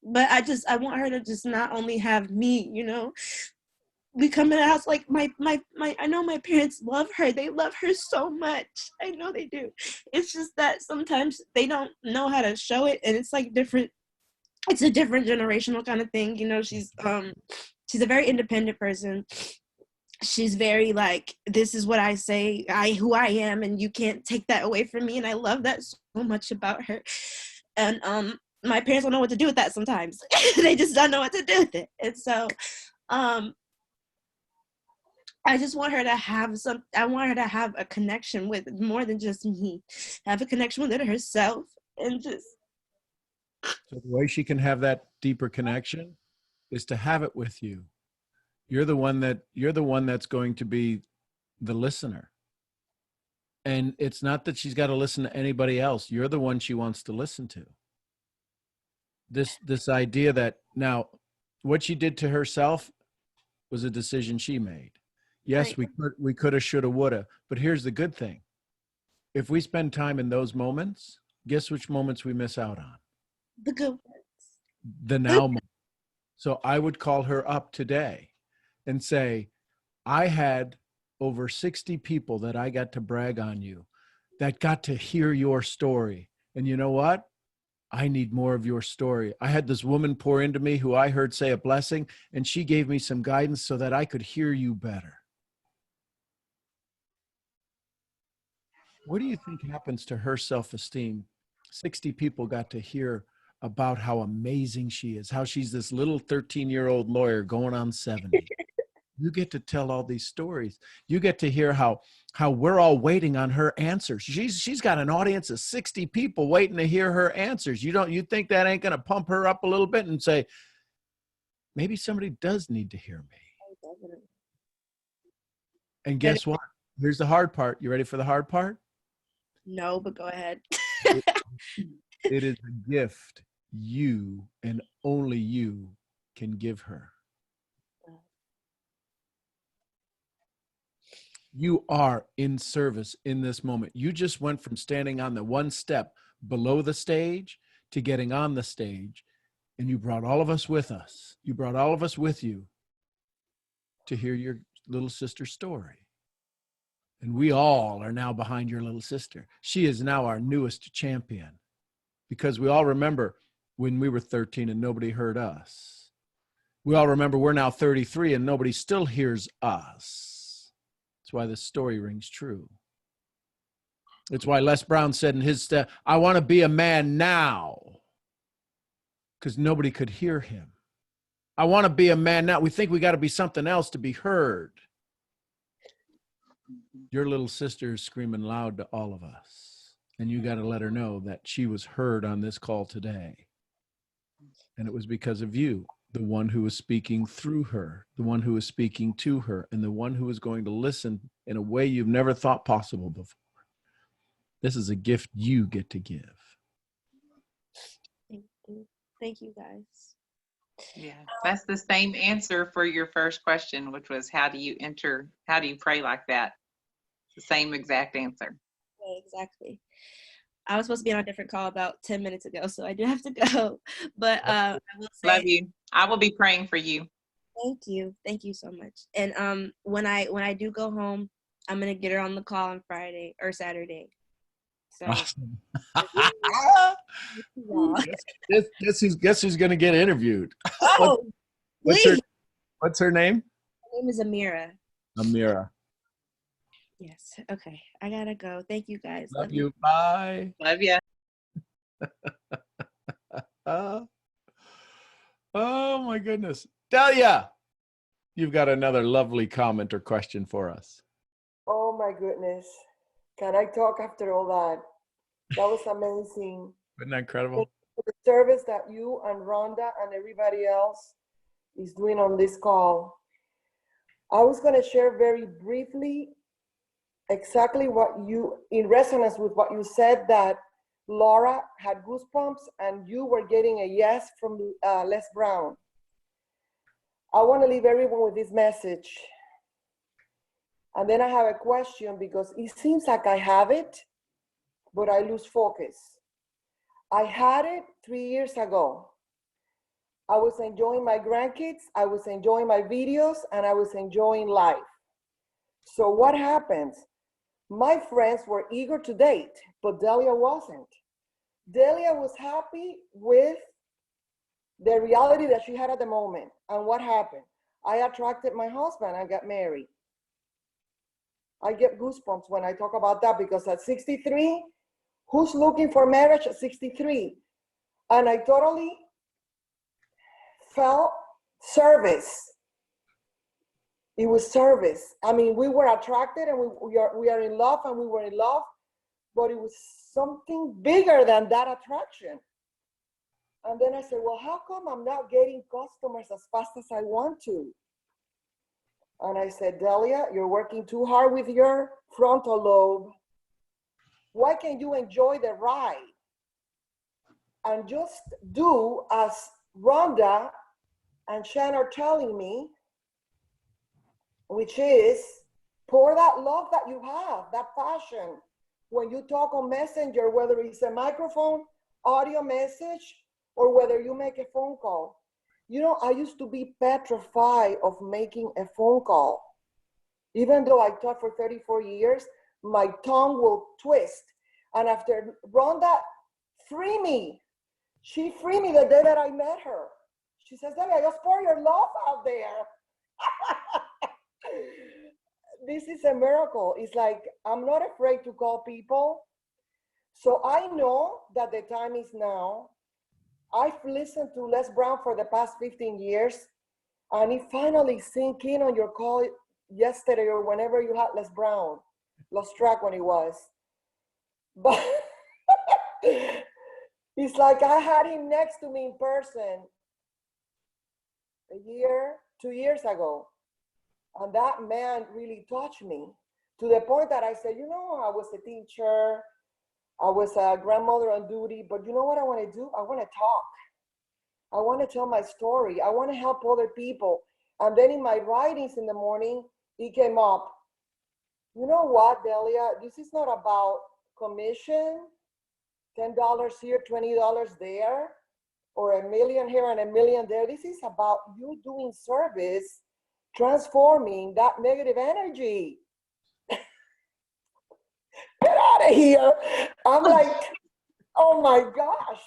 but I want her to just not only have me, you know. We come in the house, like I know my parents love her. They love her so much. I know they do. It's just that sometimes they don't know how to show it, and it's like different. It's a different generational kind of thing, you know. She's a very independent person. She's very like, this is what I say, who I am, and you can't take that away from me. And I love that so much about her. And my parents don't know what to do with that sometimes. They just don't know what to do with it. And so I just want her to have I want her to have a connection with more than just me, have a connection with it herself, and just. So the way she can have that deeper connection is to have it with you. You're the one that's going to be the listener. And it's not that she's got to listen to anybody else. You're the one she wants to listen to. This idea that now what she did to herself was a decision she made. Yes, Right. we could have, should have, would have. But here's the good thing. If we spend time in those moments, guess which moments we miss out on? The good ones. The now moment. So I would call her up today and say, I had over 60 people that I got to brag on you, that got to hear your story. And you know what? I need more of your story. I had this woman pour into me who I heard say a blessing, and she gave me some guidance so that I could hear you better. What do you think happens to her self-esteem? 60 people got to hear about how amazing she is, how she's this little 13-year-old lawyer going on 70. You get to tell all these stories. You get to hear how we're all waiting on her answers. She's got an audience of 60 people waiting to hear her answers. You think that ain't going to pump her up a little bit and say, maybe somebody does need to hear me. And guess what? Here's the hard part. You ready for the hard part? No, but go ahead. It is a gift you and only you can give her. You are in service in this moment. You just went from standing on the one step below the stage to getting on the stage, and you brought all of us with us. You brought all of us with you to hear your little sister's story. And we all are now behind your little sister. She is now our newest champion, because we all remember when we were 13 and nobody heard us. We all remember we're now 33 and nobody still hears us. That's why this story rings true. It's why Les Brown said in his I want to be a man now, because nobody could hear him. I want to be a man now. We think we got to be something else to be heard. Your little sister is screaming loud to all of us, and you got to let her know that she was heard on this call today. And it was because of you, the one who was speaking through her, the one who was speaking to her, and the one who was going to listen in a way you've never thought possible before. This is a gift you get to give. Thank you. Thank you, guys. Yeah, that's the same answer for your first question, which was how do you pray like that? The same exact answer. Yeah, exactly. I was supposed to be on a different call about 10 minutes ago, so I do have to go. But I will say, love you. I will be praying for you. Thank you. Thank you so much. And when I do go home, I'm gonna get her on the call on Friday or Saturday. So Awesome. Guess who's gonna get interviewed? Oh, please. What's her name? Her name is Amira. Amira. Yes. Okay. I gotta go. Thank you, guys. Love you. Bye. Love you. Oh my goodness. Delia, you've got another lovely comment or question for us. Oh my goodness. Can I talk after all that? That was amazing. Isn't that incredible? The service that you and Rhonda and everybody else is doing on this call. I was going to share very briefly exactly what you, in resonance with what you said, that Laura had goosebumps and you were getting a yes from Les Brown. I want to leave everyone with this message. And then I have a question because it seems like I have it, but I lose focus. I had it 3 years ago. I was enjoying my grandkids, I was enjoying my videos, and I was enjoying life. So what happens? My friends were eager to date, but Delia wasn't. Delia was happy with the reality that she had at the moment. And what happened? I attracted my husband and got married. I get goosebumps when I talk about that because at 63, who's looking for marriage at 63? And I totally felt service. It was service. I mean, we were attracted and we are in love and we were in love, but it was something bigger than that attraction. And then I said, well, how come I'm not getting customers as fast as I want to? And I said, Delia, you're working too hard with your frontal lobe. Why can't you enjoy the ride? And just do as Rhonda and Shan are telling me, which is pour that love that you have, that passion. When you talk on Messenger, whether it's a microphone, audio message, or whether you make a phone call. You know, I used to be petrified of making a phone call. Even though I taught for 34 years, my tongue will twist. And after Rhonda freed me, she freed me the day that I met her. She says, Delia, just pour your love out there. This is a miracle. It's like, I'm not afraid to call people. So I know that the time is now. I've listened to Les Brown for the past 15 years, and it finally sank in on your call yesterday or whenever you had Les Brown. Lost track when it was. But it's like I had him next to me in person a year, 2 years ago. And that man really touched me to the point that I said, you know, I was a teacher, I was a grandmother on duty, but you know what I want to do? I want to talk. I want to tell my story. I want to help other people. And then in my writings in the morning, it came up. You know what, Delia? This is not about commission, $10 here, $20 there, or $1 million here and $1 million there. This is about you doing service, transforming that negative energy. Get out of here. I'm like, oh my gosh.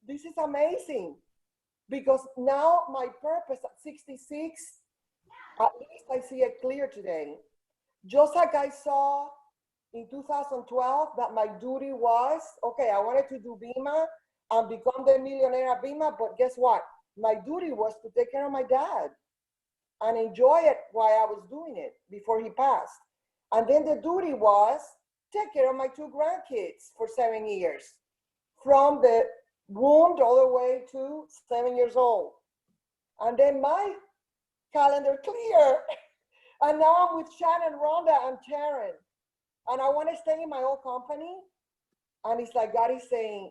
This is amazing. Because now my purpose at 66, at least I see it clear today. Just like I saw in 2012 that my duty was, okay, I wanted to do BIMA and become the millionaire at BIMA, but guess what? My duty was to take care of my dad and enjoy it while I was doing it before he passed. And then the duty was take care of my 2 grandkids for 7 years, from the womb all the way to 7 years old. And then my calendar clear. And now I'm with Shannon, Rhonda, and Karen. And I want to stay in my own company. And it's like God is saying,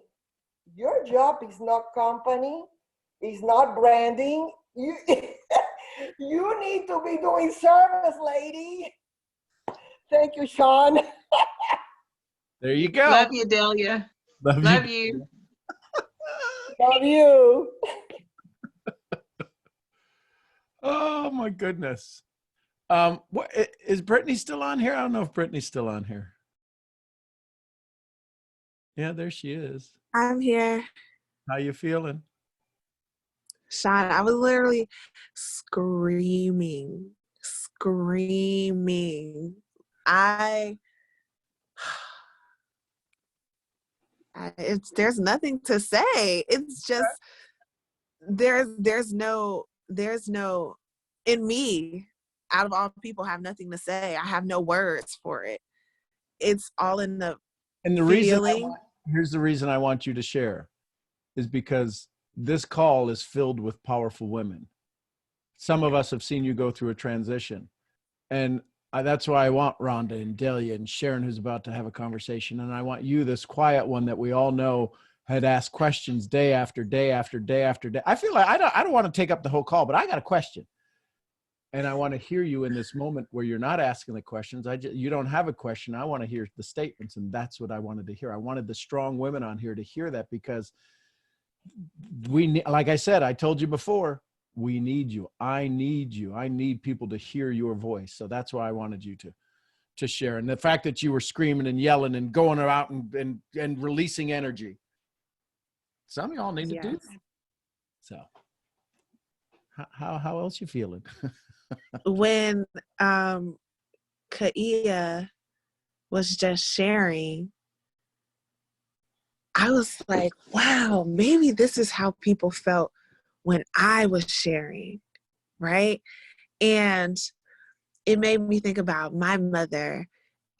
your job is not company, it's not branding. You, you need to be doing service, lady. Thank you, Sean. There you go. Love you, Delia. Love you. Love you. Oh my goodness. What is Brittany still on here? I don't know if Brittany's still on here. Yeah, there she is. I'm here. How you feeling? Sean, I was literally screaming. There's nothing to say. It's just there's no in me, out of all people, have nothing to say. I have no words for it. It's all in the feeling. Here's the reason I want you to share is because this call is filled with powerful women. Some of us have seen you go through a transition, and that's why I want Rhonda and Delia and Sharon, who's about to have a conversation. And I want you, this quiet one that we all know had asked questions day after day after day after day. I feel like I don't want to take up the whole call, but I got a question. And I want to hear you in this moment where you're not asking the questions. You don't have a question. I want to hear the statements. And that's what I wanted to hear. I wanted the strong women on here to hear that, because like I said, I told you before, we need you. I need you. I need people to hear your voice. So that's why I wanted you to share. And the fact that you were screaming and yelling and going out and releasing energy. Some of y'all need to do that. So how else you feeling? When Kaia was just sharing, I was like, wow, maybe this is how people felt when I was sharing, right? And it made me think about my mother,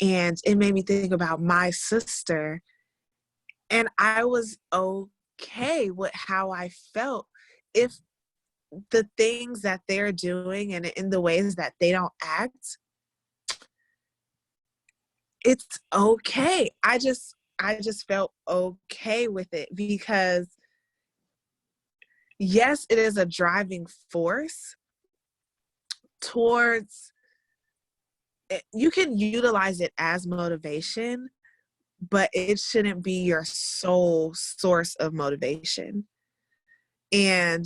and it made me think about my sister, and I was okay with how I felt. If the things that they're doing and in the ways that they don't act, it's okay. I just felt okay with it, because yes, it is a driving force towards, you can utilize it as motivation, but it shouldn't be your sole source of motivation. And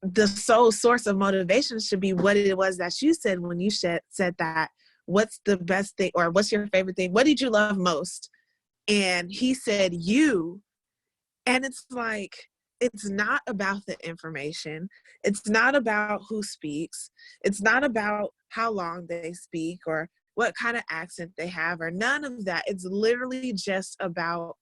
the sole source of motivation should be what it was that you said when you said that, what's the best thing, or what's your favorite thing? What did you love most? And he said you. And it's like, it's not about the information. It's not about who speaks. It's not about how long they speak or what kind of accent they have, or none of that. It's literally just about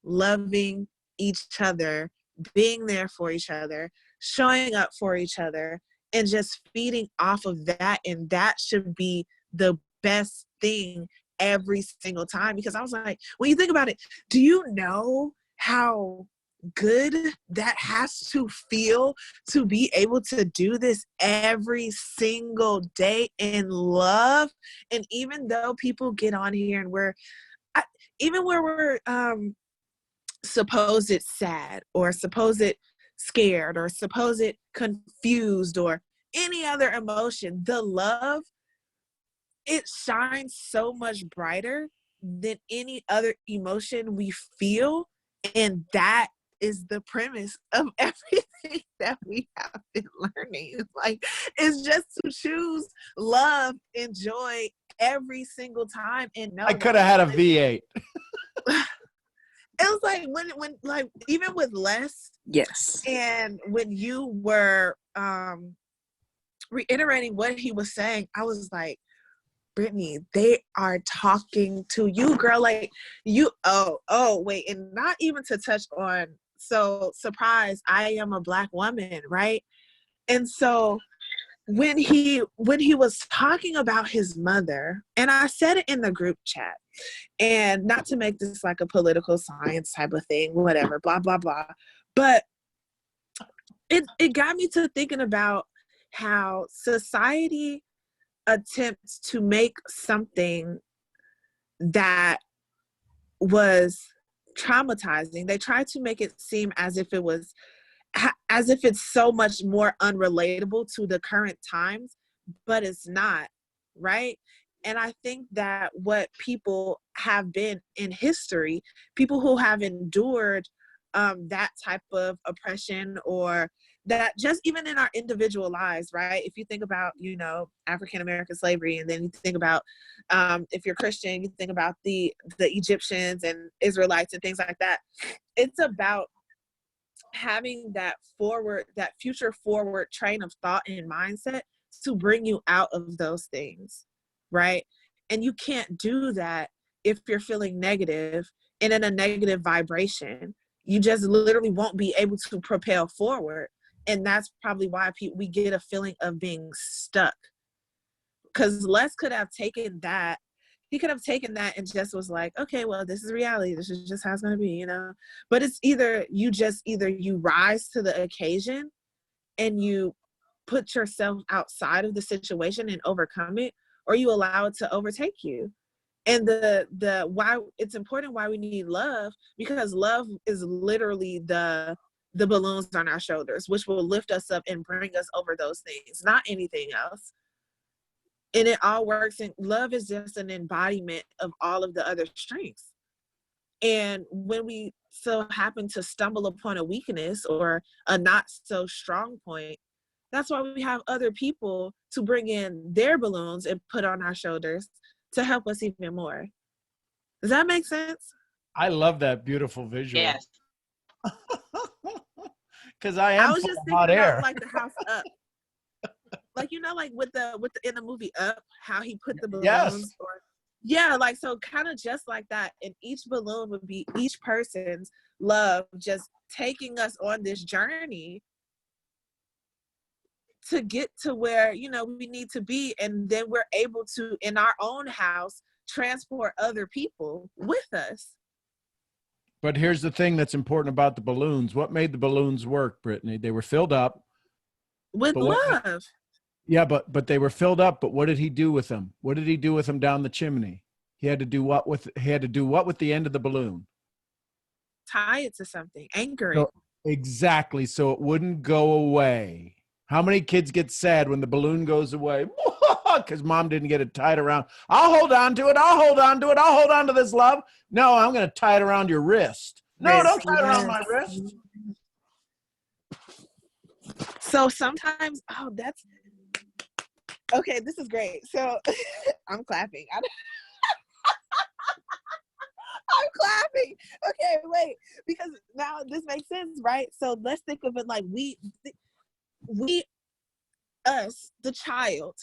loving each other, being there for each other, showing up for each other, and just feeding off of that. And that should be the best thing every single time. Because I was like, when you think about it, do you know how good that has to feel to be able to do this every single day in love? And even though people get on here and we're supposed it sad, or supposed it scared, or supposed it confused, or any other emotion, the love, it shines so much brighter than any other emotion we feel. And that is the premise of everything that we have been learning. Like, it's just to choose love and joy every single time. And no, I could have had a V8. It was like when like, even with Les, yes, and when you were reiterating what he was saying, I was like, Brittany, they are talking to you, girl. Like, you, wait, and not even to touch on, so surprise, I am a Black woman, right? And so when he was talking about his mother, and I said it in the group chat, and not to make this like a political science type of thing, whatever, blah, blah, blah. But it got me to thinking about how society attempt to make something that was traumatizing. They tried to make it seem as if it's so much more unrelatable to the current times, but it's not, right? And I think that what people have been in history, people who have endured that type of oppression, or that just even in our individual lives, right? If you think about, African American slavery, and then you think about, if you're Christian, you think about the Egyptians and Israelites and things like that. It's about having that future forward train of thought and mindset to bring you out of those things, right? And you can't do that if you're feeling negative and in a negative vibration. You just literally won't be able to propel forward. And that's probably why we get a feeling of being stuck. Because Les could have taken that. He could have taken that and just was like, okay, well, this is reality. This is just how it's going to be, But it's either you rise to the occasion and you put yourself outside of the situation and overcome it, or you allow it to overtake you. And the why it's important, why we need love, because love is literally the balloons on our shoulders, which will lift us up and bring us over those things, not anything else. And it all works, and love is just an embodiment of all of the other strengths. And when we so happen to stumble upon a weakness or a not so strong point, that's why we have other people to bring in their balloons and put on our shoulders to help us even more. Does that make sense? I love that beautiful visual. Yes. Because I was just full of thinking hot air. about like the house Up. Like, like with the in the movie Up, how he put the balloons. Yes. Yeah, like, so kind of just like that. And each balloon would be each person's love, just taking us on this journey to get to where, we need to be. And then we're able to, in our own house, transport other people with us. But here's the thing that's important about the balloons. What made the balloons work, Brittany? They were filled up. With love. Yeah, but they were filled up. But what did he do with them? What did he do with them down the chimney? He had to do what with the end of the balloon? Tie it to something, anchor it. So, exactly, so it wouldn't go away. How many kids get sad when the balloon goes away? Because mom didn't get it tied around. I'll hold on to it. I'll hold on to it. I'll hold on to this love. No, I'm going to tie it around your wrist. No, don't tie it around my wrist. So sometimes, okay, this is great. So I'm clapping. I'm clapping. Okay, wait, because now this makes sense, right? So let's think of it like we, us, the child,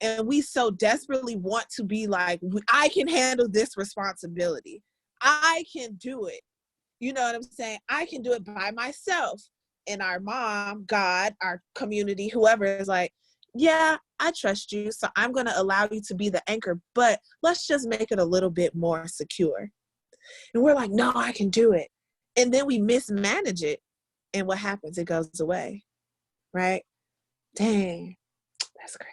and we so desperately want to be like, I can handle this responsibility. I can do it. You know what I'm saying? I can do it by myself. And our mom, God, our community, whoever is like, yeah, I trust you, so I'm going to allow you to be the anchor, but let's just make it a little bit more secure. And we're like, no, I can do it. And then we mismanage it. And what happens? It goes away, right? Dang, that's crazy.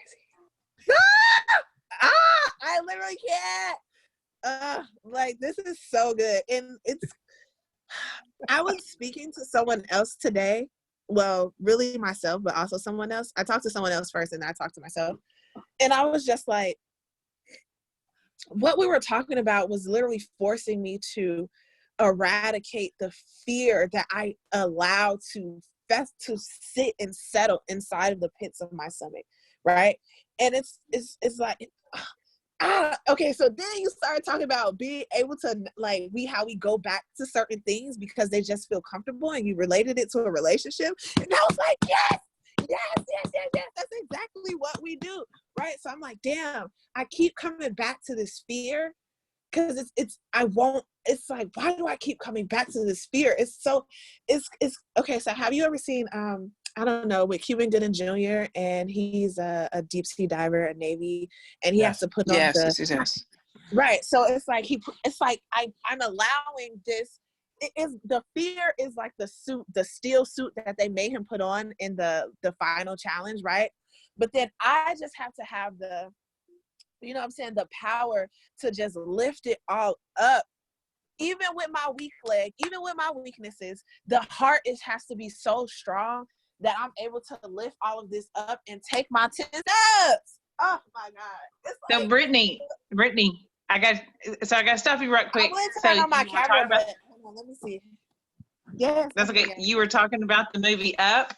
I literally can't. Like, this is so good. And I was speaking to someone else today. Well, really myself, but also someone else. I talked to someone else first and then I talked to myself. And I was just like, what we were talking about was literally forcing me to eradicate the fear that I allowed to sit and settle inside of the pits of my stomach, right? And it's like, okay, so then you started talking about being able to, like, how we go back to certain things because they just feel comfortable, and you related it to a relationship. And I was like, yes, that's exactly what we do, right? So I'm like, damn, I keep coming back to this fear because it's like, why do I keep coming back to this fear? It's okay. So have you ever seen, I don't know, with Cuban Gooding Jr., and he's a deep sea diver, a Navy, and he has to put on Yes. Right. So it's like I'm allowing this. The fear is like the suit, the steel suit that they made him put on in the final challenge, right? But then I just have to have you know what I'm saying, the power to just lift it all up. Even with my weak leg, even with my weaknesses, the heart has to be so strong that I'm able to lift all of this up and take my 10 steps. Oh my God. It's So like, Brittany, I got to stop you right quick. I went to So turn on my you were talking camera, about, but hold on, let me see. Yes. that's okay. You were talking about the movie Up.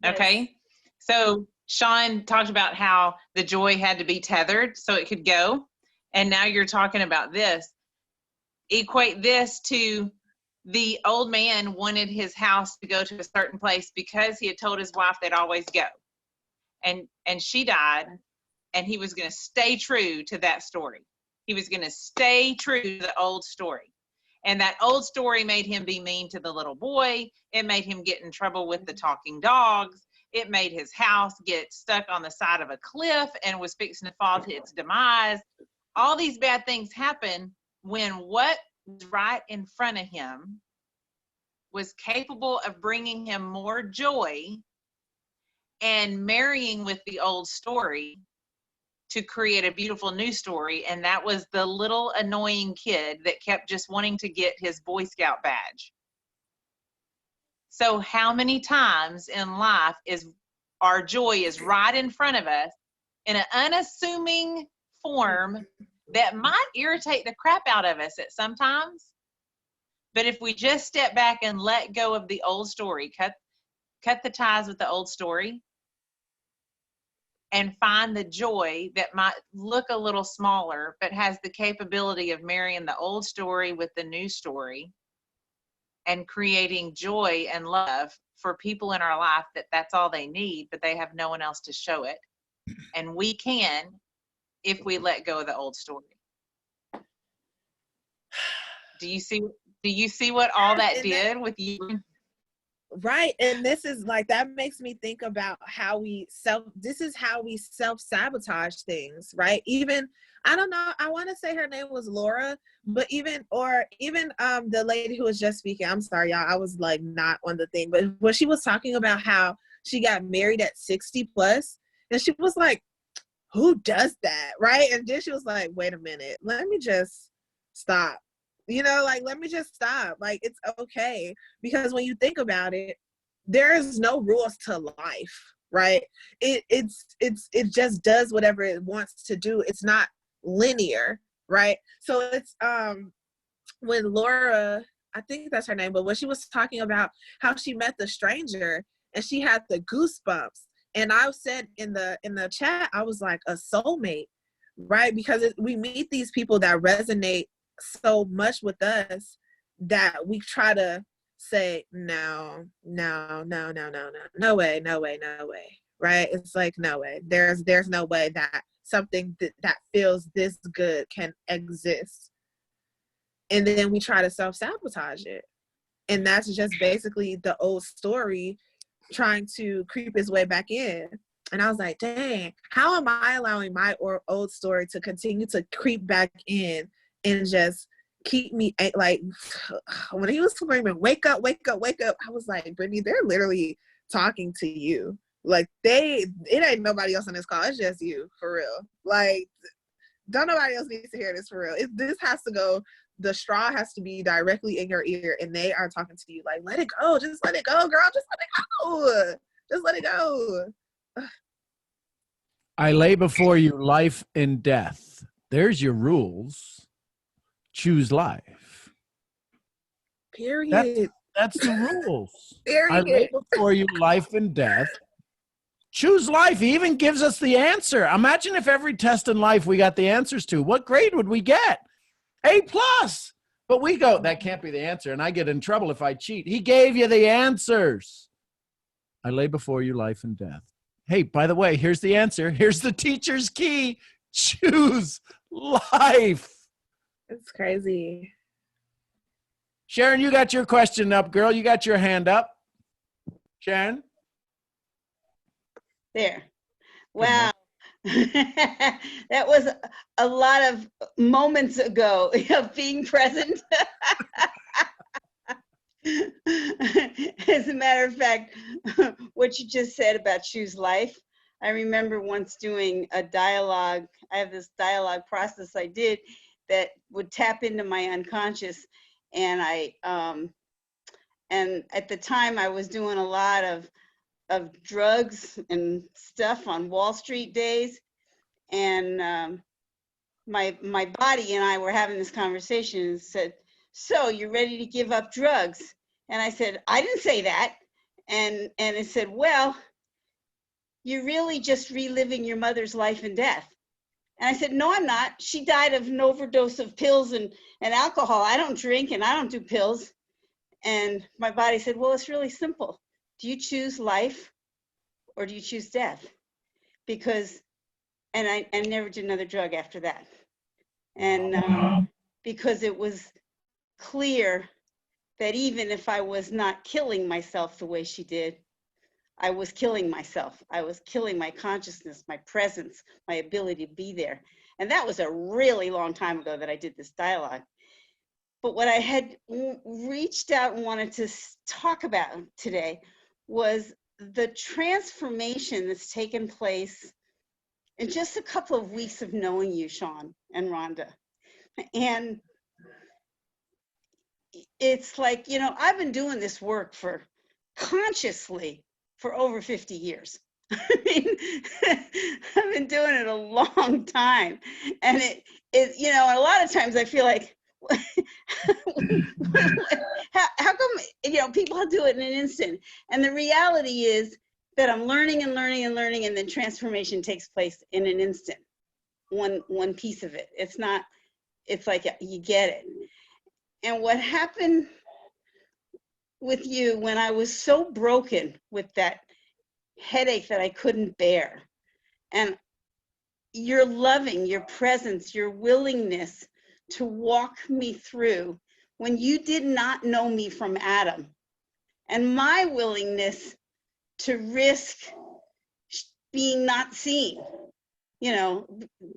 Yes. Okay. So Sean talked about how the joy had to be tethered so it could go. And now you're talking about this. Equate this to the old man wanted his house to go to a certain place because he had told his wife they'd always go. And she died, and he was going to stay true to that story. He was going to stay true to the old story. And that old story made him be mean to the little boy. It made him get in trouble with the talking dogs. It made his house get stuck on the side of a cliff and was fixing to fall to its demise. All these bad things happen when what was right in front of him was capable of bringing him more joy and marrying with the old story to create a beautiful new story. And that was the little annoying kid that kept just wanting to get his Boy Scout badge. So how many times in life is our joy is right in front of us in an unassuming form that might irritate the crap out of us at sometimes. But if we just step back and let go of the old story, cut the ties with the old story, and find the joy that might look a little smaller, but has the capability of marrying the old story with the new story and creating joy and love for people in our life that's all they need, but they have no one else to show it. And we can, if we let go of the old story. Do you see what all that did with you? Right. And this is like, that makes me think about how this is how we self-sabotage things, right? Even, I don't know, I want to say her name was Laura, but even the lady who was just speaking, I'm sorry, y'all, I was like not on the thing, but when she was talking about how she got married at 60 plus, and she was like, who does that? Right. And then she was like, wait a minute, let me just stop. You know, like, let me just stop. Like, it's okay. Because when you think about it, there is no rules to life, right? It just does whatever it wants to do. It's not linear, right? So it's when Laura, I think that's her name, but when she was talking about how she met the stranger and she had the goosebumps, and I said in the chat, I was like, a soulmate, right? Because we meet these people that resonate so much with us that we try to say no way, right? It's like, no way, there's no way that something that feels this good can exist. And then we try to self-sabotage it, and that's just basically the old story trying to creep its way back in. And I was like, dang, how am I allowing my old story to continue to creep back in and just keep me, like, when he was screaming, wake up, wake up, wake up, I was like, Brittany, they're literally talking to you. Like, it ain't nobody else on this call. It's just you, for real. Like, don't nobody else needs to hear this, for real. This has to go, the straw has to be directly in your ear, and they are talking to you like, let it go, just let it go, girl, just let it go. Just let it go. I lay before you life and death. There's your rules. Choose life. Period. That's the rules. Period. I lay before you life and death. Choose life. He even gives us the answer. Imagine if every test in life we got the answers to. What grade would we get? A+. But we go, that can't be the answer, and I get in trouble if I cheat. He gave you the answers. I lay before you life and death. Hey, by the way, here's the answer. Here's the teacher's key. Choose life. It's crazy. Sharon, you got your question up, girl. You got your hand up. Sharon? There. Wow. That was a lot of moments ago of being present. As a matter of fact, what you just said about choose life, I remember once doing a dialogue. I have this dialogue process I did that would tap into my unconscious. And and at the time I was doing a lot of drugs and stuff on Wall Street days. And my body and I were having this conversation and said, so you're ready to give up drugs? And I said, I didn't say that. And it said, well, you're really just reliving your mother's life and death. And I said, no, I'm not. She died of an overdose of pills and alcohol. I don't drink and I don't do pills. And my body said, well, it's really simple. Do you choose life or do you choose death? Because, and I never did another drug after that. And because it was clear that even if I was not killing myself the way she did, I was killing myself. I was killing my consciousness, my presence, my ability to be there. And that was a really long time ago that I did this dialogue. But what I had reached out and wanted to talk about today was the transformation that's taken place in just a couple of weeks of knowing you, Sean and Rhonda. And it's like, you know, I've been doing this work consciously for over 50 years. I mean, I've been doing it a long time. And it you know, a lot of times I feel like, how come, you know, people do it in an instant? And the reality is that I'm learning and learning and learning, and then transformation takes place in an instant. One piece of it. It's not, it's like you get it. And what happened with you when I was so broken with that headache that I couldn't bear, and your loving, your presence, your willingness to walk me through when you did not know me from Adam, and my willingness to risk being not seen, you know,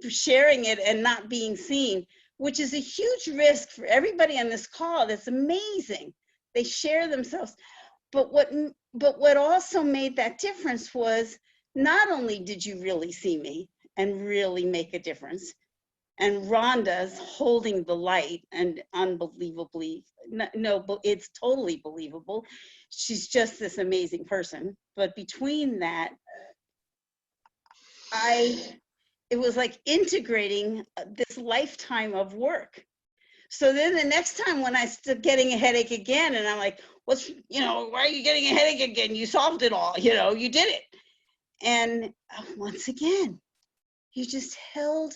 sharing it and not being seen, which is a huge risk for everybody on this call. That's amazing. They share themselves. But what also made that difference was not only did you really see me and really make a difference, and Rhonda's holding the light, and unbelievably, no, but it's totally believable. She's just this amazing person. But between that, it was like integrating this lifetime of work. So then the next time when I started getting a headache again, and I'm like, what's, you know, why are you getting a headache again? You solved it all, you know, you did it. And once again, you just held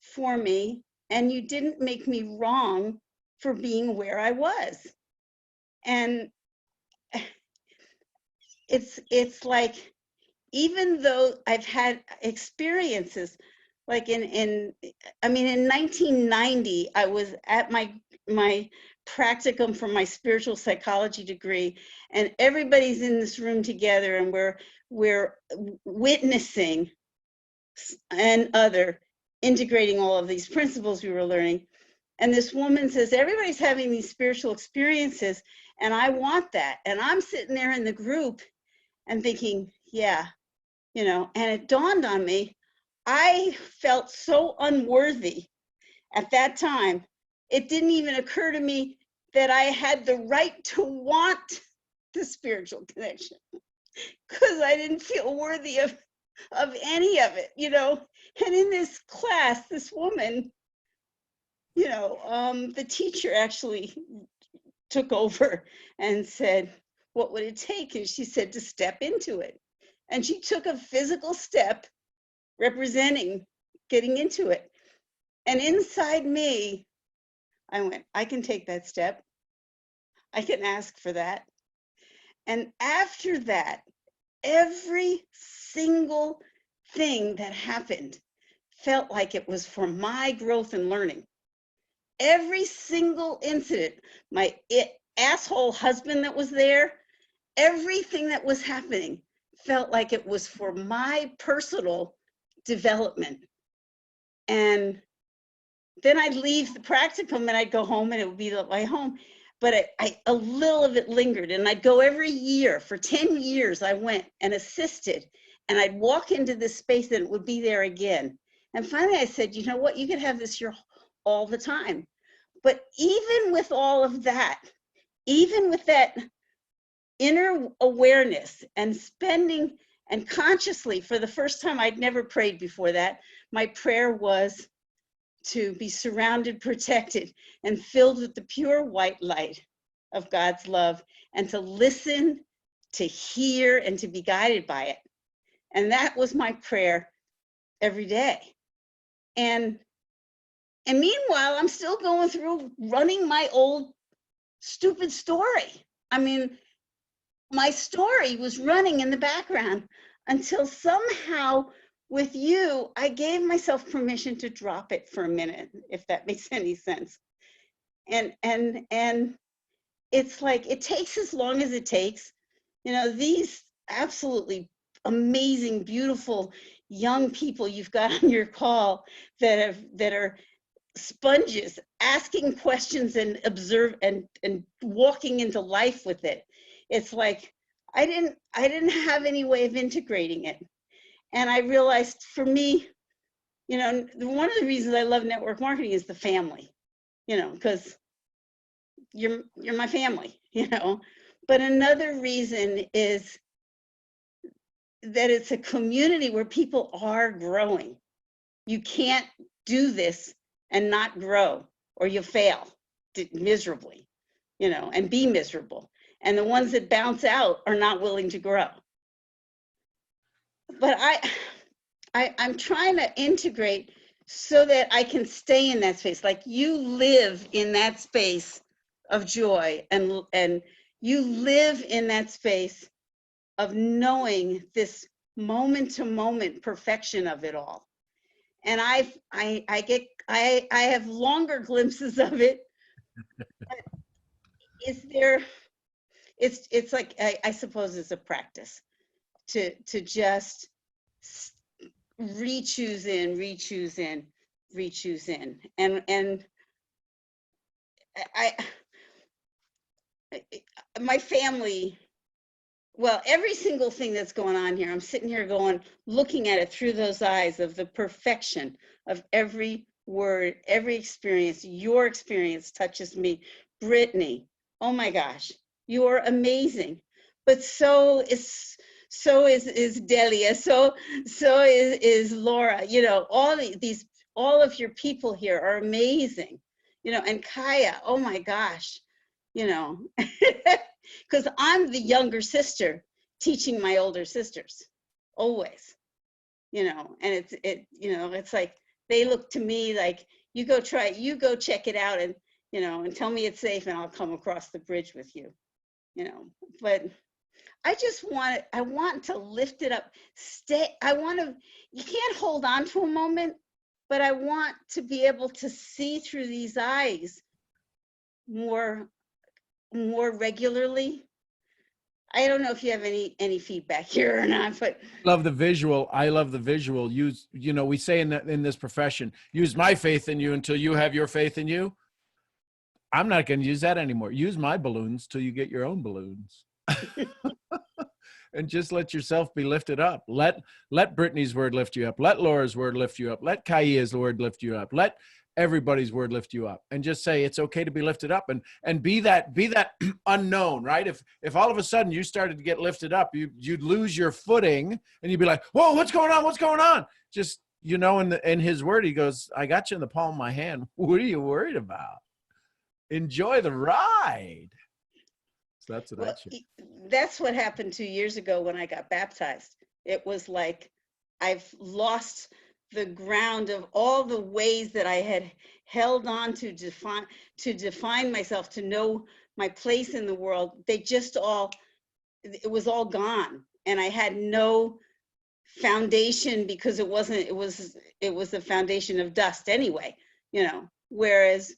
for me, and you didn't make me wrong for being where I was. And it's like, even though I've had experiences, like in 1990, I was at my practicum for my spiritual psychology degree, and everybody's in this room together, and we're witnessing and integrating all of these principles we were learning. And this woman says, everybody's having these spiritual experiences, and I want that. And I'm sitting there in the group and thinking, yeah, you know, and it dawned on me, I felt so unworthy at that time. It didn't even occur to me that I had the right to want the spiritual connection, because I didn't feel worthy of any of it, you know. And in this class, this woman, you know, the teacher actually took over and said, what would it take? And she said to step into it. And she took a physical step representing getting into it. And inside me, I went, I can take that step. I can ask for that. And after that, every single thing that happened felt like it was for my growth and learning. Every single incident, my asshole husband that was there, everything that was happening felt like it was for my personal development. And then I'd leave the practicum and I'd go home, and it would be my home. But a little of it lingered, and I'd go every year. For 10 years, I went and assisted and I'd walk into this space and it would be there again. And finally I said, you know what, you could have this here all the time. But even with all of that, even with that inner awareness and spending, and consciously, for the first time, I'd never prayed before that, my prayer was to be surrounded, protected, and filled with the pure white light of God's love, and to listen, to hear, and to be guided by it. And that was my prayer every day. And meanwhile, I'm still going through running my old stupid story. I mean, my story was running in the background until somehow with you, I gave myself permission to drop it for a minute, if that makes any sense. And it's like, it takes as long as it takes. You know, these absolutely amazing, beautiful young people you've got on your call that are sponges, asking questions and observe and walking into life with it. It's like, I didn't have any way of integrating it. And I realized for me, you know, one of the reasons I love network marketing is the family, you know, because you're my family, you know. But another reason is that it's a community where people are growing. You can't do this and not grow, or you'll fail miserably, you know, and be miserable. And the ones that bounce out are not willing to grow. But I'm trying to integrate so that I can stay in that space. Like, you live in that space of joy, and you live in that space of knowing this moment to moment perfection of it all. And I have longer glimpses of it. It's like, I suppose it's a practice to just re-choose in. And my family, well, every single thing that's going on here, I'm sitting here looking at it through those eyes of the perfection of every word, every experience. Your experience touches me. Brittany, oh my gosh, you're amazing. But so is Delia, so is Laura. You know, all of your people here are amazing. You know, and Kaya, oh my gosh, you know, because I'm the younger sister teaching my older sisters, always, you know. And it's like, they look to me like, you go check it out, and, you know, and tell me it's safe, and I'll come across the bridge with you, you know. But I want to lift it up. You can't hold on to a moment, but I want to be able to see through these eyes more regularly. I don't know if you have any feedback here or not, but love the visual. I love the visual. Use, you know, we say in this profession, use my faith in you until you have your faith in you. I'm not going to use that anymore. Use my balloons till you get your own balloons. And just let yourself be lifted up. Let Brittany's word lift you up. Let Laura's word lift you up. Let Kaya's word lift you up. Let everybody's word lift you up, and just say it's okay to be lifted up, and be that unknown, right? If all of a sudden you started to get lifted up, you'd lose your footing, and you'd be like, whoa, what's going on? What's going on? Just, you know, in his word, he goes, I got you in the palm of my hand. What are you worried about? Enjoy the ride. So that's what I should. That's what happened 2 years ago when I got baptized. It was like, I've lost the ground of all the ways that I had held on to define myself, to know my place in the world. It was all gone. And I had no foundation, because it was a foundation of dust anyway, you know. Whereas,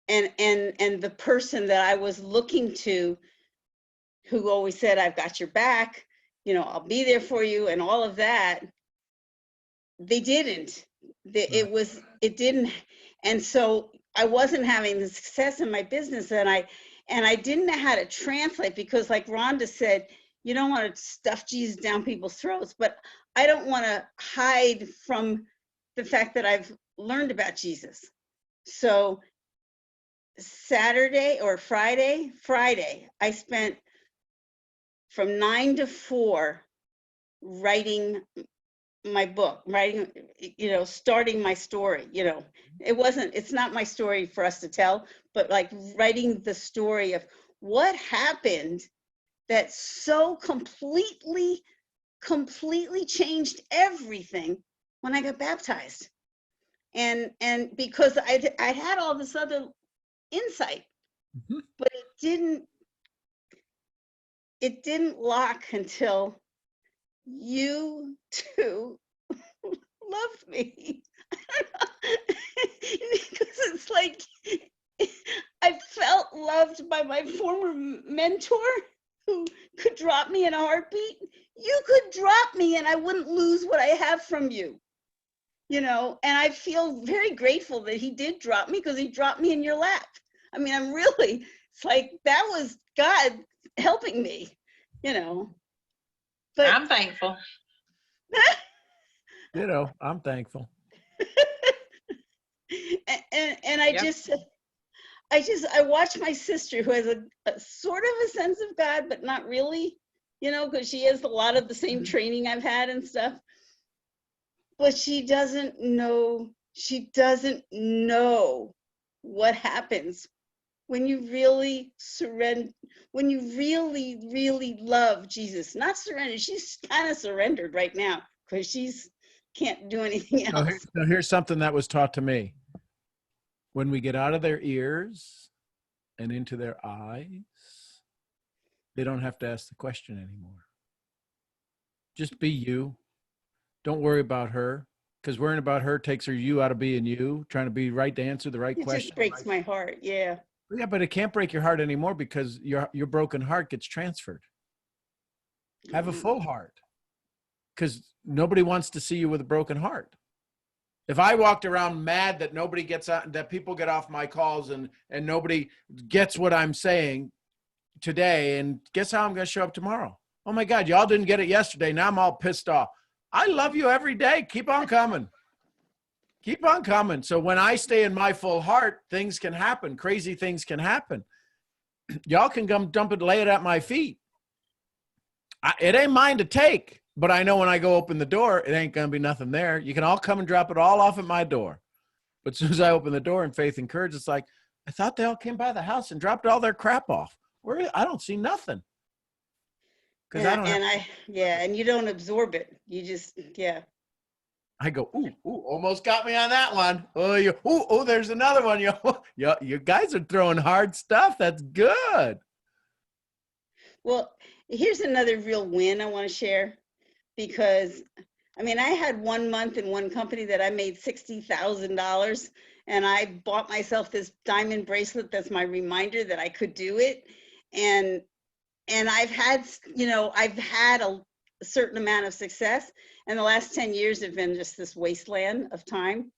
and the person that I was looking to, who always said, I've got your back, you know, I'll be there for you, and all of that, they didn't. It didn't. And so I wasn't having the success in my business, and I didn't know how to translate, because like Rhonda said, you don't want to stuff Jesus down people's throats, but I don't want to hide from the fact that I've learned about Jesus. So Saturday or Friday, I spent from 9 to 4 writing my book, starting my story. It's not my story for us to tell, but like writing the story of what happened that so completely changed everything when I got baptized. And because I had all this other insight, but it didn't lock until you two loved me. Because it's like I felt loved by my former mentor who could drop me in a heartbeat. You could drop me and I wouldn't lose what I have from you. And I feel very grateful that he did drop me, because he dropped me in your lap. I mean, it's like that was God helping me, But I'm thankful. I'm thankful. And I watch my sister, who has a sort of a sense of God, but not really, because she has a lot of the same training I've had and stuff. But she doesn't know what happens when you really surrender, when you really, really love Jesus. Not surrender. She's kind of surrendered right now because she's can't do anything else. So here's something that was taught to me. When we get out of their ears and into their eyes, they don't have to ask the question anymore. Just be you. Don't worry about her, because worrying about her takes you out of being you, trying to be right to answer the right question. It just breaks my heart. Yeah. Yeah, but it can't break your heart anymore, because your broken heart gets transferred. Have a full heart, because nobody wants to see you with a broken heart. If I walked around mad that nobody gets out, that people get off my calls and nobody gets what I'm saying today, and guess how I'm going to show up tomorrow? Oh my God, y'all didn't get it yesterday. Now I'm all pissed off. I love you every day. Keep on coming. Keep on coming. So when I stay in my full heart, things can happen. Crazy things can happen. Y'all can come dump it, lay it at my feet. It ain't mine to take, but I know when I go open the door, it ain't going to be nothing there. You can all come and drop it all off at my door. But as soon as I open the door in faith and courage, it's like, I thought they all came by the house and dropped all their crap off. I don't see nothing. And you don't absorb it. You just, I go, ooh, almost got me on that one. Oh, there's another one. You guys are throwing hard stuff. That's good. Well, here's another real win I want to share, because I had 1 month in one company that I made $60,000, and I bought myself this diamond bracelet that's my reminder that I could do it. And I've had, a certain amount of success, and the last 10 years have been just this wasteland of time.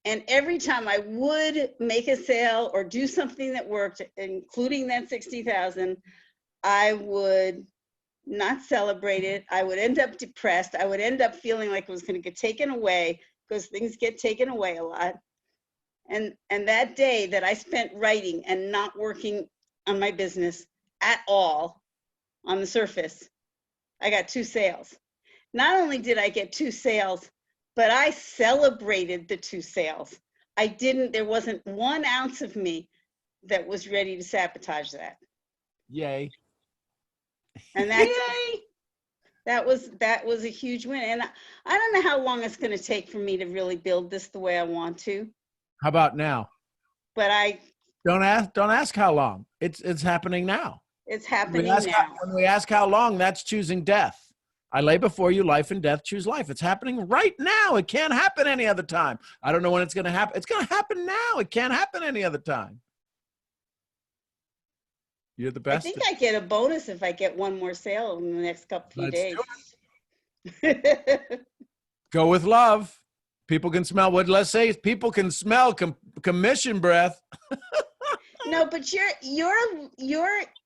And every time I would make a sale or do something that worked, including that 60,000, I would not celebrate it. I would end up depressed. I would end up feeling like it was going to get taken away, because things get taken away a lot. And that day that I spent writing and not working on my business at all on the surface, I got 2 sales. Not only did I get 2 sales, but I celebrated the 2 sales. There wasn't 1 ounce of me that was ready to sabotage that. Yay. And that was a huge win. And I don't know how long it's going to take for me to really build this the way I want to. How about now? But I don't ask how long. It's happening now. It's happening now. When we ask how long, that's choosing death. I lay before you life and death, choose life. It's happening right now. It can't happen any other time. I don't know when it's going to happen. It's going to happen now. It can't happen any other time. You're the best. I think I get a bonus if I get 1 more sale in the next few days. Go with love. People can smell what, let's say, people can smell commission breath. No, but your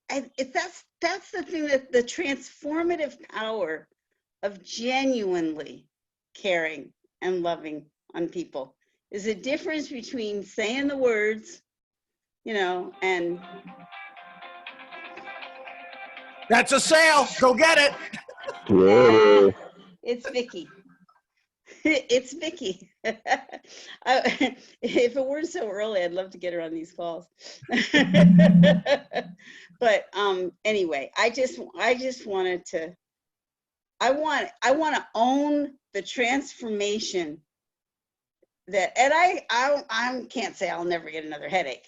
that's the thing, that the transformative power of genuinely caring and loving on people is a difference between saying the words, you know, and That's a sale. Go get it. Yeah. it's Vicky. It's Vicky. If it weren't so early, I'd love to get her on these calls. But anyway, I just wanted to. I want to own the transformation that, and I can't say I'll never get another headache,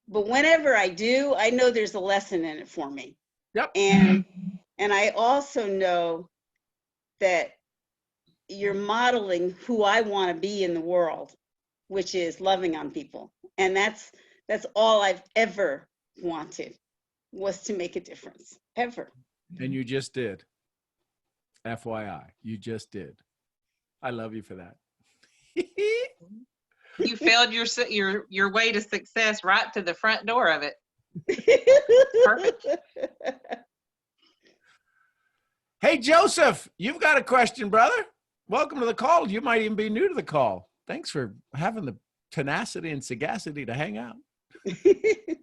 but whenever I do, I know there's a lesson in it for me. Yep. And I also know that you're modeling who I want to be in the world, which is loving on people. And that's all I've ever wanted, was to make a difference, ever. And you just did. FYI, you just did. I love you for that. You failed your way to success right to the front door of it. Perfect. Hey, Joseph, you've got a question, brother. Welcome to the call. You might even be new to the call. Thanks for having the tenacity and sagacity to hang out. He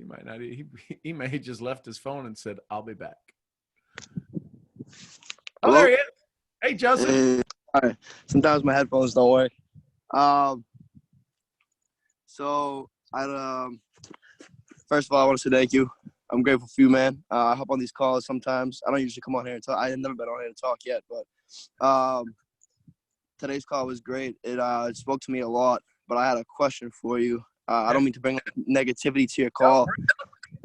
might not. He may have just left his phone and said, "I'll be back." Oh, there he is. Hey, Joseph. Hey, hi. Sometimes my headphones don't work. So first of all, I want to say thank you. I'm grateful for you, man. I hop on these calls sometimes. I don't usually come on here and talk. I've never been on here to talk yet, but today's call was great. It spoke to me a lot, but I had a question for you. I don't mean to bring negativity to your call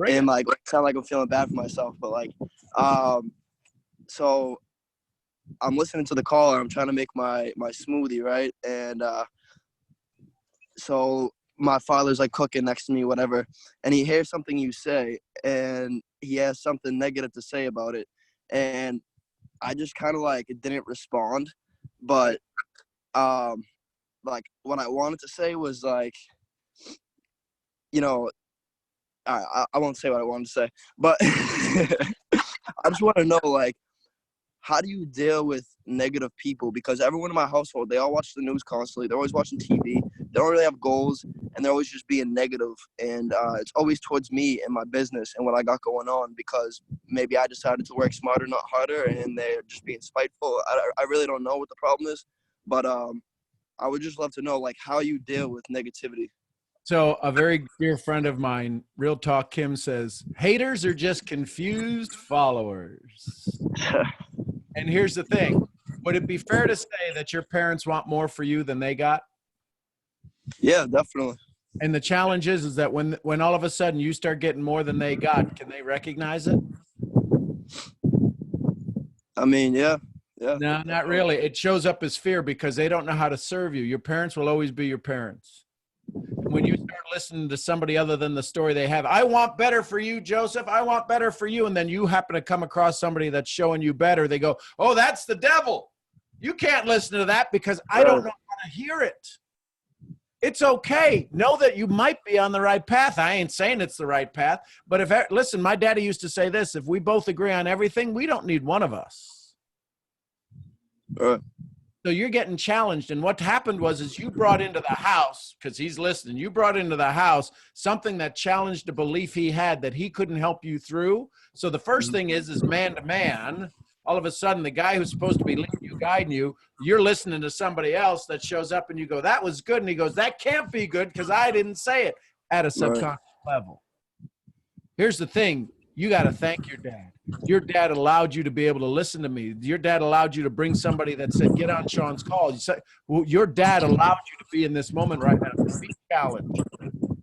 and like sound like I'm feeling bad for myself, but like, so I'm listening to the call and I'm trying to make my smoothie, right? And so my father's like cooking next to me, whatever, and he hears something you say and he has something negative to say about it. And I just kind of like didn't respond, but like what I wanted to say was like, you know, I won't say what I wanted to say, but I just want to know, like, how do you deal with negative people? Because everyone in my household, they all watch the news constantly. They're always watching TV. They don't really have goals, and they're always just being negative. And it's always towards me and my business and what I got going on, because maybe I decided to work smarter, not harder, and they're just being spiteful. I really don't know what the problem is, but I would just love to know, like, how you deal with negativity. So a very dear friend of mine, Real Talk Kim, says, haters are just confused followers. And here's the thing. Would it be fair to say that your parents want more for you than they got? Yeah, definitely. And the challenge is that when all of a sudden you start getting more than they got, can they recognize it? I mean, yeah. No, not really. It shows up as fear because they don't know how to serve you. Your parents will always be your parents. When you start listening to somebody other than the story they have, I want better for you, Joseph. I want better for you. And then you happen to come across somebody that's showing you better. They go, oh, that's the devil. You can't listen to that because I don't know how to hear it. It's okay. Know that you might be on the right path. I ain't saying it's the right path. But listen, my daddy used to say this, if we both agree on everything, we don't need one of us. So you're getting challenged. And what happened was you brought into the house, because he's listening, you brought into the house something that challenged a belief he had that he couldn't help you through. So the first thing is man to man, all of a sudden the guy who's supposed to be leading you, guiding you, you're listening to somebody else that shows up and you go, that was good. And he goes, that can't be good because I didn't say it at a subconscious level. Here's the thing. You got to thank your dad. Your dad allowed you to be able to listen to me. Your dad allowed you to bring somebody that said, get on Sean's call. You say, well, your dad allowed you to be in this moment right now to be challenged. Do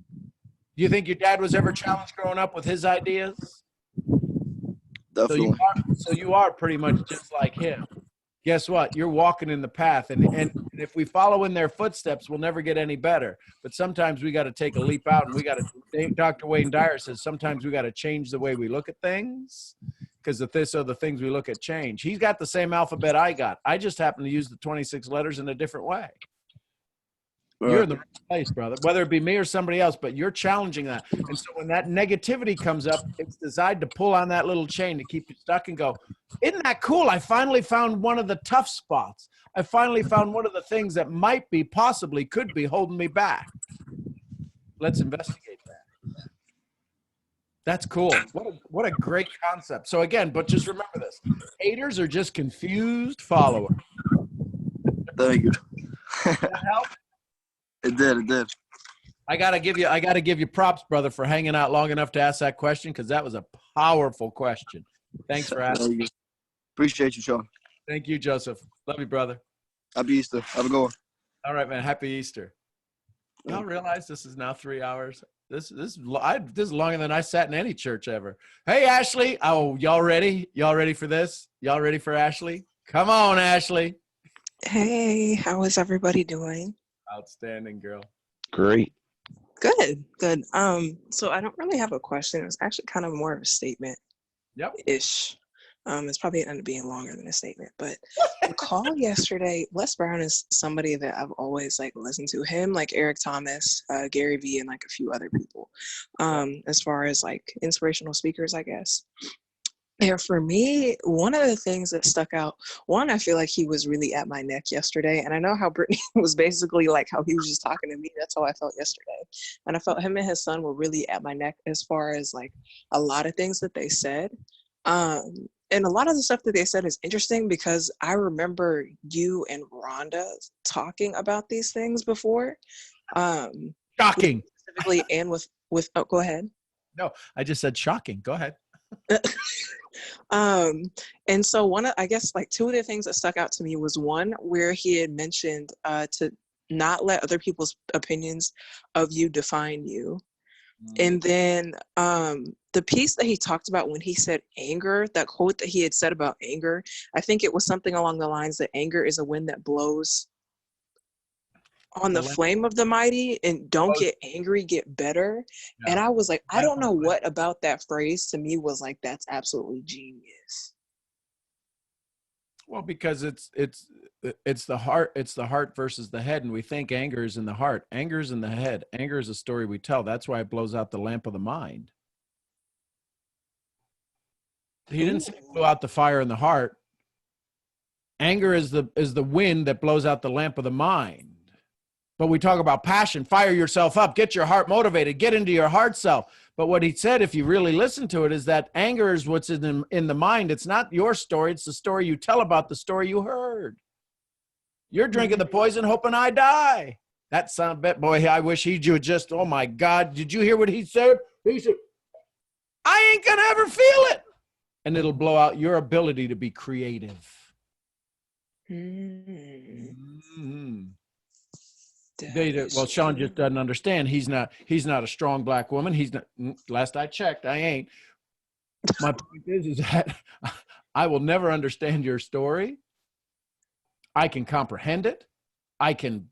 you think your dad was ever challenged growing up with his ideas? Definitely. So you are pretty much just like him. Guess what? You're walking in the path. And if we follow in their footsteps, we'll never get any better. But sometimes we got to take a leap out, and we got to, Dr. Wayne Dyer says, sometimes we got to change the way we look at things, because the things we look at change. He's got the same alphabet I got. I just happen to use the 26 letters in a different way. You're in the right place, brother, whether it be me or somebody else, but you're challenging that. And so when that negativity comes up, it's designed to pull on that little chain to keep you stuck and go, isn't that cool? I finally found one of the tough spots. I finally found one of the things that might be, possibly could be holding me back. Let's investigate that. That's cool. What a great concept. So again, but just remember this. Haters are just confused followers. Thank you. Does that help? It did. I gotta give you props, brother, for hanging out long enough to ask that question, because that was a powerful question. Thanks for asking. Appreciate you, Sean. Thank you, Joseph. Love you, brother. Happy Easter. Have a good one. All right, man. Happy Easter. Y'all realize this is now 3 hours? This is longer than I sat in any church ever. Hey, Ashley. Oh, y'all ready? Y'all ready for this? Y'all ready for Ashley? Come on, Ashley. Hey, how is everybody doing? Outstanding, girl. Great. Good. So I don't really have a question. It was actually kind of more of a statement. Yep. Ish. It's probably going to end up being longer than a statement, but the call yesterday, Les Brown is somebody that I've always listened to him, like Eric Thomas, Gary Vee, and a few other people, as far as inspirational speakers, I guess. And for me, one of the things that stuck out, one, I feel like he was really at my neck yesterday. And I know how Brittany was basically how he was just talking to me. That's how I felt yesterday. And I felt him and his son were really at my neck as far as a lot of things that they said. And a lot of the stuff that they said is interesting because I remember you and Rhonda talking about these things before. Shocking. Specifically, and with oh, go ahead. No, I just said shocking. Go ahead. And so I guess two of the things that stuck out to me was one where he had mentioned to not let other people's opinions of you define you. And then the piece that he talked about when he said anger, that quote that he had said about anger, I think it was something along the lines that anger is a wind that blows on the flame of the mighty, and don't get angry, get better. Yeah. And I was like, I don't know what about that phrase to me was that's absolutely genius. Well, because it's the heart versus the head, and we think anger is in the heart. Anger is in the head. Anger is a story we tell. That's why it blows out the lamp of the mind. He didn't say it blew out the fire in the heart. Anger is the wind that blows out the lamp of the mind. But we talk about passion, fire yourself up, get your heart motivated, get into your heart self. But what he said, if you really listen to it, is that anger is what's in the mind. It's not your story. It's the story you tell about the story you heard. You're drinking the poison, hoping I die. That son of a bitch, boy, I wish he would just, oh my God, did you hear what he said? He said, I ain't going to ever feel it. And it'll blow out your ability to be creative. Mm-hmm. Well, Sean just doesn't understand. He's not a strong black woman. He's not. Last I checked, I ain't. My point is that I will never understand your story. I can comprehend it. I can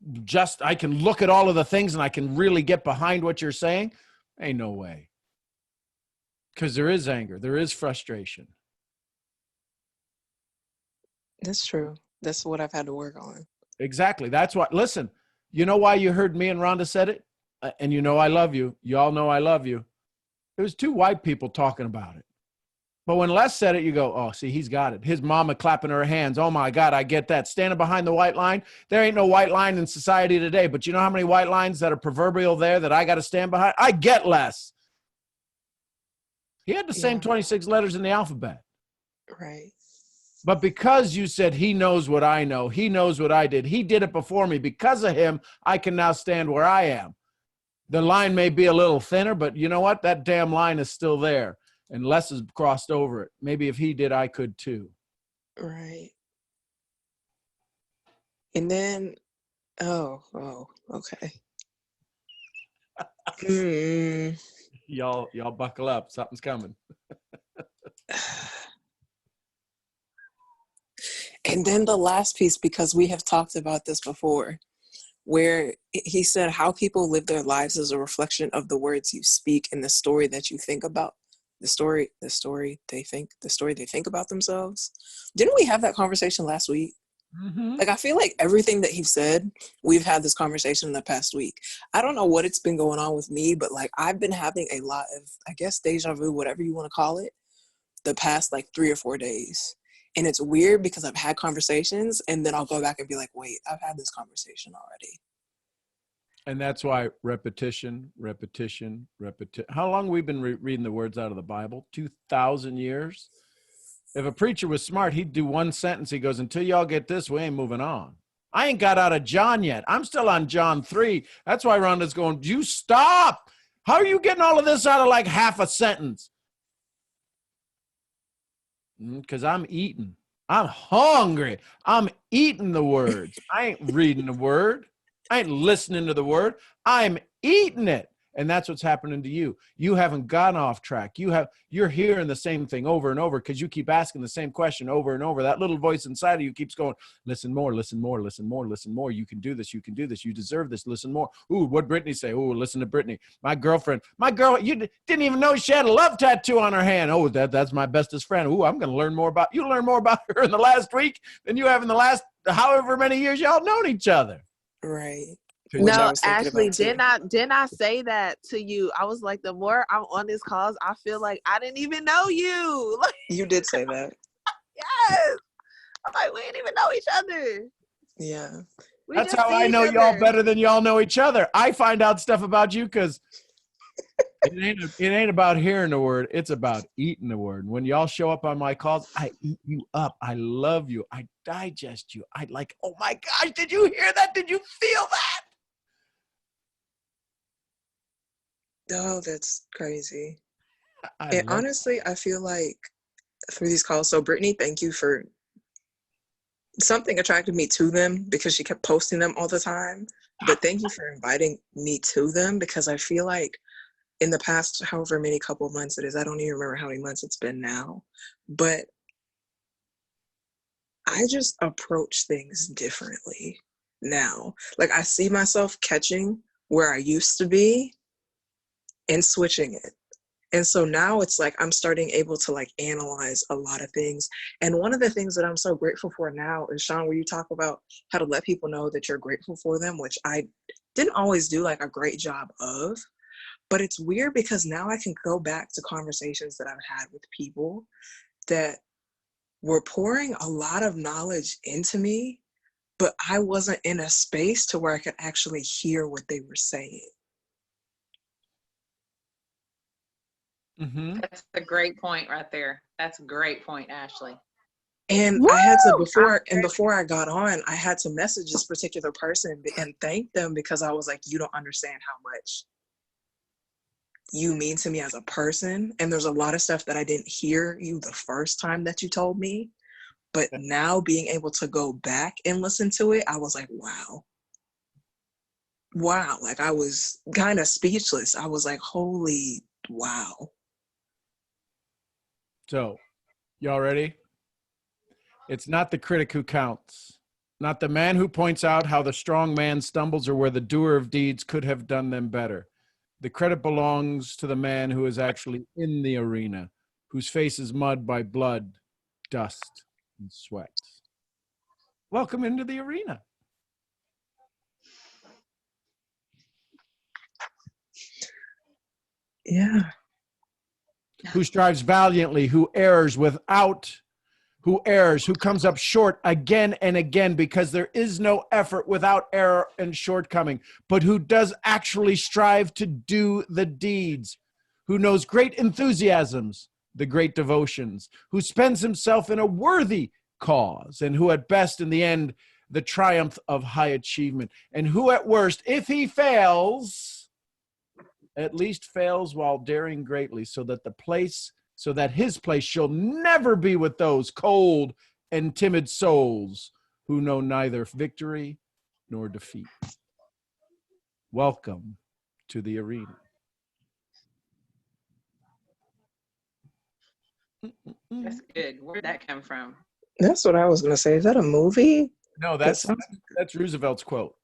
look at all of the things and I can really get behind what you're saying. Ain't no way. Because there is anger. There is frustration. That's true. That's what I've had to work on. Exactly. That's what, listen, you know why you heard me and Rhonda said it? And you know I love you. You all know I love you. It was two white people talking about it. But when Les said it, you go, oh, see, he's got it. His mama clapping her hands. Oh, my God, I get that. Standing behind the white line. There ain't no white line in society today. But you know how many white lines that are proverbial there that I got to stand behind? I get Les. He had the same 26 letters in the alphabet. Right. But because you said he knows what I know, he knows what I did, he did it before me. Because of him, I can now stand where I am. The line may be a little thinner, but you know what? That damn line is still there. And Les has crossed over it. Maybe if he did, I could too. Right. And then, oh, okay. Y'all buckle up. Something's coming. And then the last piece, because we have talked about this before, where he said how people live their lives is a reflection of the words you speak and the story that you think about. The story they think about themselves. Didn't we have that conversation last week? Like, I feel like everything that he said, we've had this conversation in the past week. I don't know what it's been going on with me, but like I've been having a lot of, I guess, deja vu, whatever you want to call it, the past like 3 or 4 days. And it's weird because I've had conversations and then I'll go back and be like, wait, I've had this conversation already. And that's why repetition. How long have we been reading the words out of the Bible? 2,000 years? If a preacher was smart, he'd do one sentence. He goes, until y'all get this, we ain't moving on. I ain't got out of John yet. I'm still on John 3. That's why Rhonda's going, you stop. How are you getting all of this out of like half a sentence? Because I'm eating. I'm hungry. I'm eating the words. I ain't reading the word. I ain't listening to the word. I'm eating it. And that's what's happening to you. You haven't gone off track. You're hearing the same thing over and over because you keep asking the same question over and over. That little voice inside of you keeps going, listen more, listen more, listen more, listen more. You can do this. You can do this. You deserve this. Listen more. Ooh, what'd Brittany say? Ooh, listen to Brittany. My girl, you didn't even know she had a love tattoo on her hand. Oh, that's my bestest friend. Ooh, I'm going to learn more about you. Learn more about her in the last week than you have in the last however many years y'all known each other. Right. No, Ashley, didn't I say that to you? I was like, the more I'm on these calls, I feel like I didn't even know you. Like, You did say that. yes. I'm like, we didn't even know each other. Yeah. That's how I know y'all better than y'all know each other. I find out stuff about you because it ain't about hearing the word. It's about eating the word. When y'all show up on my calls, I eat you up. I love you. I digest you. I like, oh my gosh, did you hear that? Did you feel that? Oh, that's crazy. And honestly, I feel like through these calls, so Brittany, thank you for something attracted me to them because she kept posting them all the time. But thank you for inviting me to them because I feel like in the past, however many couple of months it is, I don't even remember how many months it's been now, but I just approach things differently now. Like I see myself catching where I used to be and switching it. And so now it's like I'm starting able to like analyze a lot of things. And one of the things that I'm so grateful for now is, Sean, where you talk about how to let people know that you're grateful for them, which I didn't always do like a great job of. But it's weird because now I can go back to conversations that I've had with people that were pouring a lot of knowledge into me, but I wasn't in a space to where I could actually hear what they were saying. Mm-hmm. That's a great point right there. That's a great point, Ashley. And I had to, before I got on, I had to message this particular person and thank them because I was like, you don't understand how much you mean to me as a person. And there's a lot of stuff that I didn't hear you the first time that you told me. But now being able to go back and listen to it, I was like, wow. Wow. Like I was kind of speechless. I was like, holy wow. So, y'all ready? It's not the critic who counts, not the man who points out how the strong man stumbles or where the doer of deeds could have done them better. The credit belongs to the man who is actually in the arena, whose face is mud by blood, dust, and sweat. Welcome into the arena. Yeah. Who strives valiantly, who errs, who comes up short again and again, because there is no effort without error and shortcoming, but who does actually strive to do the deeds, who knows great enthusiasms, the great devotions, who spends himself in a worthy cause, and who at best in the end, the triumph of high achievement, and who at worst, if he fails, at least fails while daring greatly, so that his place shall never be with those cold and timid souls who know neither victory nor defeat. Welcome to the arena. That's good. Where'd that come from? That's what I was going to say. Is that a movie? No, that's Roosevelt's quote.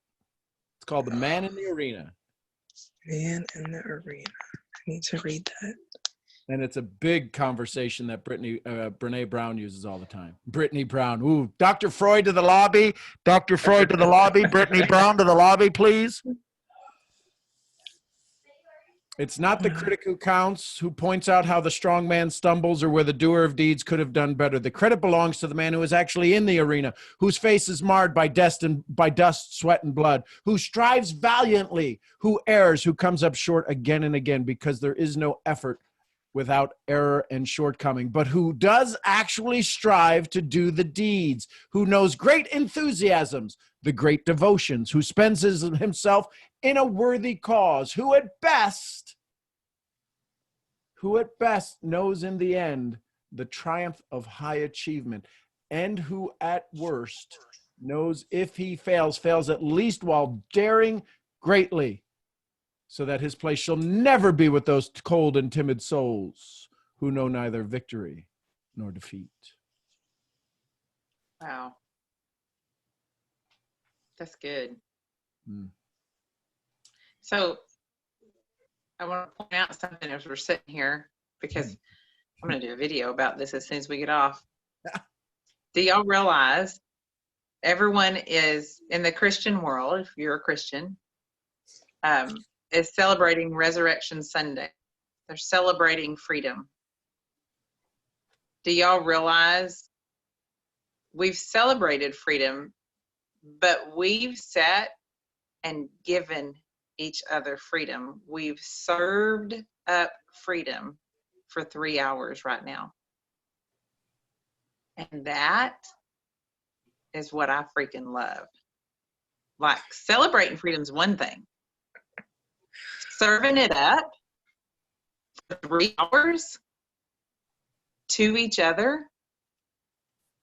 It's called The Man in the Arena. Man in the Arena. I need to read that. And it's a big conversation that Brene Brown uses all the time. Brittany Brown. Ooh, Dr. Freud to the lobby. Dr. Freud to the lobby. Brittany Brown to the lobby, please. It's not the critic who counts, who points out how the strong man stumbles or where the doer of deeds could have done better. The credit belongs to the man who is actually in the arena, whose face is marred by dust, sweat, and blood, who strives valiantly, who errs, who comes up short again and again, because there is no effort without error and shortcoming, but who does actually strive to do the deeds, who knows great enthusiasms, the great devotions, who spends himself in a worthy cause, who at best knows in the end the triumph of high achievement, and who at worst knows if he fails at least while daring greatly, so that his place shall never be with those cold and timid souls who know neither victory nor defeat. Wow. That's good. So I want to point out something as we're sitting here, because I'm going to do a video about this as soon as we get off. Do y'all realize everyone is in the Christian world, if you're a Christian, is celebrating Resurrection Sunday. They're celebrating freedom. Do y'all realize we've celebrated freedom, but we've sat and given each other freedom. We've served up freedom for 3 hours right now. And that is what I freaking love. Like, celebrating freedom's one thing. Serving it up for 3 hours to each other.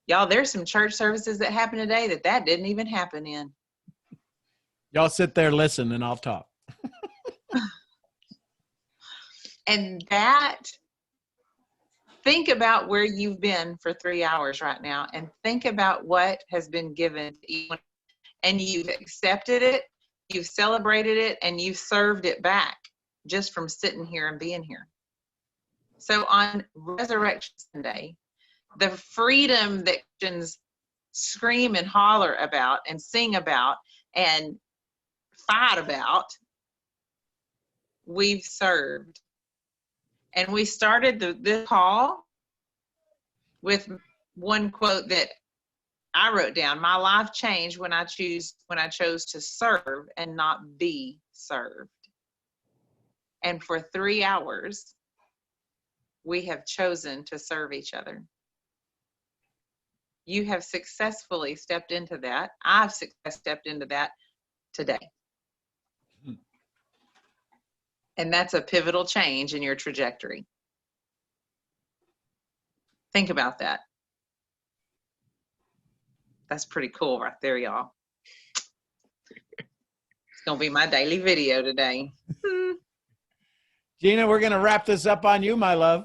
Y'all, there's some church services that happen today that didn't even happen in. Y'all sit there, listen, and I'll talk. And that, think about where you've been for 3 hours right now, and think about what has been given to you. And you've accepted it, you've celebrated it, and you've served it back just from sitting here and being here. So on Resurrection Sunday, the freedom that Christians scream and holler about and sing about and fight about, we've served. And we started the call with one quote that I wrote down. My life changed when I chose to serve and not be served. And for 3 hours, we have chosen to serve each other. You have successfully stepped into that. I've successfully stepped into that today. And that's a pivotal change in your trajectory. Think about that. That's pretty cool right there, y'all. It's going to be my daily video today. Gina, we're going to wrap this up on you, my love.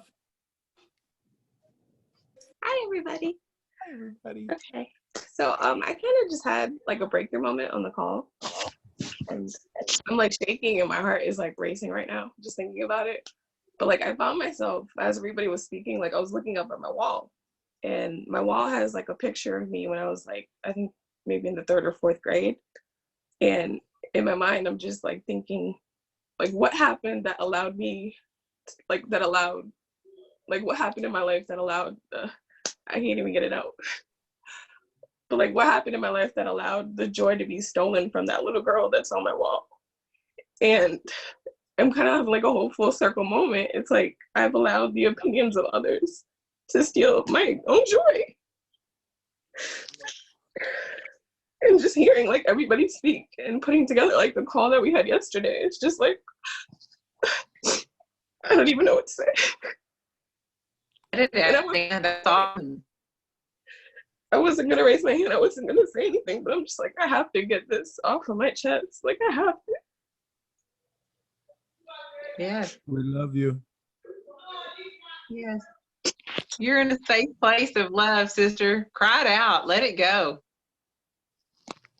Hi, everybody. Hi, everybody. Okay. So I kind of just had like a breakthrough moment on the call. And I'm like shaking and my heart is like racing right now, just thinking about it. But like I found myself, as everybody was speaking, like I was looking up at my wall. And my wall has like a picture of me when I was like, I think maybe in the 3rd or 4th grade. And in my mind, I'm just like thinking, like what happened that allowed me, what happened in my life that allowed, I can't even get it out. But like what happened in my life that allowed the joy to be stolen from that little girl that's on my wall? And I'm kind of having like a whole full circle moment. It's like I've allowed the opinions of others to steal my own joy. And just hearing like everybody speak and putting together like the call that we had yesterday, it's just like, I don't even know what to say. I wasn't gonna raise my hand. I wasn't gonna say anything, but I'm just like, I have to get this off of my chest. Like I have to. Yes. We love you. Yes. You're in a safe place of love, sister. Cry it out. Let it go.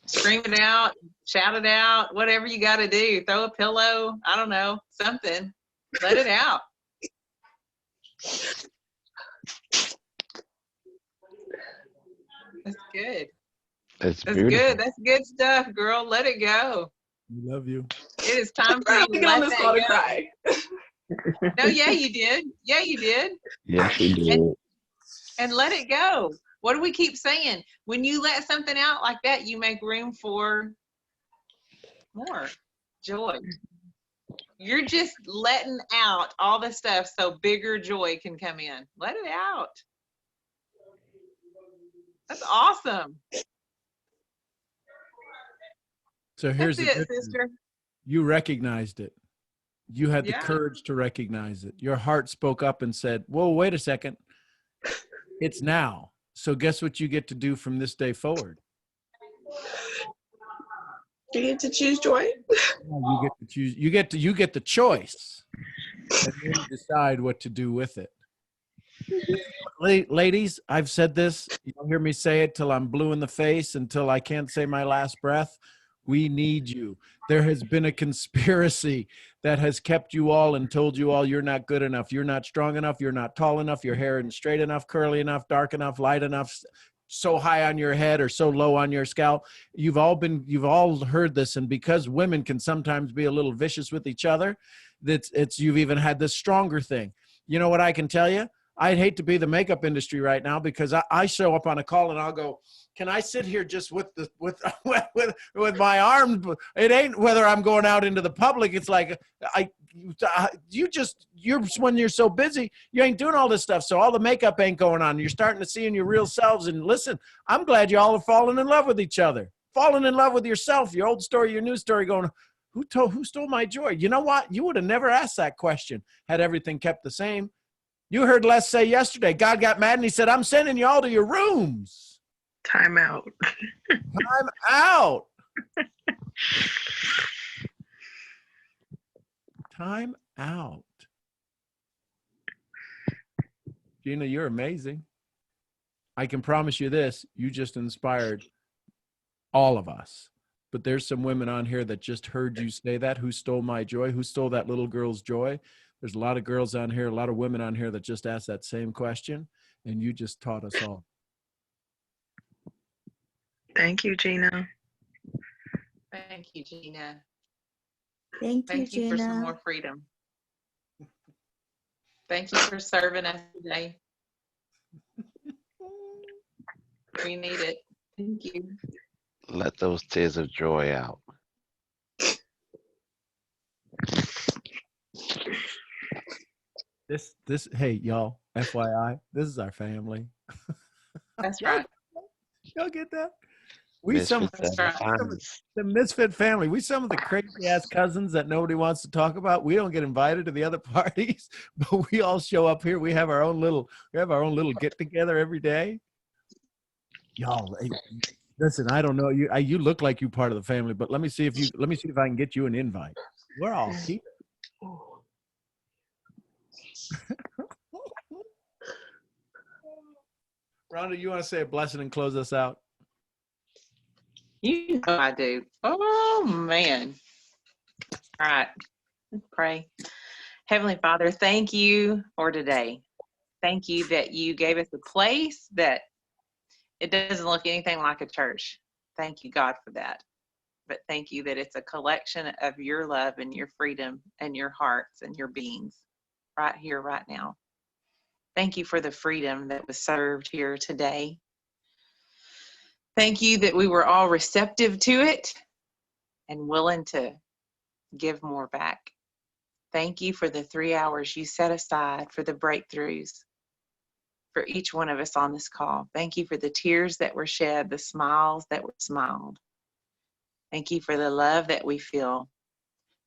Scream it out. Shout it out. Whatever you got to do. Throw a pillow. I don't know. Something. Let it out. That's good. It's That's beautiful. good. That's good stuff, girl. Let it go. We love you. It is time for you to Get on let this that call to go. cry. No, yeah, you did. Yeah, you did. Yes, we did. And let it go. What do we keep saying? When you let something out like that, you make room for more joy. You're just letting out all the stuff so bigger joy can come in. Let it out. That's awesome. So here's That's the it, good news. sister. You recognized it. You had the Yeah. courage to recognize it. Your heart spoke up and said, whoa, wait a second. It's now. So guess what you get to do from this day forward? You get to choose joy. You get to choose. You get the choice, and then you decide what to do with it. Ladies, I've said this. You'll hear me say it till I'm blue in the face, until I can't say my last breath. We need you. There has been a conspiracy that has kept you all and told you all you're not good enough. You're not strong enough. You're not tall enough. Your hair isn't straight enough, curly enough, dark enough, light enough, so high on your head or so low on your scalp. You've all heard this. And because women can sometimes be a little vicious with each other, you've even had this stronger thing. You know what I can tell you? I'd hate to be the makeup industry right now, because I show up on a call and I'll go, can I sit here just with my arms? It ain't whether I'm going out into the public. It's like, when you're so busy, you ain't doing all this stuff. So all the makeup ain't going on. You're starting to see in your real selves. And listen, I'm glad you all are falling in love with each other, falling in love with yourself, your old story, your new story, going, who stole my joy? You know what? You would have never asked that question had everything kept the same. You heard Les say yesterday, God got mad and he said, I'm sending you all to your rooms. Time out. Time out. Time out. Gina, you're amazing. I can promise you this, you just inspired all of us. But there's some women on here that just heard you say that, who stole my joy, who stole that little girl's joy. There's a lot of girls on here, a lot of women on here that just asked that same question, and you just taught us all. Thank you, Gina. Thank you, Gina. Thank you, Thank you for some Gina. more freedom. Thank you for serving us today. We need it. Thank you. Let those tears of joy out. Hey, y'all, FYI, this is our family. That's right. Y'all get that? Misfits. The misfit family. We some of the crazy ass cousins that nobody wants to talk about. We don't get invited to the other parties, but we all show up here. We have our own little get together every day. Y'all, hey, listen, I don't know you. You look like you part of the family, but let me see if I can get you an invite. We're all here. Rhonda, you want to say a blessing and close us out? You know I do. Oh, man. All right. Let's pray. Heavenly Father, thank you for today. Thank you that you gave us a place that it doesn't look anything like a church. Thank you, God, for that. But thank you that it's a collection of your love and your freedom and your hearts and your beings right here, right now. Thank you for the freedom that was served here today. Thank you that we were all receptive to it and willing to give more back. Thank you for the 3 hours you set aside for the breakthroughs for each one of us on this call. Thank you for the tears that were shed, the smiles that were smiled. Thank you for the love that we feel.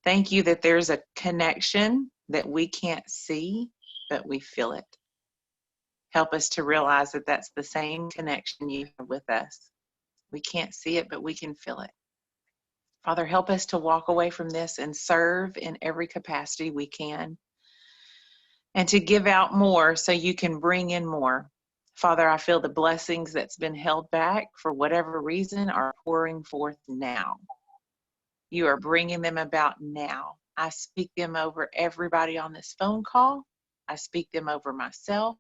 Thank you that there's a connection that we can't see, but we feel it. Help us to realize that that's the same connection you have with us. We can't see it, but we can feel it. Father, help us to walk away from this and serve in every capacity we can, and to give out more so you can bring in more. Father, I feel the blessings that's been held back for whatever reason are pouring forth now. You are bringing them about now. I speak them over everybody on this phone call. I speak them over myself.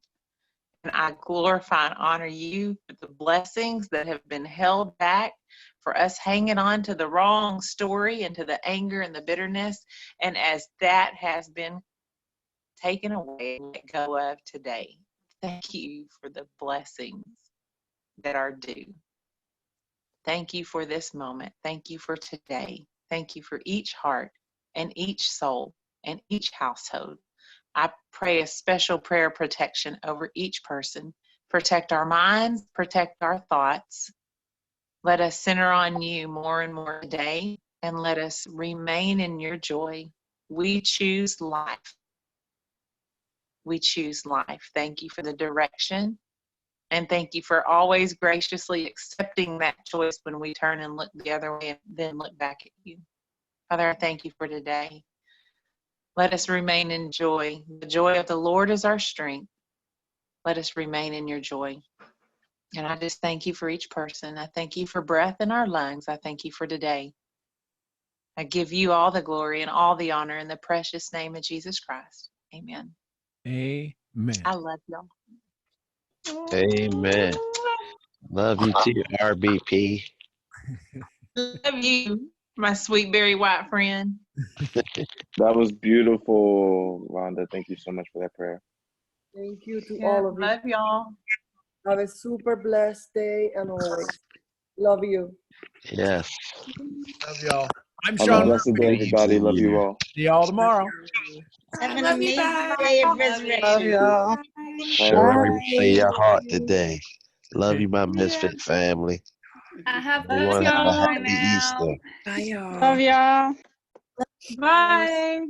And I glorify and honor you for the blessings that have been held back, for us hanging on to the wrong story and to the anger and the bitterness. And as that has been taken away and let go of today, thank you for the blessings that are due. Thank you for this moment. Thank you for today. Thank you for each heart and each soul and each household. I pray a special prayer protection over each person. Protect our minds, protect our thoughts. Let us center on you more and more today, and let us remain in your joy. We choose life. We choose life. Thank you for the direction, and thank you for always graciously accepting that choice when we turn and look the other way and then look back at you. Father, I thank you for today. Let us remain in joy. The joy of the Lord is our strength. Let us remain in your joy. And I just thank you for each person. I thank you for breath in our lungs. I thank you for today. I give you all the glory and all the honor in the precious name of Jesus Christ. Amen. Amen. I love y'all. Amen. Love you too, RBP. Love you, my sweet Barry White friend. That was beautiful, Rhonda. Thank you so much for that prayer. Thank you to Yeah, all of you. love y'all. Have a super blessed day and always. Love you. Yes. Love y'all. I'm Have a Sean blessed day, Murphy. everybody. Love you all. See y'all tomorrow. Have an Love you, amazing bye. day of Love resurrection. you. y'all. Show Bye. everything in your heart today. Love you, my Yeah. Misfit family. Have Everyone have a fun. happy Easter. Bye, y'all. Love y'all. Bye.